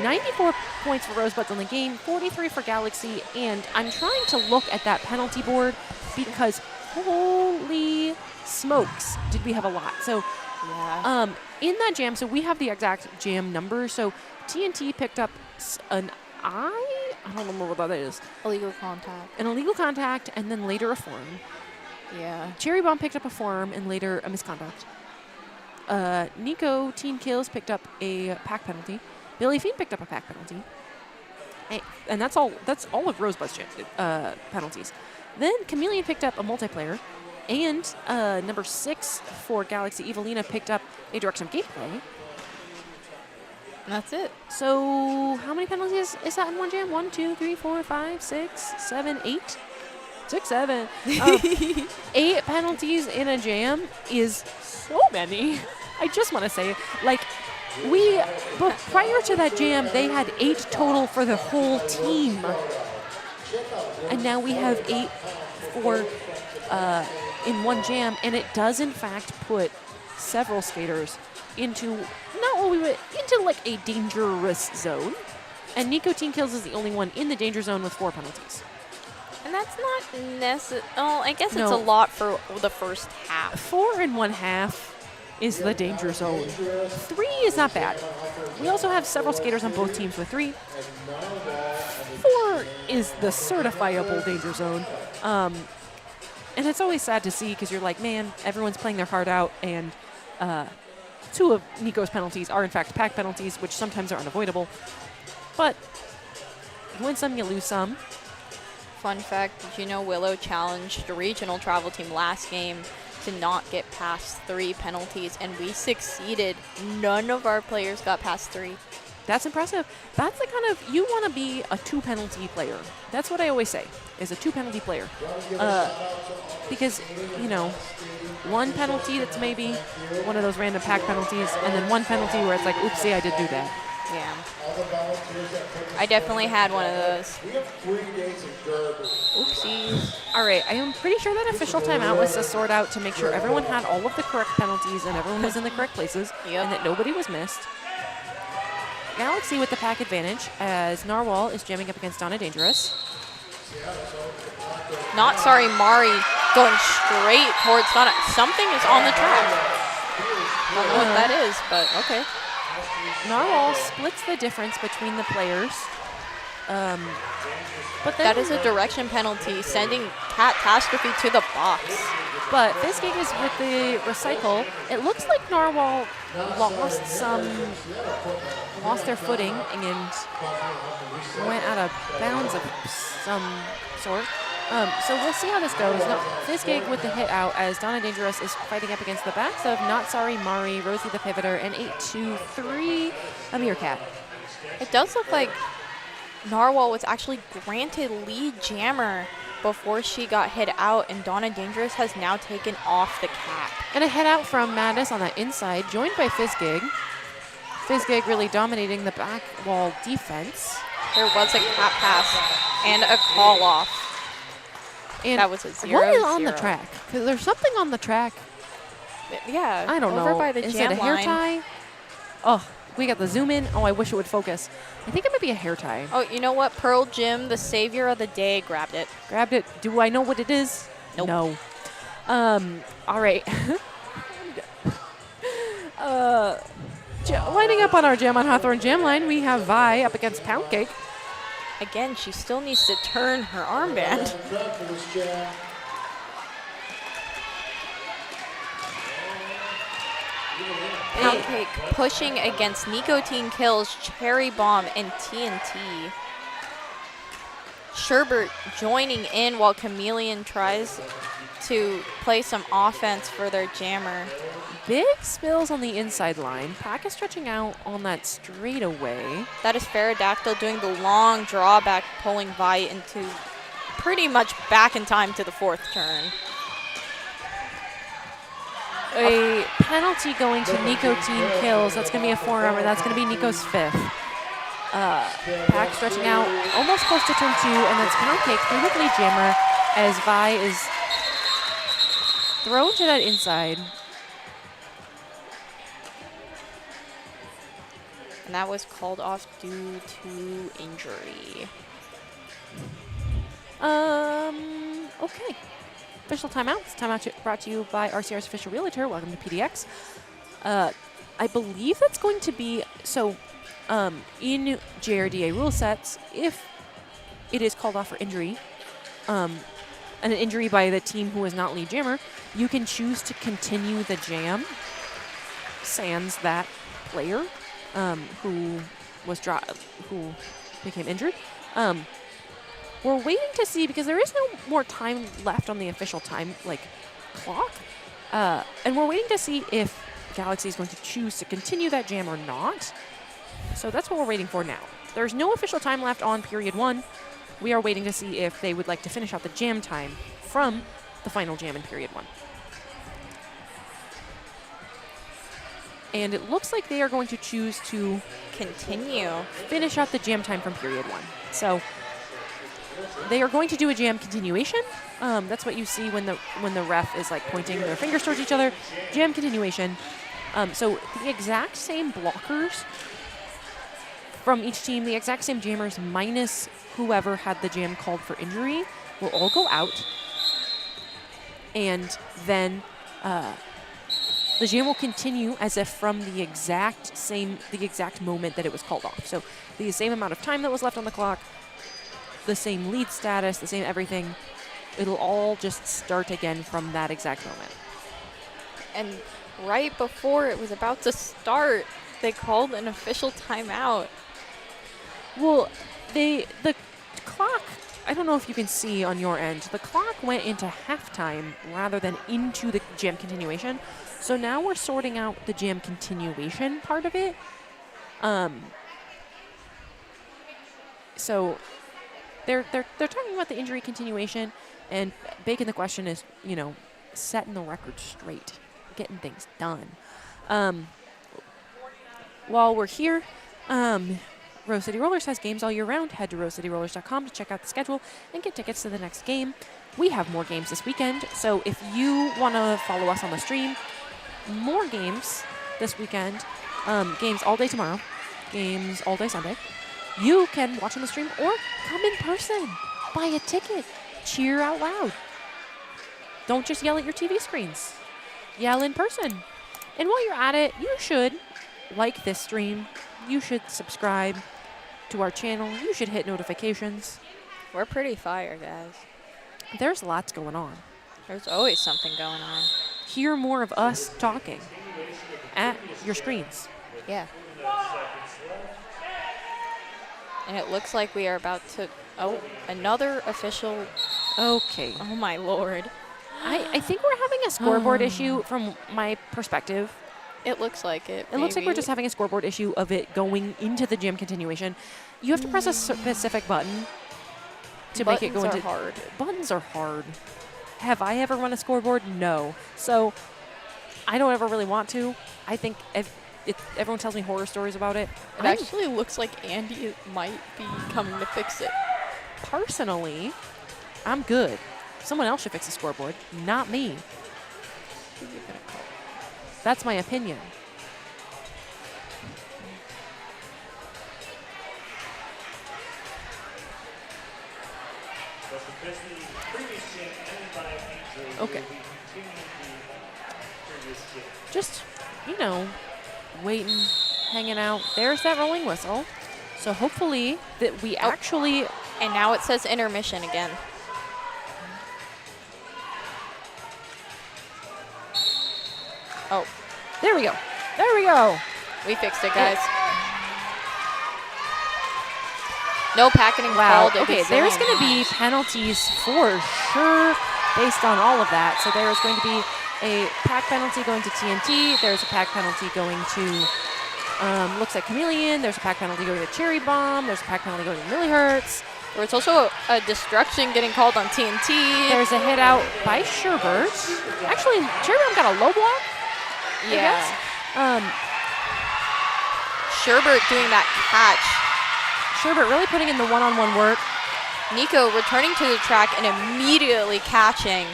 D: 94 points for Rosebuds on the game, 43 for Galaxy. And I'm trying to look at that penalty board because holy smokes, did we have a lot. So in that jam, so we have the exact jam number. So TNT picked up an I don't remember what that is.
F: Illegal contact.
D: An illegal contact, and then later a form.
F: Yeah.
D: Cherry Bomb picked up a form and later a misconduct. Nico Teen Kills picked up a pack penalty. Billy Fiend picked up a pack penalty. And that's all of Rosebud's penalties. Then Chameleon picked up a multiplayer. And number 6 for Galaxy, Evelina, picked up a direction of gameplay.
F: That's it.
D: So how many penalties is that in one jam? 1, 2, 3, 4, 5, 6, 7, 8? 6, 7. 8 penalties in a jam is so many. I just want to say, like, but prior to that jam, they had 8 total for the whole team. And now we have 8 for in one jam, and it does in fact put several skaters into like a dangerous zone. And Nico Teen Kills is the only one in the danger zone with 4 penalties.
F: And that's not necessary. Oh, I guess it's a lot for the first half.
D: 4 1/2 is the danger zone. 3 is not bad. We also have several skaters on both teams with 3. 4 is the certifiable danger zone. And it's always sad to see because you're like, man, everyone's playing their heart out, and 2 of Nico's penalties are in fact pack penalties, which sometimes are unavoidable. But you win some, you lose some.
F: Fun fact, did you know Willow challenged the regional travel team last game to not get past 3 penalties, and we succeeded. None of our players got past 3.
D: That's impressive. That's the kind of, you want to be a 2 penalty player. That's what I always say, is a 2 penalty player. Because, 1 penalty that's maybe one of those random pack penalties, and then 1 penalty where it's like, oopsie, I did do that.
F: Yeah. I definitely had one of those. Oopsies.
D: All right, I am pretty sure that official timeout was to sort out to make sure everyone had all of the correct penalties and everyone was in the correct places, and that nobody was missed. Galaxy with the pack advantage as Narwhal is jamming up against Donna Dangerous.
F: Not sorry, Mari going straight towards Donna. Something is on the track. Don't know what that is, but okay.
D: Narwhal splits the difference between the players. But then
F: that is a direction penalty, sending Catastrophe to the box.
D: But Fizzgig is with the recycle. It looks like Narwhal lost their footing and went out of bounds of some sort. So we'll see how this goes. Fizzgig with the hit out as Donna Dangerous is fighting up against the backs of Not Sorry, Mari, Rosie the Pivoter, and 8-2-3 a Meerkat.
F: It does look like Narwhal was actually granted lead jammer before she got hit out, and Donna Dangerous has now taken off the cap.
D: And a head out from Madness on that inside, joined by Fizzgig. Fizzgig really dominating the back wall defense.
F: There was a cap pass and a call off.
D: And
F: that was a 0-0.
D: What is on the track? Because there's something on the track.
F: Yeah,
D: I don't know.
F: Over by the
D: is
F: jam
D: it a hair
F: line.
D: tie? Oh, we got the zoom in. Oh, I wish it would focus. I think it might be a hair tie.
F: Oh, you know what? Pearl Jim, the savior of the day, grabbed it.
D: Grabbed it. Do I know what it is?
F: Nope.
D: No. All right. Lining up on our Jam on Hawthorne Jam line, we have Vi up against Pound Cake.
F: Again, she still needs to turn her armband. Pound Cake pushing against Nicotine Kills, Cherry Bomb, and TNT. Sherbert joining in while Chameleon tries to play some offense for their jammer.
D: Big spills on the inside line. Pack is stretching out on that straightaway.
F: That is Pterodactyl doing the long drawback, pulling Vi into pretty much back in time to the 4th turn.
D: A penalty going to Nicotine Kills. That's going to be a forearmer. That's going to be Nico's 5th. Pack stretching out almost close to turn 2, and that's Pound Cake through the lead jammer. as Vi is thrown to that inside.
F: And that was called off due to injury.
D: Okay. Official timeouts. Timeout brought to you by RCR's official realtor. Welcome to PDX. I believe that's going to be, so in JRDA rule sets, if it is called off for injury, an injury by the team who is not lead jammer, you can choose to continue the jam sans that player who became injured. We're waiting to see, because there is no more time left on the official time clock, and we're waiting to see if Galaxy is going to choose to continue that jam or not. So that's what we're waiting for now. There's no official time left on period 1. We are waiting to see if they would like to finish out the jam time from the final jam in period 1. And it looks like they are going to choose to finish out the jam time from period 1. So they are going to do a jam continuation. That's what you see when the ref is pointing their fingers towards each other. Jam continuation. So the exact same blockers from each team, the exact same jammers minus whoever had the jam called for injury, will all go out. And then the jam will continue as if from the exact moment that it was called off. So the same amount of time that was left on the clock, the same lead status, the same everything. It'll all just start again from that exact moment.
F: And right before it was about to start, they called an official timeout.
D: Well, the clock, I don't know if you can see on your end, the clock went into halftime rather than into the jam continuation. So now we're sorting out the jam continuation part of it. So they're talking about the injury continuation, and Bacon, the question is, setting the record straight, getting things done. While we're here, Rose City Rollers has games all year round. Head to rosecityrollers.com to check out the schedule and get tickets to the next game. We have more games this weekend, so if you want to follow us on the stream, more games this weekend, games all day tomorrow, games all day Sunday. You can watch on the stream or come in person, buy a ticket, cheer out loud. Don't just yell at your TV screens. Yell in person. And while you're at it, you should like this stream. You should subscribe to our channel. You should hit notifications.
F: We're pretty fire, guys.
D: There's lots going on.
F: There's always something going on.
D: Hear more of us talking at your screens.
F: Yeah. And it looks like we are about to... Oh, another official...
D: Okay.
F: Oh, my Lord.
D: I think we're having a scoreboard issue from my perspective.
F: It looks like it.
D: It looks like we're just having a scoreboard issue of it going into the jam continuation. You have to press a specific button to make it go into...
F: Buttons are hard.
D: Buttons are hard. Have I ever run a scoreboard? No. So I don't ever really want to. I think everyone tells me horror stories about it.
F: It actually looks like Andy might be coming to fix it.
D: Personally, I'm good. Someone else should fix the scoreboard, not me.
F: Who are you gonna call?
D: That's my opinion. Okay. Just, waiting, hanging out. There's that rolling whistle. So hopefully that we actually...
F: And now it says intermission again. Oh.
D: There we go. There we go.
F: We fixed it, guys. No packeting
D: Wow.
F: called.
D: Okay, there's going to be penalties for sure based on all of that. So there is going to be a pack penalty going to TNT. There's a pack penalty going to, looks like Chameleon. There's a pack penalty going to Cherry Bomb. There's a pack penalty going to Millihertz.
F: There's also a destruction getting called on TNT.
D: There's a hit out by Sherbert. Actually, Cherry Bomb got a low block.
F: Yeah. Sherbert doing that catch.
D: Sherbert really putting in the one-on-one work.
F: Nico returning to the track and immediately catching.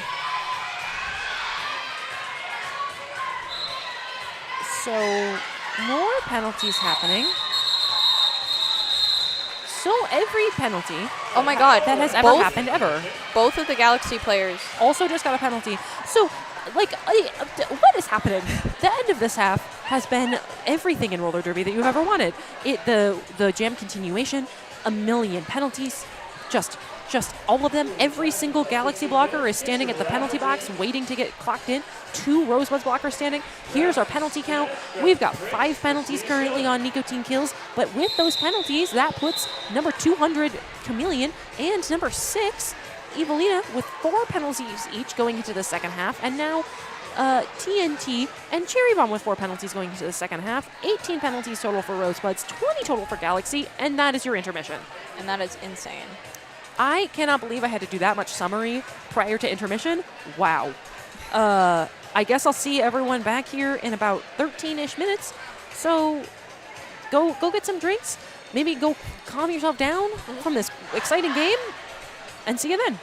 D: So more penalties happening. So every penalty
F: Oh my God.
D: that has ever happened ever
F: Both of the Galaxy players.
D: also just got a penalty. So, like, what is happening? The end of this half has been everything in roller derby that you've ever wanted. The jam continuation, a million penalties, just all of them. Every single Galaxy blocker is standing at the penalty box waiting to get clocked in. 2 Rosebuds blockers standing. Here's our penalty count. We've got 5 penalties currently on Nicotine Kills, but with those penalties, that puts number 200 Chameleon and number 6 Evelina with 4 penalties each going into the second half, and now TNT and Cherry Bomb with 4 penalties going into the second half. 18 penalties total for Rosebuds, 20 total for Galaxy, and that is your intermission.
F: And that is insane.
D: I cannot believe I had to do that much summary prior to intermission. Wow. I guess I'll see everyone back here in about 13-ish minutes. So go get some drinks. Maybe go calm yourself down from this exciting game, and see you then.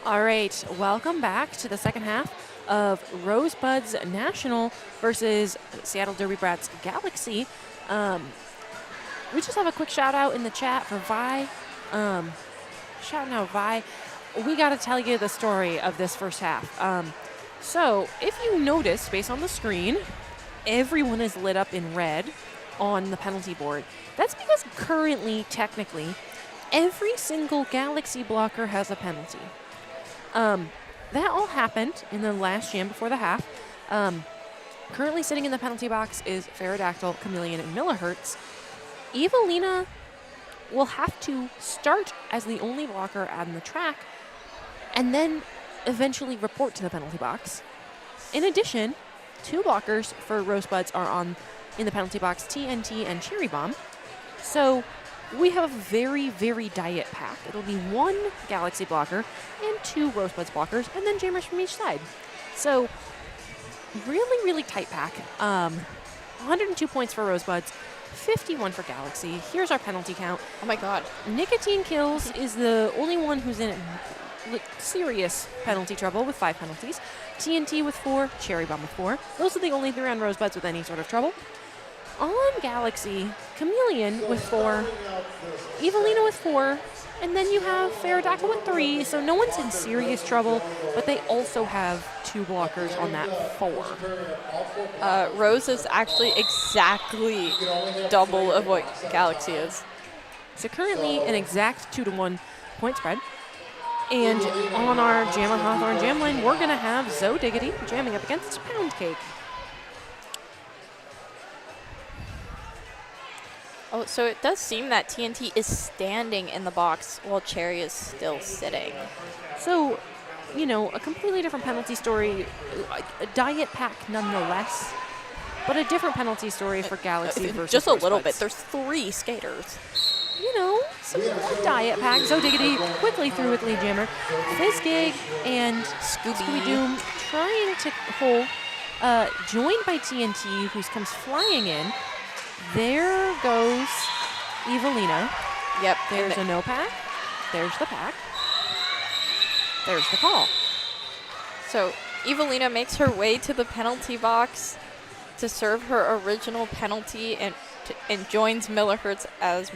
D: All right, welcome back to the second half of Rosebuds National versus Seattle Derby Brats Galaxy. We just have a quick shout out in the chat for Vi. Shouting out Vi. We got to tell you the story of this first half. So if you notice, based on the screen, everyone is lit up in red on the penalty board. That's because currently, technically, every single Galaxy blocker has a penalty. That all happened in the last jam before the half. Currently sitting in the penalty box is Pterodactyl, Chameleon, and Millihertz. Evelina will have to start as the only blocker on the track and then eventually report to the penalty box. In addition, 2 blockers for Rosebuds are in the penalty box, TNT and Cherry Bomb. So we have a very, very diet pack. It'll be 1 Galaxy blocker and 2 Rosebuds blockers, and then jammers from each side. So really, really tight pack. 102 points for Rosebuds, 51 for Galaxy. Here's our penalty count.
F: Oh my god.
D: Nicotine Kills is the only one who's in serious penalty trouble with 5 penalties. TNT with 4, Cherry Bomb with 4. Those are the only 3 on Rosebuds with any sort of trouble. On Galaxy, Chameleon with 4, Evelina with 4, and then you have Pterodactyl with 3, so no one's in serious trouble, but they also have 2 blockers on that 4.
F: Rose is actually exactly double of what Galaxy is.
D: So currently an exact 2-to-1 point spread. And on our Jammer Hawthorne jam line, we're going to have Zoe Diggity jamming up against Pound Cake.
F: Oh, so it does seem that TNT is standing in the box while Cherry is still sitting.
D: So, you know, a completely different penalty story, a diet pack nonetheless, but a different penalty story for Galaxy versus
F: just a little
D: Rosebuds.
F: bit. There's 3 skaters.
D: You know, some diet pack. Zoe Diggity quickly through with lead jammer. Fizzgig and Scooby Doom trying to hold, joined by TNT, who comes flying in. There goes Evelina.
F: Yep.
D: There's a no pack. There's the pack. There's the call.
F: So Evelina makes her way to the penalty box to serve her original penalty and joins Millihertz as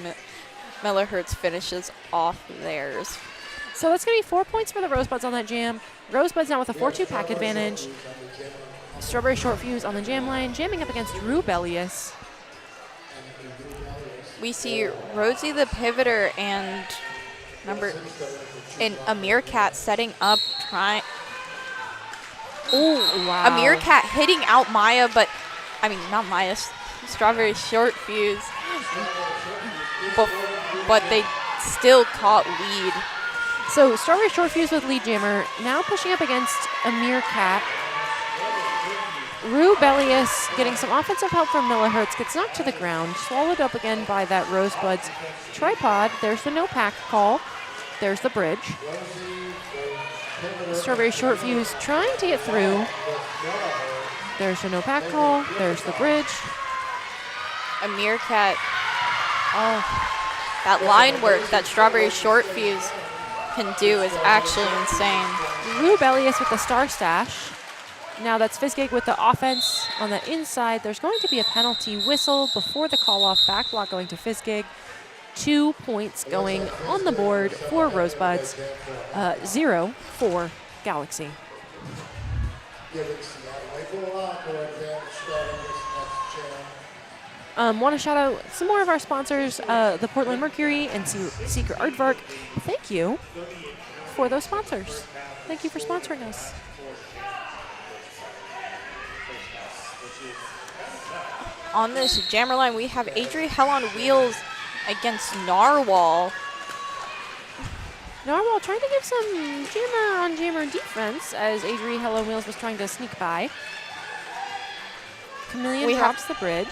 F: Millihertz finishes off theirs.
D: So that's going to be 4 points for the Rosebuds on that jam. Rosebuds now with a 4-2 pack advantage. Strawberry Short Fuse on the jam line, jamming up against Rubelius.
F: We see Rosie the Pivoter and a Meerkat setting up, trying.
D: Oh, wow.
F: A Meerkat hitting out Maya, but not Maya. Strawberry Short Fuse, but they still caught lead.
D: So Strawberry Short Fuse with lead jammer now pushing up against a Meerkat. Rubelius getting some offensive help from Millihertz, gets knocked to the ground, swallowed up again by that Rosebuds tripod. There's the no pack call. There's the bridge. Strawberry Short Fuse trying to get through. There's the no pack call. There's the bridge.
F: A Meerkat. Oh, that line work that Strawberry Short Fuse can do is actually insane.
D: Rubelius with the star stash. Now that's Fizzgig with the offense on the inside. There's going to be a penalty whistle before the call-off, back block going to Fizzgig. 2 points going on the board for Rosebuds, 0 for Galaxy. Want to shout out some more of our sponsors, the Portland Mercury and Secret Aardvark. Thank you for those sponsors. Thank you for sponsoring us.
F: On this jammer line, we have Adri Hell on Wheels against Narwhal.
D: Narwhal trying to give some jammer on jammer defense as Adri Hell on Wheels was trying to sneak by. Chameleon drops the bridge.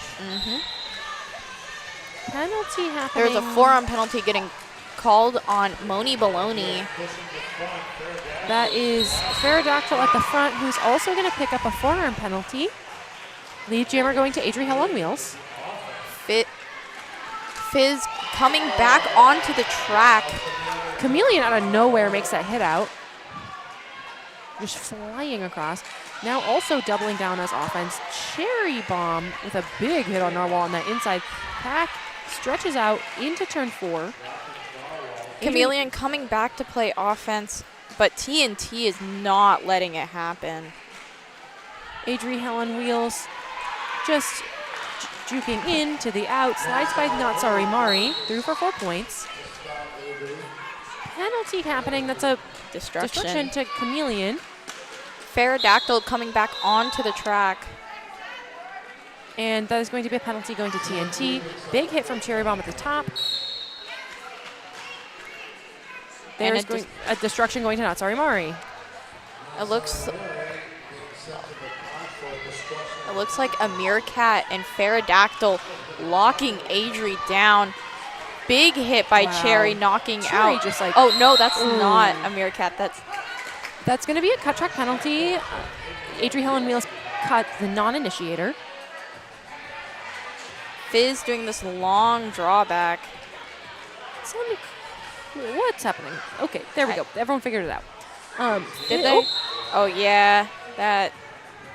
D: Penalty happening.
F: There's a forearm penalty getting called on Moni Baloney.
D: That is Pterodactyl at the front, who's also going to pick up a forearm penalty. Lead jammer going to Adri Hell on Wheels.
F: Fizz coming back onto the track.
D: Chameleon out of nowhere makes that hit out. just flying across. Now also doubling down as offense. Cherry bomb with a big hit on Narwhal on that inside. Pack stretches out into turn 4.
F: Chameleon coming back to play offense, but TNT is not letting it happen.
D: Adri Helen Wheels just juking in to the out. Slides by Not Sorry Mari. Through for 4 points. Penalty happening. That's a destruction to Chameleon.
F: Pterodactyl coming back onto the track.
D: And that is going to be a penalty going to TNT. Big hit from Cherry Bomb at the top. There's a destruction going to Not Sorry Mari.
F: It looks like a Meerkat and Pterodactyl locking Adri down. Big hit by Cherry, knocking
D: Cherry
F: out.
D: Just like,
F: oh no, that's not a Meerkat.
D: That's going to be a cut track penalty. Adri Helen Wheels cut the non-initiator.
F: Fizz doing this long drawback.
D: What's happening? Okay, there we go. Everyone figured it out.
F: Did they? Oh yeah, that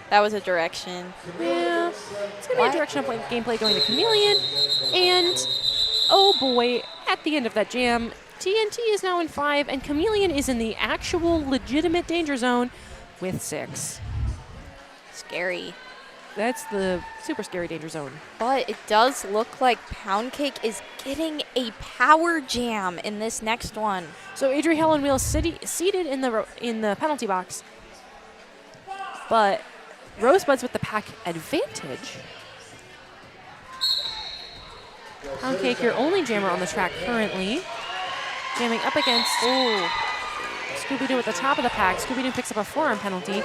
F: was a direction.
D: Yeah, it's going to be a direction of gameplay going to Chameleon. And, oh boy, at the end of that jam, TNT is now in 5, and Chameleon is in the actual legitimate danger zone with 6.
F: Scary.
D: That's the super scary danger zone.
F: But it does look like Pound Cake is getting a power jam in this next one.
D: So Adri Helen Wheels seated in the penalty box, but Rosebuds with the pack advantage. Pound Cake, your only jammer on the track currently. Jamming up against Scooby-Doo at the top of the pack. Scooby-Doo picks up a forearm penalty.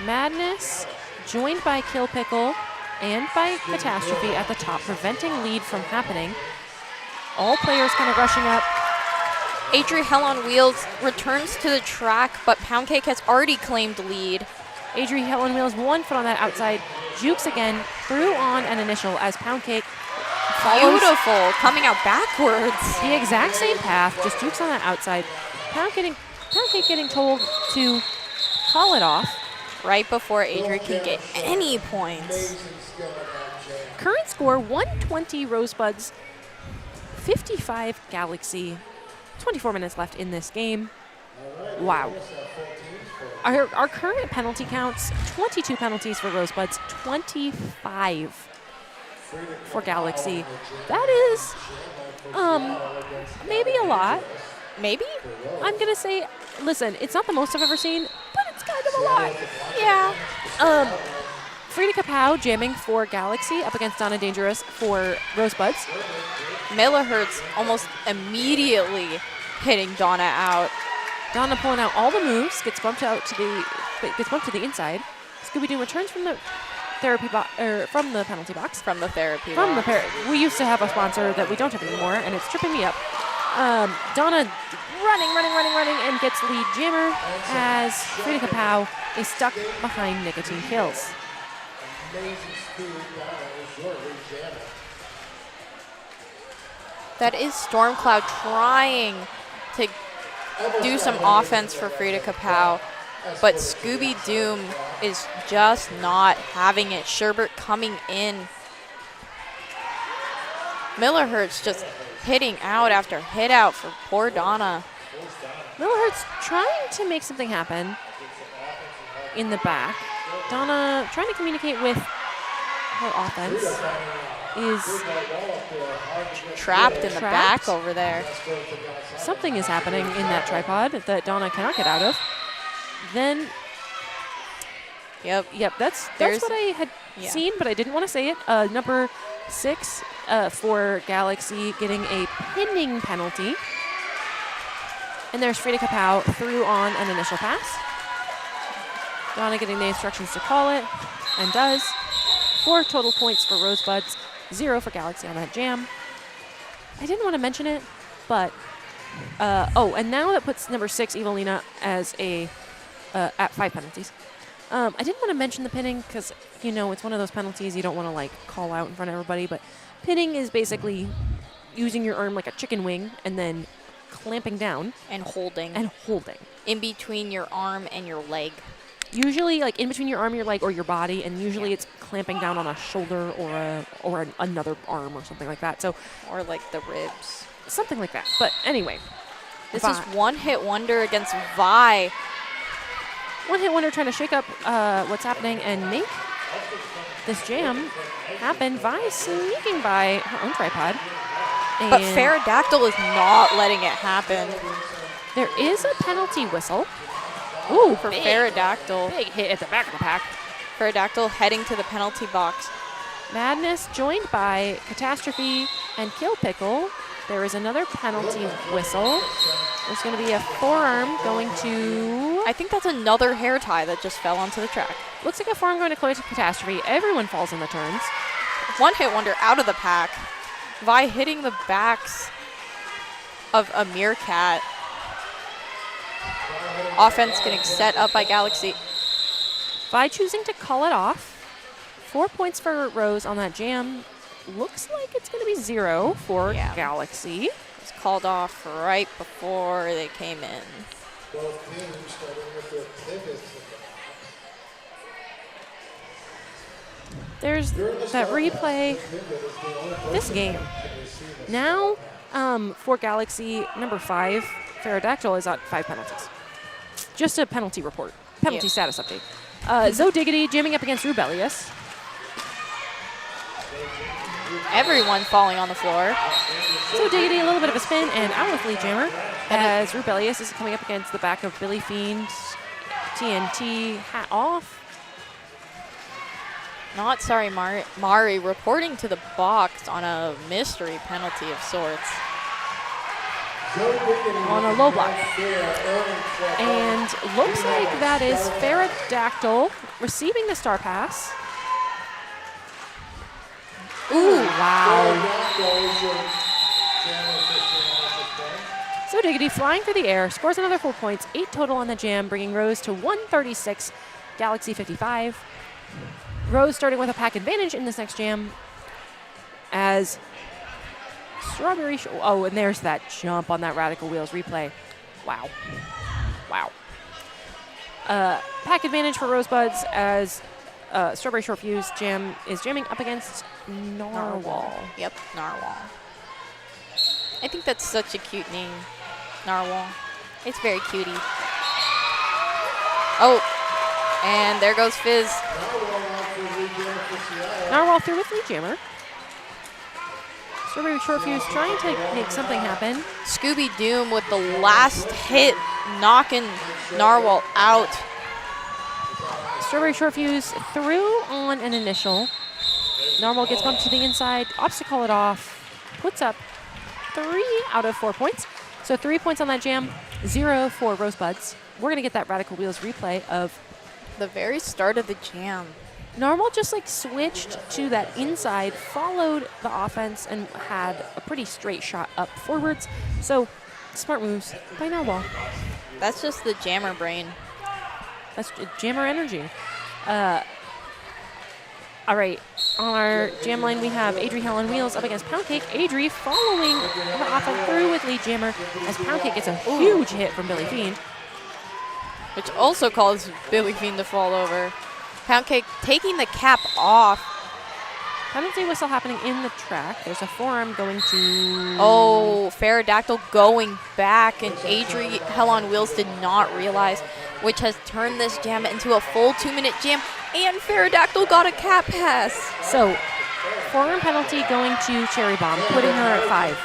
D: Madness joined by Kill Pickle and by Catastrophe at the top, preventing lead from happening. All players kind of rushing up.
F: Adri Hell on Wheels returns to the track, but Pound Cake has already claimed lead.
D: Adri Hell on Wheels, 1 foot on that outside. Jukes again, through on an initial as Pound Cake follows
F: Beautiful, coming out backwards.
D: the exact same path, just Jukes on that outside. Pound Cake getting told to call it off.
F: Right before Adri can get any points.
D: Current score, 120 Rosebuds, 55 Galaxy. 24 minutes left in this game. Wow. Our current penalty counts, 22 penalties for Rosebuds, 25 for Galaxy. That is maybe a lot.
F: Maybe?
D: I'm going to say, listen, it's not the most I've ever seen, but it's kind of a lot.
F: Yeah.
D: Frida Kapow jamming for Galaxy up against Donna Dangerous for Rosebuds.
F: Millihertz almost immediately hitting Donna out.
D: Donna pulling out all the moves, gets bumped out to the inside. Scooby-Doo returns from the from the penalty box.
F: From the therapy box.
D: We used to have a sponsor that we don't have anymore, and it's tripping me up. Donna running, and gets lead jammer as Frida Kapow is stuck behind Nicotine Kills.
F: That is Stormcloud trying to do some offense for Frida Kapow, but Scooby Doom is just not having it. Sherbert coming in. Millihertz just hitting out after hit out for poor Donna.
D: Millihertz trying to make something happen in the back. Donna trying to communicate with her offense is
F: trapped in the back over there.
D: Something is happening in that tripod that Donna cannot get out of. Then, yep, that's what I had seen, but I didn't want to say it. Number 6 for Galaxy getting a pinning penalty. And there's Frida Kapow through on an initial pass. Donna getting the instructions to call it, and does. 4 total points for Rosebuds, 0 for Galaxy on that jam. I didn't want to mention it, but and now that puts number 6 Evelina as at 5 penalties. I didn't want to mention the pinning because it's one of those penalties you don't want to call out in front of everybody. But pinning is basically using your arm like a chicken wing and then clamping down
F: And holding.
D: and holding.
F: In between your arm and your leg.
D: Usually, like in between your arm, your leg, or your body, and usually it's clamping down on a shoulder or another arm or something like that. So
F: Or like the ribs.
D: something like that. But anyway,
F: This
D: Vi.
F: is one hit wonder against Vi.
D: One hit wonder trying to shake up what's happening and make this jam happen. Vi sneaking by her own tripod.
F: But
D: And
F: Pterodactyl is not letting it happen.
D: there is a penalty whistle. Ooh,
F: For Pterodactyl.
D: big hit at the back of the pack.
F: Pterodactyl heading to the penalty box.
D: Madness joined by Catastrophe and Kill Pickle. There is another penalty whistle. There's going to be a forearm going to...
F: I think that's another hair tie that just fell onto the track.
D: Looks like a forearm going to Catastrophe. Everyone falls in the turns.
F: One hit wonder out of the pack. Vi hitting the backs of a Meerkat. Offense getting set up by Galaxy.
D: Vi choosing to call it off. 4 points for Rose on that jam. Looks like it's going to be 0 for
F: Yeah.
D: Galaxy.
F: It's called off right before they came in.
B: Both teams starting with their pivots.
D: There's that replay. This game. Now, for Galaxy, number 5, Pterodactyl is at 5 penalties. Just a penalty report. Penalty
F: Yep.
D: status update. Zoe Diggity jamming up against Rebellious.
F: Everyone falling on the floor.
D: Zoe Diggity, a little bit of a spin, and out with Lead Jammer. As Rebellious is coming up against the back of Billy Fiend. TNT, hat off.
F: Not sorry, Mari reporting to the box on a mystery penalty of sorts.
D: On a low block. And looks like that is Pterodactyl receiving the star pass. Ooh, wow. So Diggity flying through the air, scores another 4 points, 8 total on the jam, bringing Rose to 136, Galaxy 55. Rose starting with a pack advantage in this next jam as Strawberry, oh, and there's that jump on that Radical Wheels replay. Wow. Wow. Pack advantage for Rosebuds as Strawberry Short Fuse jam is jamming up against Narwhal.
F: Yep, Narwhal. I think that's such a cute name, Narwhal. It's very cutie. Oh, and there goes Fizz.
D: Narwhal through with Lead Jammer. Strawberry Short Fuse trying to make something happen.
F: Scooby Doom with the last hit, knocking Narwhal out.
D: Strawberry Short Fuse through on an initial. Narwhal gets bumped to the inside, opts to call it off, puts up 3 out of 4 points. So 3 points on that jam, 0 for Rosebuds. We're going to get that Radical Wheels replay of
F: The very start of the jam.
D: Narwhal just like switched to that inside, followed the offense, and had a pretty straight shot up forwards. So smart moves by Narwhal.
F: That's just the jammer brain.
D: That's jammer energy. All right, on our jam line we have Adri Hell on Wheels up against Poundcake. Adri following the offense through with Lead Jammer as Poundcake gets a huge hit from Billy Fiend.
F: Which also caused Billy Fiend to fall over. Poundcake taking the cap off.
D: Penalty whistle happening in the track. There's a forearm going to...
F: Oh, Pterodactyl going back, and Adri Hell on Wheels did not realize, which has turned this jam into a full 2-minute jam, and Pterodactyl got a cap pass.
D: So, forearm penalty going to Cherry Bomb, putting her at 5.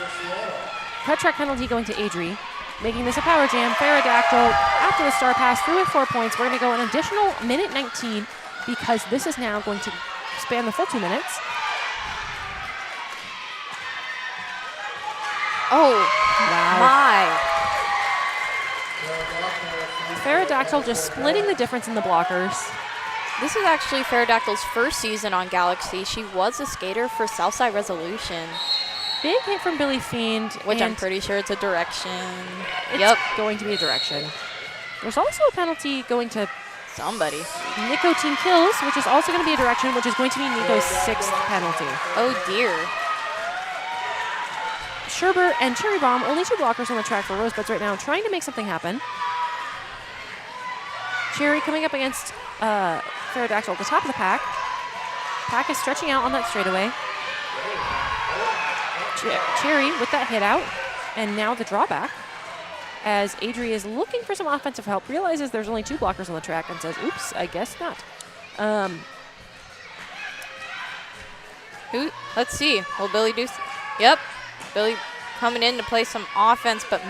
D: Cut track penalty going to Adri, making this a power jam. Pterodactyl, after the star pass, through with 4 points. We're going to go an additional minute 19 because this is now going to span the full 2 minutes.
F: Oh,
D: Wow.
F: my.
D: Pterodactyl just splitting the difference in the blockers.
F: This is actually Pterodactyl's first season on Galaxy. She was a skater for Southside Resolution,
D: Big hit from Billy Fiend.
F: which I'm
D: and
F: pretty sure it's a direction.
D: it's going to be a direction. There's also a penalty going to
F: Somebody.
D: Nico Team Kills, which is also going to be a direction, which is going to be Nico's 6th penalty.
F: Oh, dear.
D: Sherbert and Cherry Bomb, only 2 blockers on the track for Rosebuds right now, trying to make something happen. Cherry coming up against Pterodactyl at the top of the pack. Pack is stretching out on that straightaway. Cherry with that hit out, and now the drawback as Adri is looking for some offensive help, realizes there's only 2 blockers on the track and says, oops, I guess not.
F: Let's see. Will Billy do? Yep. Billy coming in to play some offense, but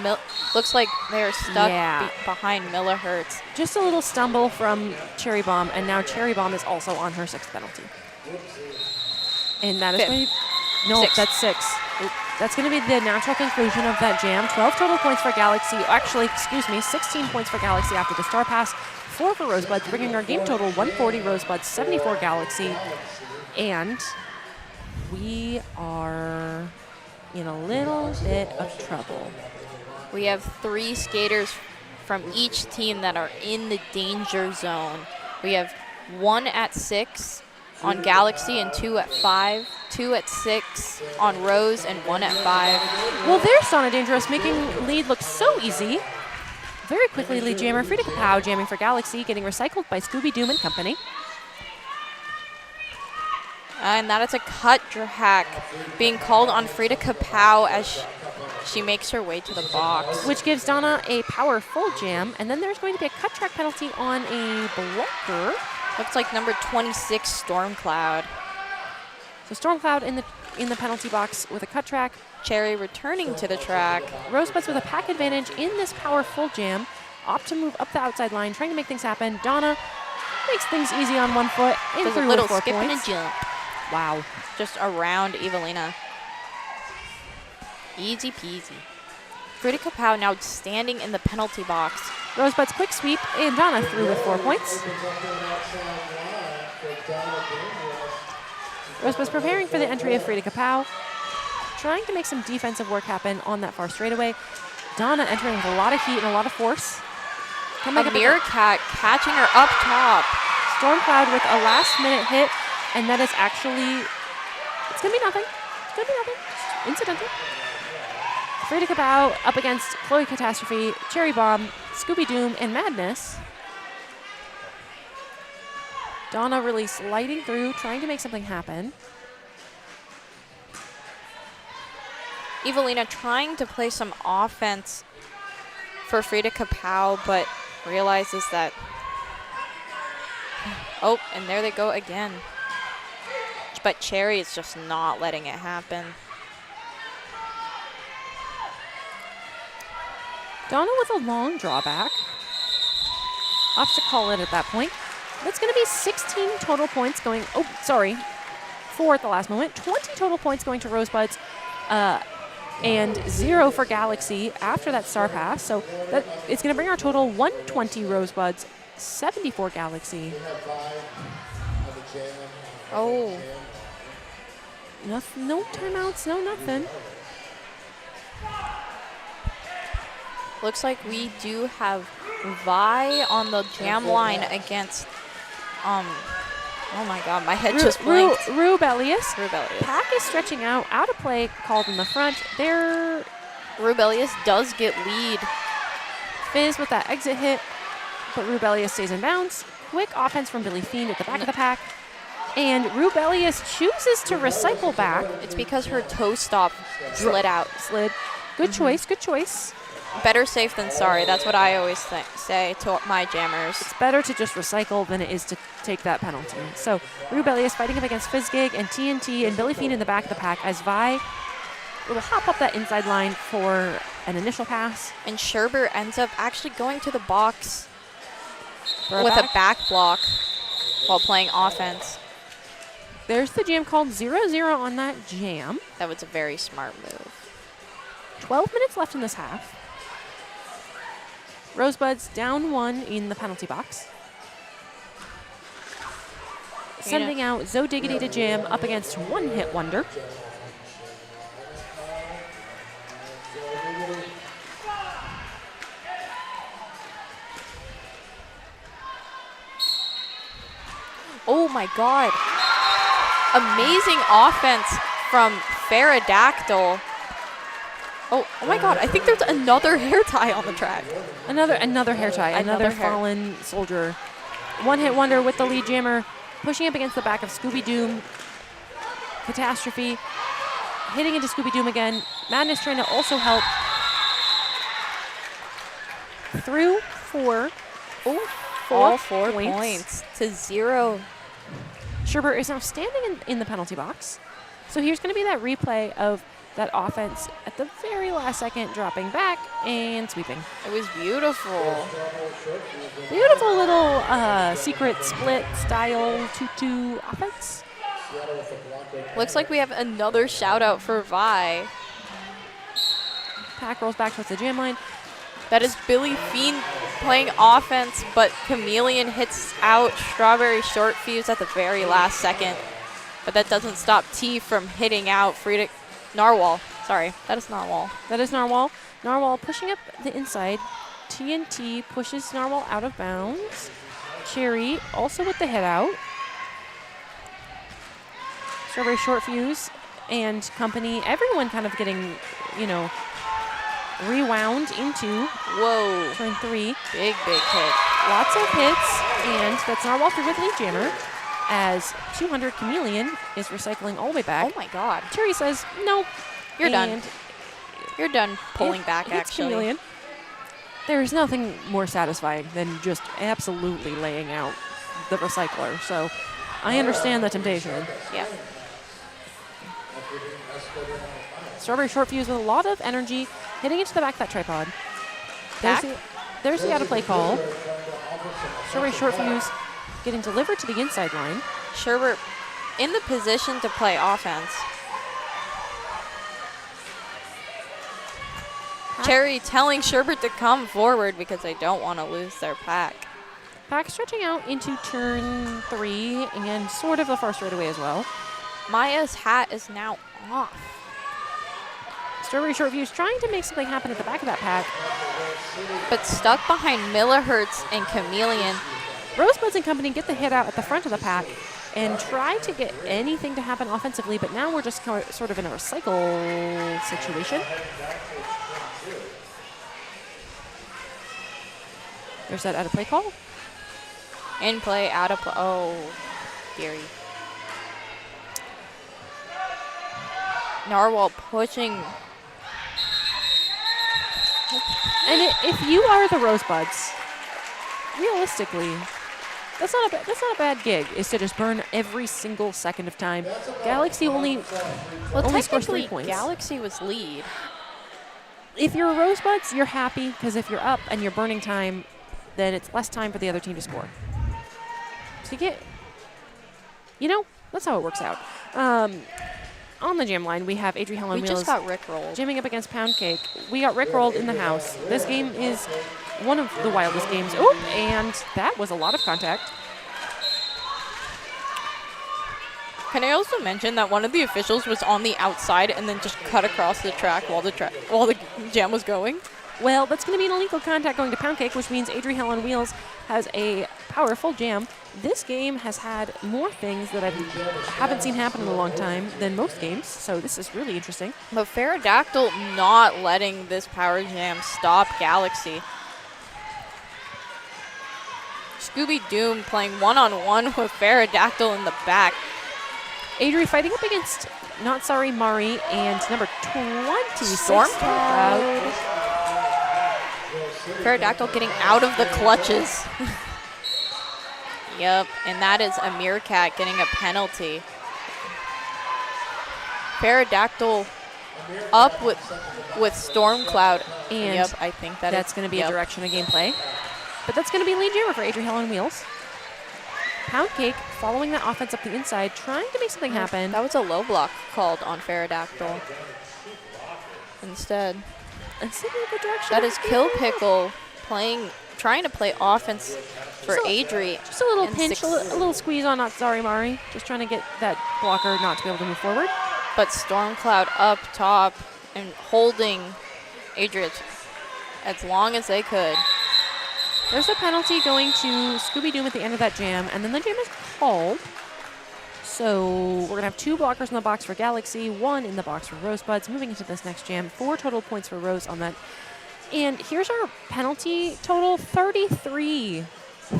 F: looks like they're stuck behind Millihertz.
D: Just a little stumble from Cherry Bomb, and now Cherry Bomb is also on her 6th penalty. And that is going to be, no, that's 6. That's going to be the natural conclusion of that jam. 12 total points for Galaxy. Actually, excuse me, 16 points for Galaxy after the star pass. 4 for Rosebuds, bringing our game total 140 Rosebuds, 74 Galaxy. And we are in a little bit of trouble.
F: We have 3 skaters from each team that are in the danger zone. We have 1 at 6 on Galaxy and 2 at 5, 2 at 6 on Rose, and 1 at 5.
D: Well, there's Donna Dangerous making lead look so easy. Very quickly, lead jammer Frida Kapow jamming for Galaxy, getting recycled by Scooby Doom and company.
F: And that is a cut hack being called on Frida Kapow as she makes her way to the box.
D: Which gives Donna a power full jam, and then there's going to be a cut track penalty on a blocker.
F: Looks like number 26, Stormcloud.
D: So Stormcloud in the penalty box with a cut track.
F: Cherry returning to the track.
D: Rosebuds with a pack advantage in this power full jam. Opt to move up the outside line, trying to make things happen. Donna makes things easy on 1 foot.
F: There's a little skip
D: points.
F: and a jump.
D: Wow.
F: Just around Evelina. Easy peasy. Frida Kapow now standing in the penalty box.
D: Rosebud's quick sweep, and Donna through with 4 points. Rosebud's preparing for the entry of Frida Kapow, trying to make some defensive work happen on that far straightaway. Donna entering with a lot of heat and a lot of force.
F: A mirror cat catching her up top.
D: Stormcloud with a last-minute hit, and that is actually, it's going to be nothing. It's going to be nothing. Just incidental. Frida Kapow up against Chloe Catastrophe, Cherry Bomb, Scooby Doom, and Madness. Donna really sliding through, trying to make something happen.
F: Evelina trying to play some offense for Frida Kapow, but realizes that, oh, and there they go again. But Cherry is just not letting it happen.
D: Donna with a long drawback. Opts to call it at that point. That's going to be 16 total points going, 4 at the last moment. 20 total points going to Rosebuds, and 0 for Galaxy after that star pass. So that it's going to bring our total 120 Rosebuds, 74 Galaxy.
F: Oh.
D: No timeouts, no nothing.
F: Looks like we do have Vi on the jam line against, oh my god, my head just blinked.
D: Rubelius.
F: Rubelius.
D: Pack is stretching out of play called in the front. There.
F: Rubelius does get lead.
D: Fizz with that exit hit, but Rubelius stays in bounds. Quick offense from Billy Fiend at the back of the pack. And Rubelius chooses to recycle back.
F: It's because her toe stop slid out.
D: Good choice, good choice.
F: Better safe than sorry. That's what I always say to my jammers.
D: It's better to just recycle than it is to take that penalty. So Rubelius fighting up against Fizzgig and TNT and Billy Fiend in the back of the pack as Vi will hop up that inside line for an initial pass.
F: And Sherbert ends up actually going to the box with a back block while playing offense.
D: There's the jam called 0-0 on that jam.
F: That was a very smart move.
D: 12 minutes left in this half. Rosebuds down 1 in the penalty box. Sending out Zo Diggity to jam up against One Hit Wonder.
F: Oh my god. Amazing offense from Pterodactyl. Oh my God! I think there's another hair tie on the track.
D: Another hair tie. Another
F: hair.
D: fallen soldier. One hit wonder with the lead jammer, pushing up against the back of Scooby Doom. Catastrophe. Hitting into Scooby Doom again. Madness trying to also help. Through 4. Oh,
F: All 4 points to 0.
D: Sherbert is now standing in the penalty box. So here's going to be that replay of that offense at the very last second, dropping back and sweeping.
F: It was beautiful.
D: Beautiful little secret split style 2-2 offense.
F: Looks like we have another shout out for Vi.
D: Pack rolls back towards the jam line.
F: That is Billy Fiend playing offense, but Chameleon hits out Strawberry short fuse at the very last second. But that doesn't stop T from hitting out Frida Narwhal. Sorry, that is Narwhal.
D: That is Narwhal. Narwhal pushing up the inside. TNT pushes Narwhal out of bounds. Cherry also with the hit out. Strawberry short fuse and company. Everyone kind of getting, rewound into
F: Whoa.
D: turn 3.
F: Big hit.
D: Lots of hits, and that's Narwhal through with lead jammer as 200 Chameleon is recycling all the way back.
F: Oh my God.
D: Cherry says, no.
F: You're done.
D: And
F: You're done pulling back,
D: hits
F: actually.
D: Chameleon. There's nothing more satisfying than just absolutely laying out the recycler. So I understand the temptation.
F: Yeah.
D: Strawberry short fuse with a lot of energy, hitting into the back of that tripod. There's the out of play call. Strawberry short fuse getting delivered to the inside line.
F: Sherbert in the position to play offense. Cherry telling Sherbert to come forward because they don't want to lose their pack.
D: Pack stretching out into turn 3 and sort of the first straightaway as well.
F: Maya's hat is now off.
D: Strawberry short fuse trying to make something happen at the back of that pack.
F: But stuck behind Millihertz and Chameleon.
D: Rosebuds and company get the hit out at the front of the pack and try to get anything to happen offensively, but now we're just sort of in a recycle situation. There's that out of play call.
F: In play, out of play. Oh, dearie. Narwhal pushing.
D: And if you are the Rosebuds, realistically, that's not a bad gig. Is to just burn every single second of time. Galaxy only scores 3 points.
F: Galaxy was lead.
D: If you're Rosebuds, you're happy because if you're up and you're burning time, then it's less time for the other team to score. So you get, that's how it works out. On the jam line, we have Adri Helen
F: We
D: Wheels
F: just got rickrolled.
D: jamming up against Pound Cake. We got rickrolled in the house. This game is one of the wildest games. Oh, and that was a lot of contact.
F: Can I also mention that one of the officials was on the outside and then just cut across the track while the jam was going?
D: Well, that's going to be an illegal contact going to Pound Cake, which means Adri Helen Wheels has a powerful jam. This game has had more things that I haven't seen happen in a long time than most games, so this is really interesting.
F: But Pterodactyl not letting this power jam stop Galaxy. Scooby Doom playing one-on-one with Pterodactyl in the back.
D: Adri fighting up against Not Sorry Mari and number 26.
F: Stormcloud. Pterodactyl getting out of the clutches. Yep, and that is a Meerkat getting a penalty. Pterodactyl up with Stormcloud.
D: And
F: yep, I think
D: that's going to be a direction of gameplay. But that's going to be lead jammer for Adri Helen Wheels. Pound Cake following that offense up the inside, trying to make something happen.
F: That was a low block called on Pterodactyl. Instead.
D: And see the direction.
F: That is Kill Pickle trying to play offense for Adri.
D: Just a little pinch, a little squeeze on Not Sorry Mari. Just trying to get that blocker not to be able to move forward.
F: But Stormcloud up top and holding Adri as long as they could.
D: There's a penalty going to Scooby Doom at the end of that jam, and then the jam is called. So we're going to have 2 blockers in the box for Galaxy, 1 in the box for Rosebuds. Moving into this next jam, 4 total points for Rose on that. And here's our penalty total, 33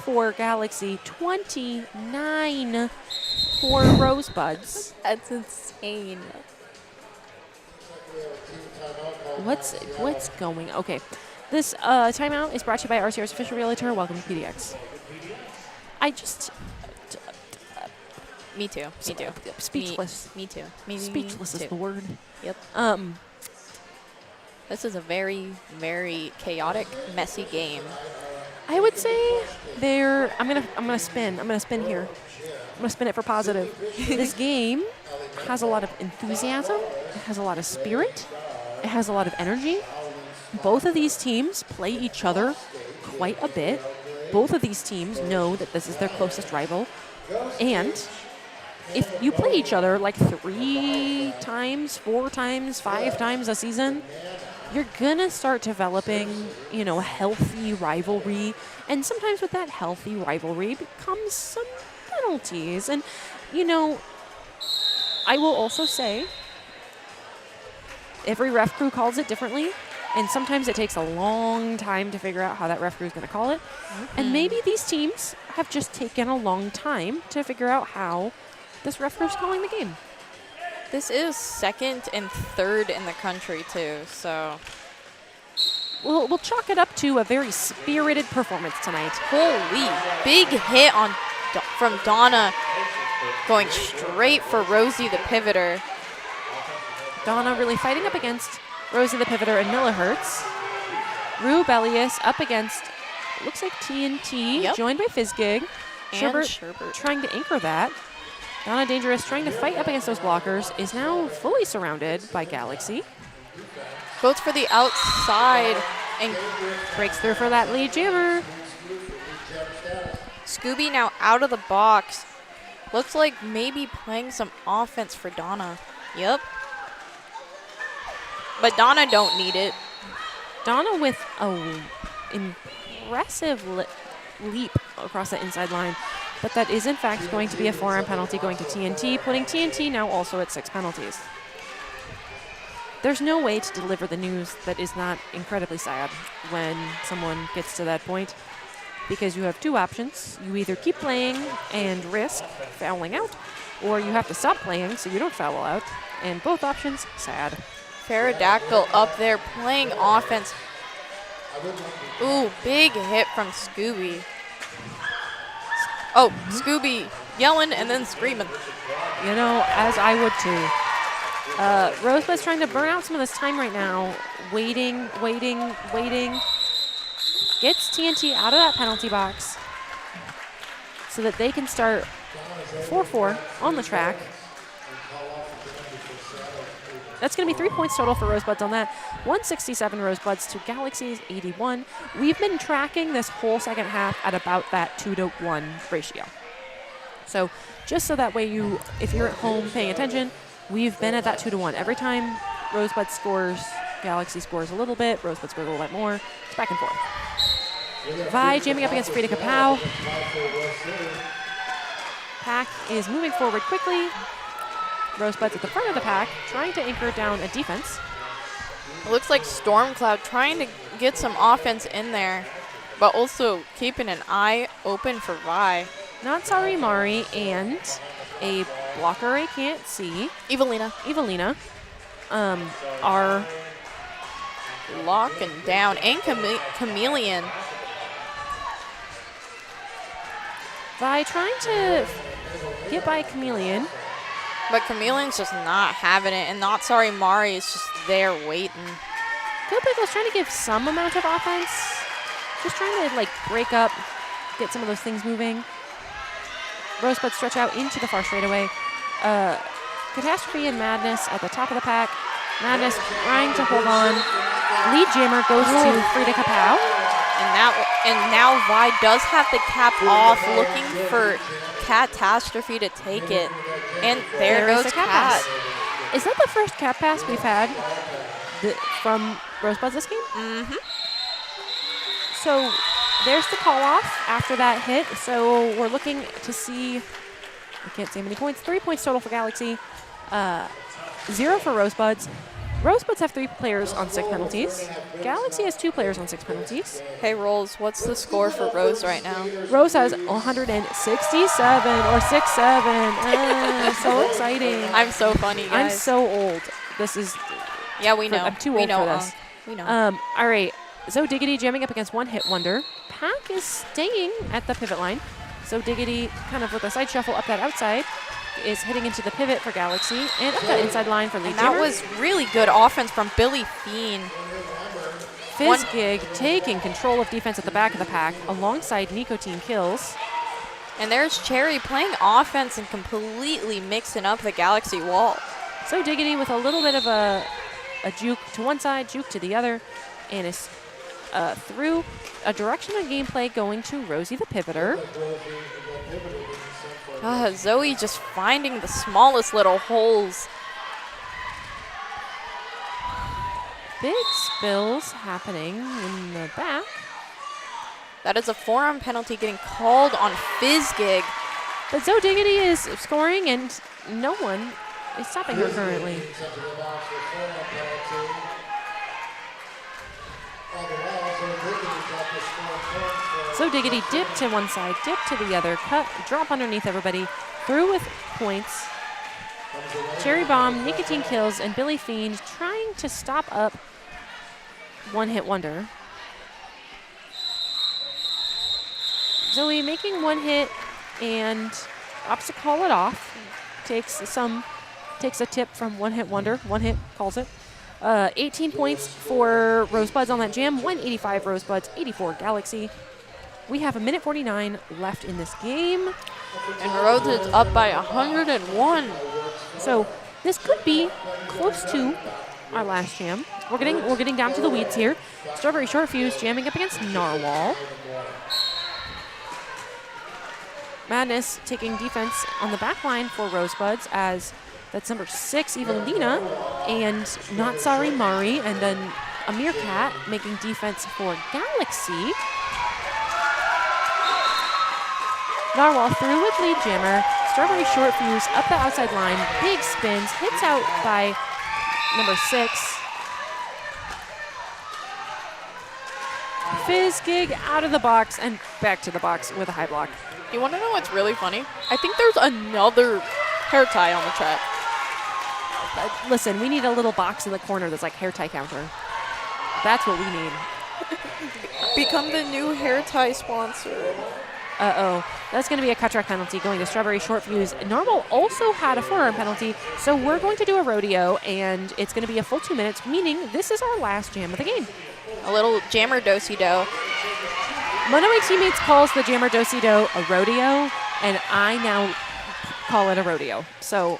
D: for Galaxy, 29 for Rosebuds.
F: That's insane.
D: What's going? Okay, this timeout is brought to you by RCR's official realtor. Welcome to PDX. I just
F: Me too. Me too.
D: speechless.
F: Me too.
D: Speechless is
F: too.
D: the word.
F: Yep. This is a very, very chaotic, messy game.
D: I would say I'm gonna spin. I'm gonna spin here. I'm gonna spin it for positive. This game has a lot of enthusiasm. It has a lot of spirit. It has a lot of energy. Both of these teams play each other quite a bit. Both of these teams know that this is their closest rival. And if you play each other like 3 times, 4 times, 5 times a season, you're gonna start developing, a healthy rivalry. And sometimes with that healthy rivalry becomes some penalties. And, I will also say, every ref crew calls it differently. And sometimes it takes a long time to figure out how that ref crew is going to call it. And maybe these teams have just taken a long time to figure out how this ref crew is calling the game.
F: This is 2nd and 3rd in the country too, so.
D: We'll chalk it up to a very spirited performance tonight.
F: Holy, big hit from Donna, going straight for Rosie the pivoter.
D: Donna really fighting up against Rosie the pivoter and Millihertz. Rue Bellius up against, looks like TNT,
F: Yep.
D: joined by Fizzgig.
F: And
D: Sherbert
F: Sherbert.
D: trying to anchor that. Donna Dangerous trying to fight up against those blockers, is now fully surrounded by Galaxy.
F: Goes for the outside and
D: Breaks through for that lead jammer.
F: Scooby now out of the box. Looks like maybe playing some offense for Donna. Yep. But Donna don't need it.
D: Donna with a impressive leap across the inside line. But that is in fact going to be a forearm penalty going to TNT, putting TNT now also at 6 penalties. There's no way to deliver the news that is not incredibly sad when someone gets to that point, because you have 2 options. You either keep playing and risk fouling out, or you have to stop playing so you don't foul out, and both options, sad.
F: Pterodactyl up there playing offense. Ooh, big hit from Scooby. Oh, Scooby yelling and then screaming.
D: As I would too. Rosebud's trying to burn out some of this time right now. Waiting. Gets TNT out of that penalty box so that they can start 4-4 on the track. That's going to be 3 points total for Rosebuds on that. 167 Rosebuds to Galaxy's 81. We've been tracking this whole second half at about that 2-1 ratio. So just so that way if you're at home paying attention, we've been at that 2-1. Every time Rosebud scores, Galaxy scores a little bit, Rosebud scores a little bit more. It's back and forth. Vi jamming up against Frida Kapow. Pack is moving forward quickly. Rosebuds at the front of the pack, trying to anchor down a defense.
F: It looks like Stormcloud trying to get some offense in there, but also keeping an eye open for Vi.
D: Not Sorry Mari and a blocker I can't see.
F: Evelina
D: are
F: locking down, and Chameleon.
D: Vi trying to get by Chameleon.
F: But Chameleon's just not having it, and Not Sorry Mari is just there waiting.
D: Go Pickle's trying to give some amount of offense. Just trying to break up, get some of those things moving. Rosebud stretch out into the far straightaway. Catastrophe and Madness at the top of the pack. Madness trying to hold on. Lead jammer goes to Frida Kapow.
F: And now Vi does have the cap off, looking for Catastrophe to take it. And there goes
D: the cap
F: Cat.
D: pass. Is that the first cap pass we've had from Rosebuds this game?
F: Mm-hmm.
D: So there's the call off after that hit. So we're looking to see I can't say how many points. 3 points total for Galaxy. 0 for Rosebuds. Rosebuds have 3 players on 6 penalties. Galaxy has 2 players on 6 penalties.
F: Hey, Rolls, what's the score for Rose right now?
D: Rose has 167 or 67. So exciting.
F: I'm so funny, guys.
D: I'm so old. This is.
F: Yeah, we know.
D: I'm too
F: we
D: old
F: know,
D: for this.
F: We know.
D: All right. Zo Diggity jamming up against One Hit Wonder. Pack is staying at the pivot line. Zo Diggity kind of with a side shuffle up that outside is hitting into the pivot for Galaxy and up that inside line for Lead
F: And that
D: Jammer.
F: was really good offense from Billy Fiend.
D: Fizzgig taking control of defense at the back of the pack alongside Nicotine Kills.
F: And there's Cherry playing offense and completely mixing up the Galaxy wall.
D: So Diggity with a little bit of a juke to one side, juke to the other, and is through a direction of gameplay going to Rosie the Pivoter.
F: Zoe just finding the smallest little holes.
D: Big spills happening in the back.
F: That is a forearm penalty getting called on Fizzgig.
D: But Zo Diggity is scoring and no one is stopping her currently. So Diggity dip to one side, dip to the other, cut, drop underneath everybody, through with points. Cherry Bomb, Nicotine Kills, and Billy Fiend trying to stop up One Hit Wonder. Zoe making one hit and opts to call it off. Takes a tip from One Hit Wonder. One hit calls it. 18 points for Rosebuds on that jam. 185 Rosebuds, 84 Galaxy. We have 1:49 left in this game.
F: And Rhodes is up by 101.
D: So this could be close to our last jam. We're getting down to the weeds here. Strawberry Short Fuse jamming up against Narwhal. Madness taking defense on the back line for Rosebuds as that's number 6, Evelina, and Not Sorry Mari, and then a Meerkat making defense for Galaxy. Narwhal through with Lead Jammer. Strawberry Short Fuse up the outside line. Big spins. Hits out by number 6. Fizzgig out of the box and back to the box with a high block.
F: You want to know what's really funny? I think there's another hair tie on the track.
D: Listen, we need a little box in the corner that's like hair tie counter. That's what we need.
F: Become the new hair tie sponsor.
D: Uh-oh. That's going to be a cut track penalty going to Strawberry Short Fuse. Narwhal also had a forearm penalty, so we're going to do a rodeo, and it's going to be a full 2 minutes, meaning this is our last jam of the game.
F: A little jammer do-si-do.
D: One of my teammates calls the jammer do-si-do a rodeo, and I now call it a rodeo. So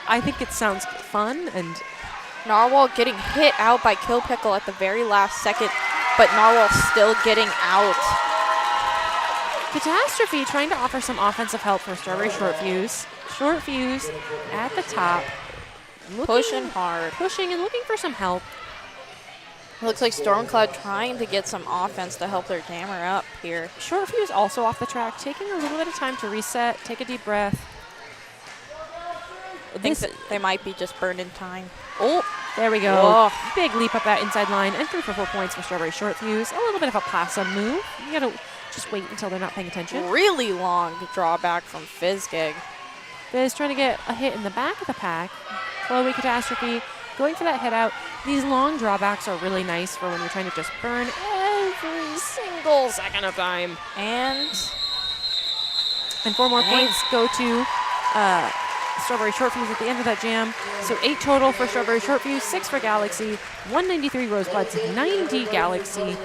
D: I think it sounds fun, and
F: Narwhal getting hit out by Kill Pickle at the very last second, but Narwhal still getting out.
D: Catastrophe trying to offer some offensive help for Strawberry Short Fuse. Short Fuse at the top.
F: Pushing hard.
D: Pushing and looking for some help.
F: Looks like Stormcloud trying to get some offense to help their jammer up here.
D: Short Fuse also off the track, taking a little bit of time to reset, take a deep breath.
F: I think that they might be just burning time.
D: Oh, there we go.
F: Whoa.
D: Big leap up that inside line and 3 for 4 points for Strawberry Short Fuse. A little bit of a possum move. You gotta just wait until they're not paying attention.
F: Really long drawback from Fizzgig.
D: Fizz trying to get a hit in the back of the pack. Chloe Catastrophe going for that hit out. These long drawbacks are really nice for when you're trying to just burn every single second of time.
F: And
D: 4 more points go to Strawberry Short Fuse at the end of that jam. So 8 total for Strawberry Short Fuse, 6 for Galaxy, 193 Rosebuds, 90 Galaxy.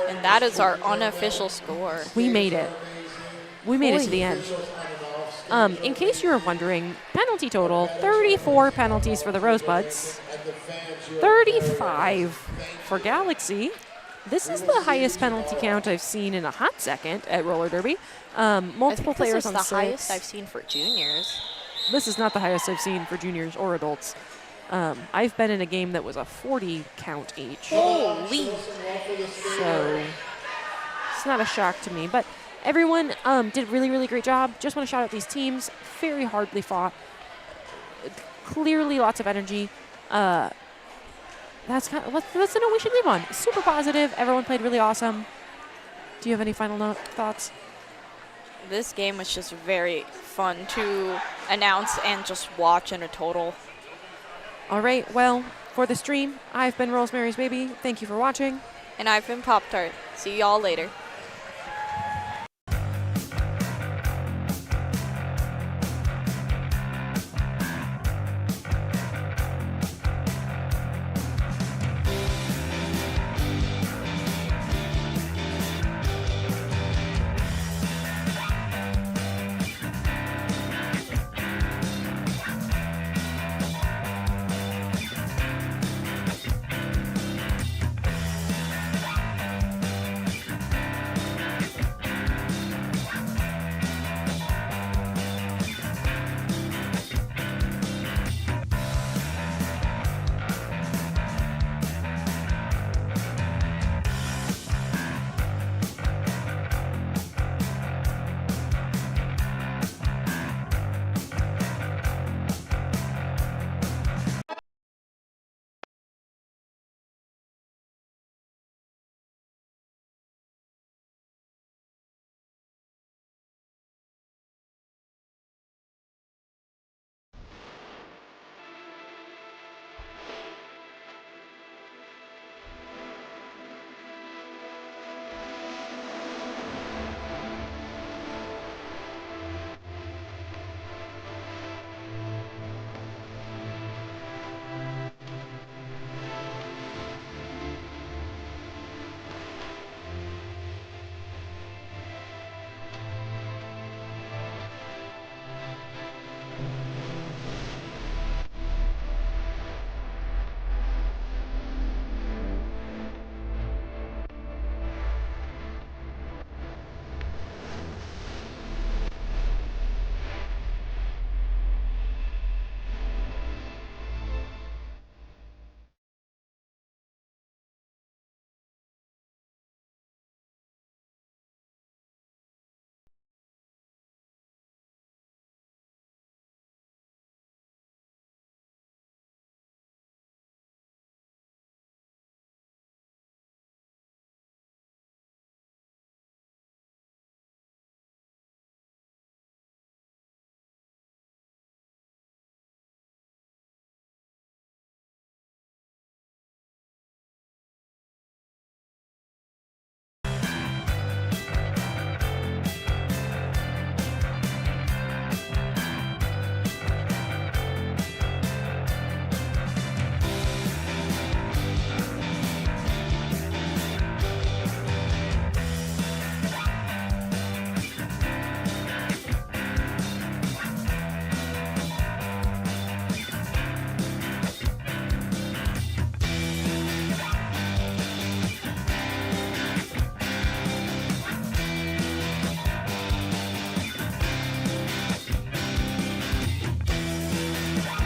F: And that is our unofficial score.
D: We made it. We made it to the end. In case you were wondering, penalty total, 34 penalties for the Rosebuds, 35 for Galaxy. This is the highest penalty count I've seen in a hot second at Roller Derby. Multiple players on 6.
F: This is the highest I've seen for juniors.
D: This is not the highest I've seen for juniors or adults. I've been in a game that was a 40 count each.
F: Holy!
D: So it's not a shock to me. But Everyone did really, really great job. Just want to shout out these teams. Very hardly fought. Clearly lots of energy. That's the note we should leave on. Super positive. Everyone played really awesome. Do you have any final thoughts?
F: This game was just very fun to announce and just watch in a total.
D: All right, well, for the stream, I've been Rosemary's Baby. Thank you for watching.
F: And I've been Pop-Tart. See y'all later.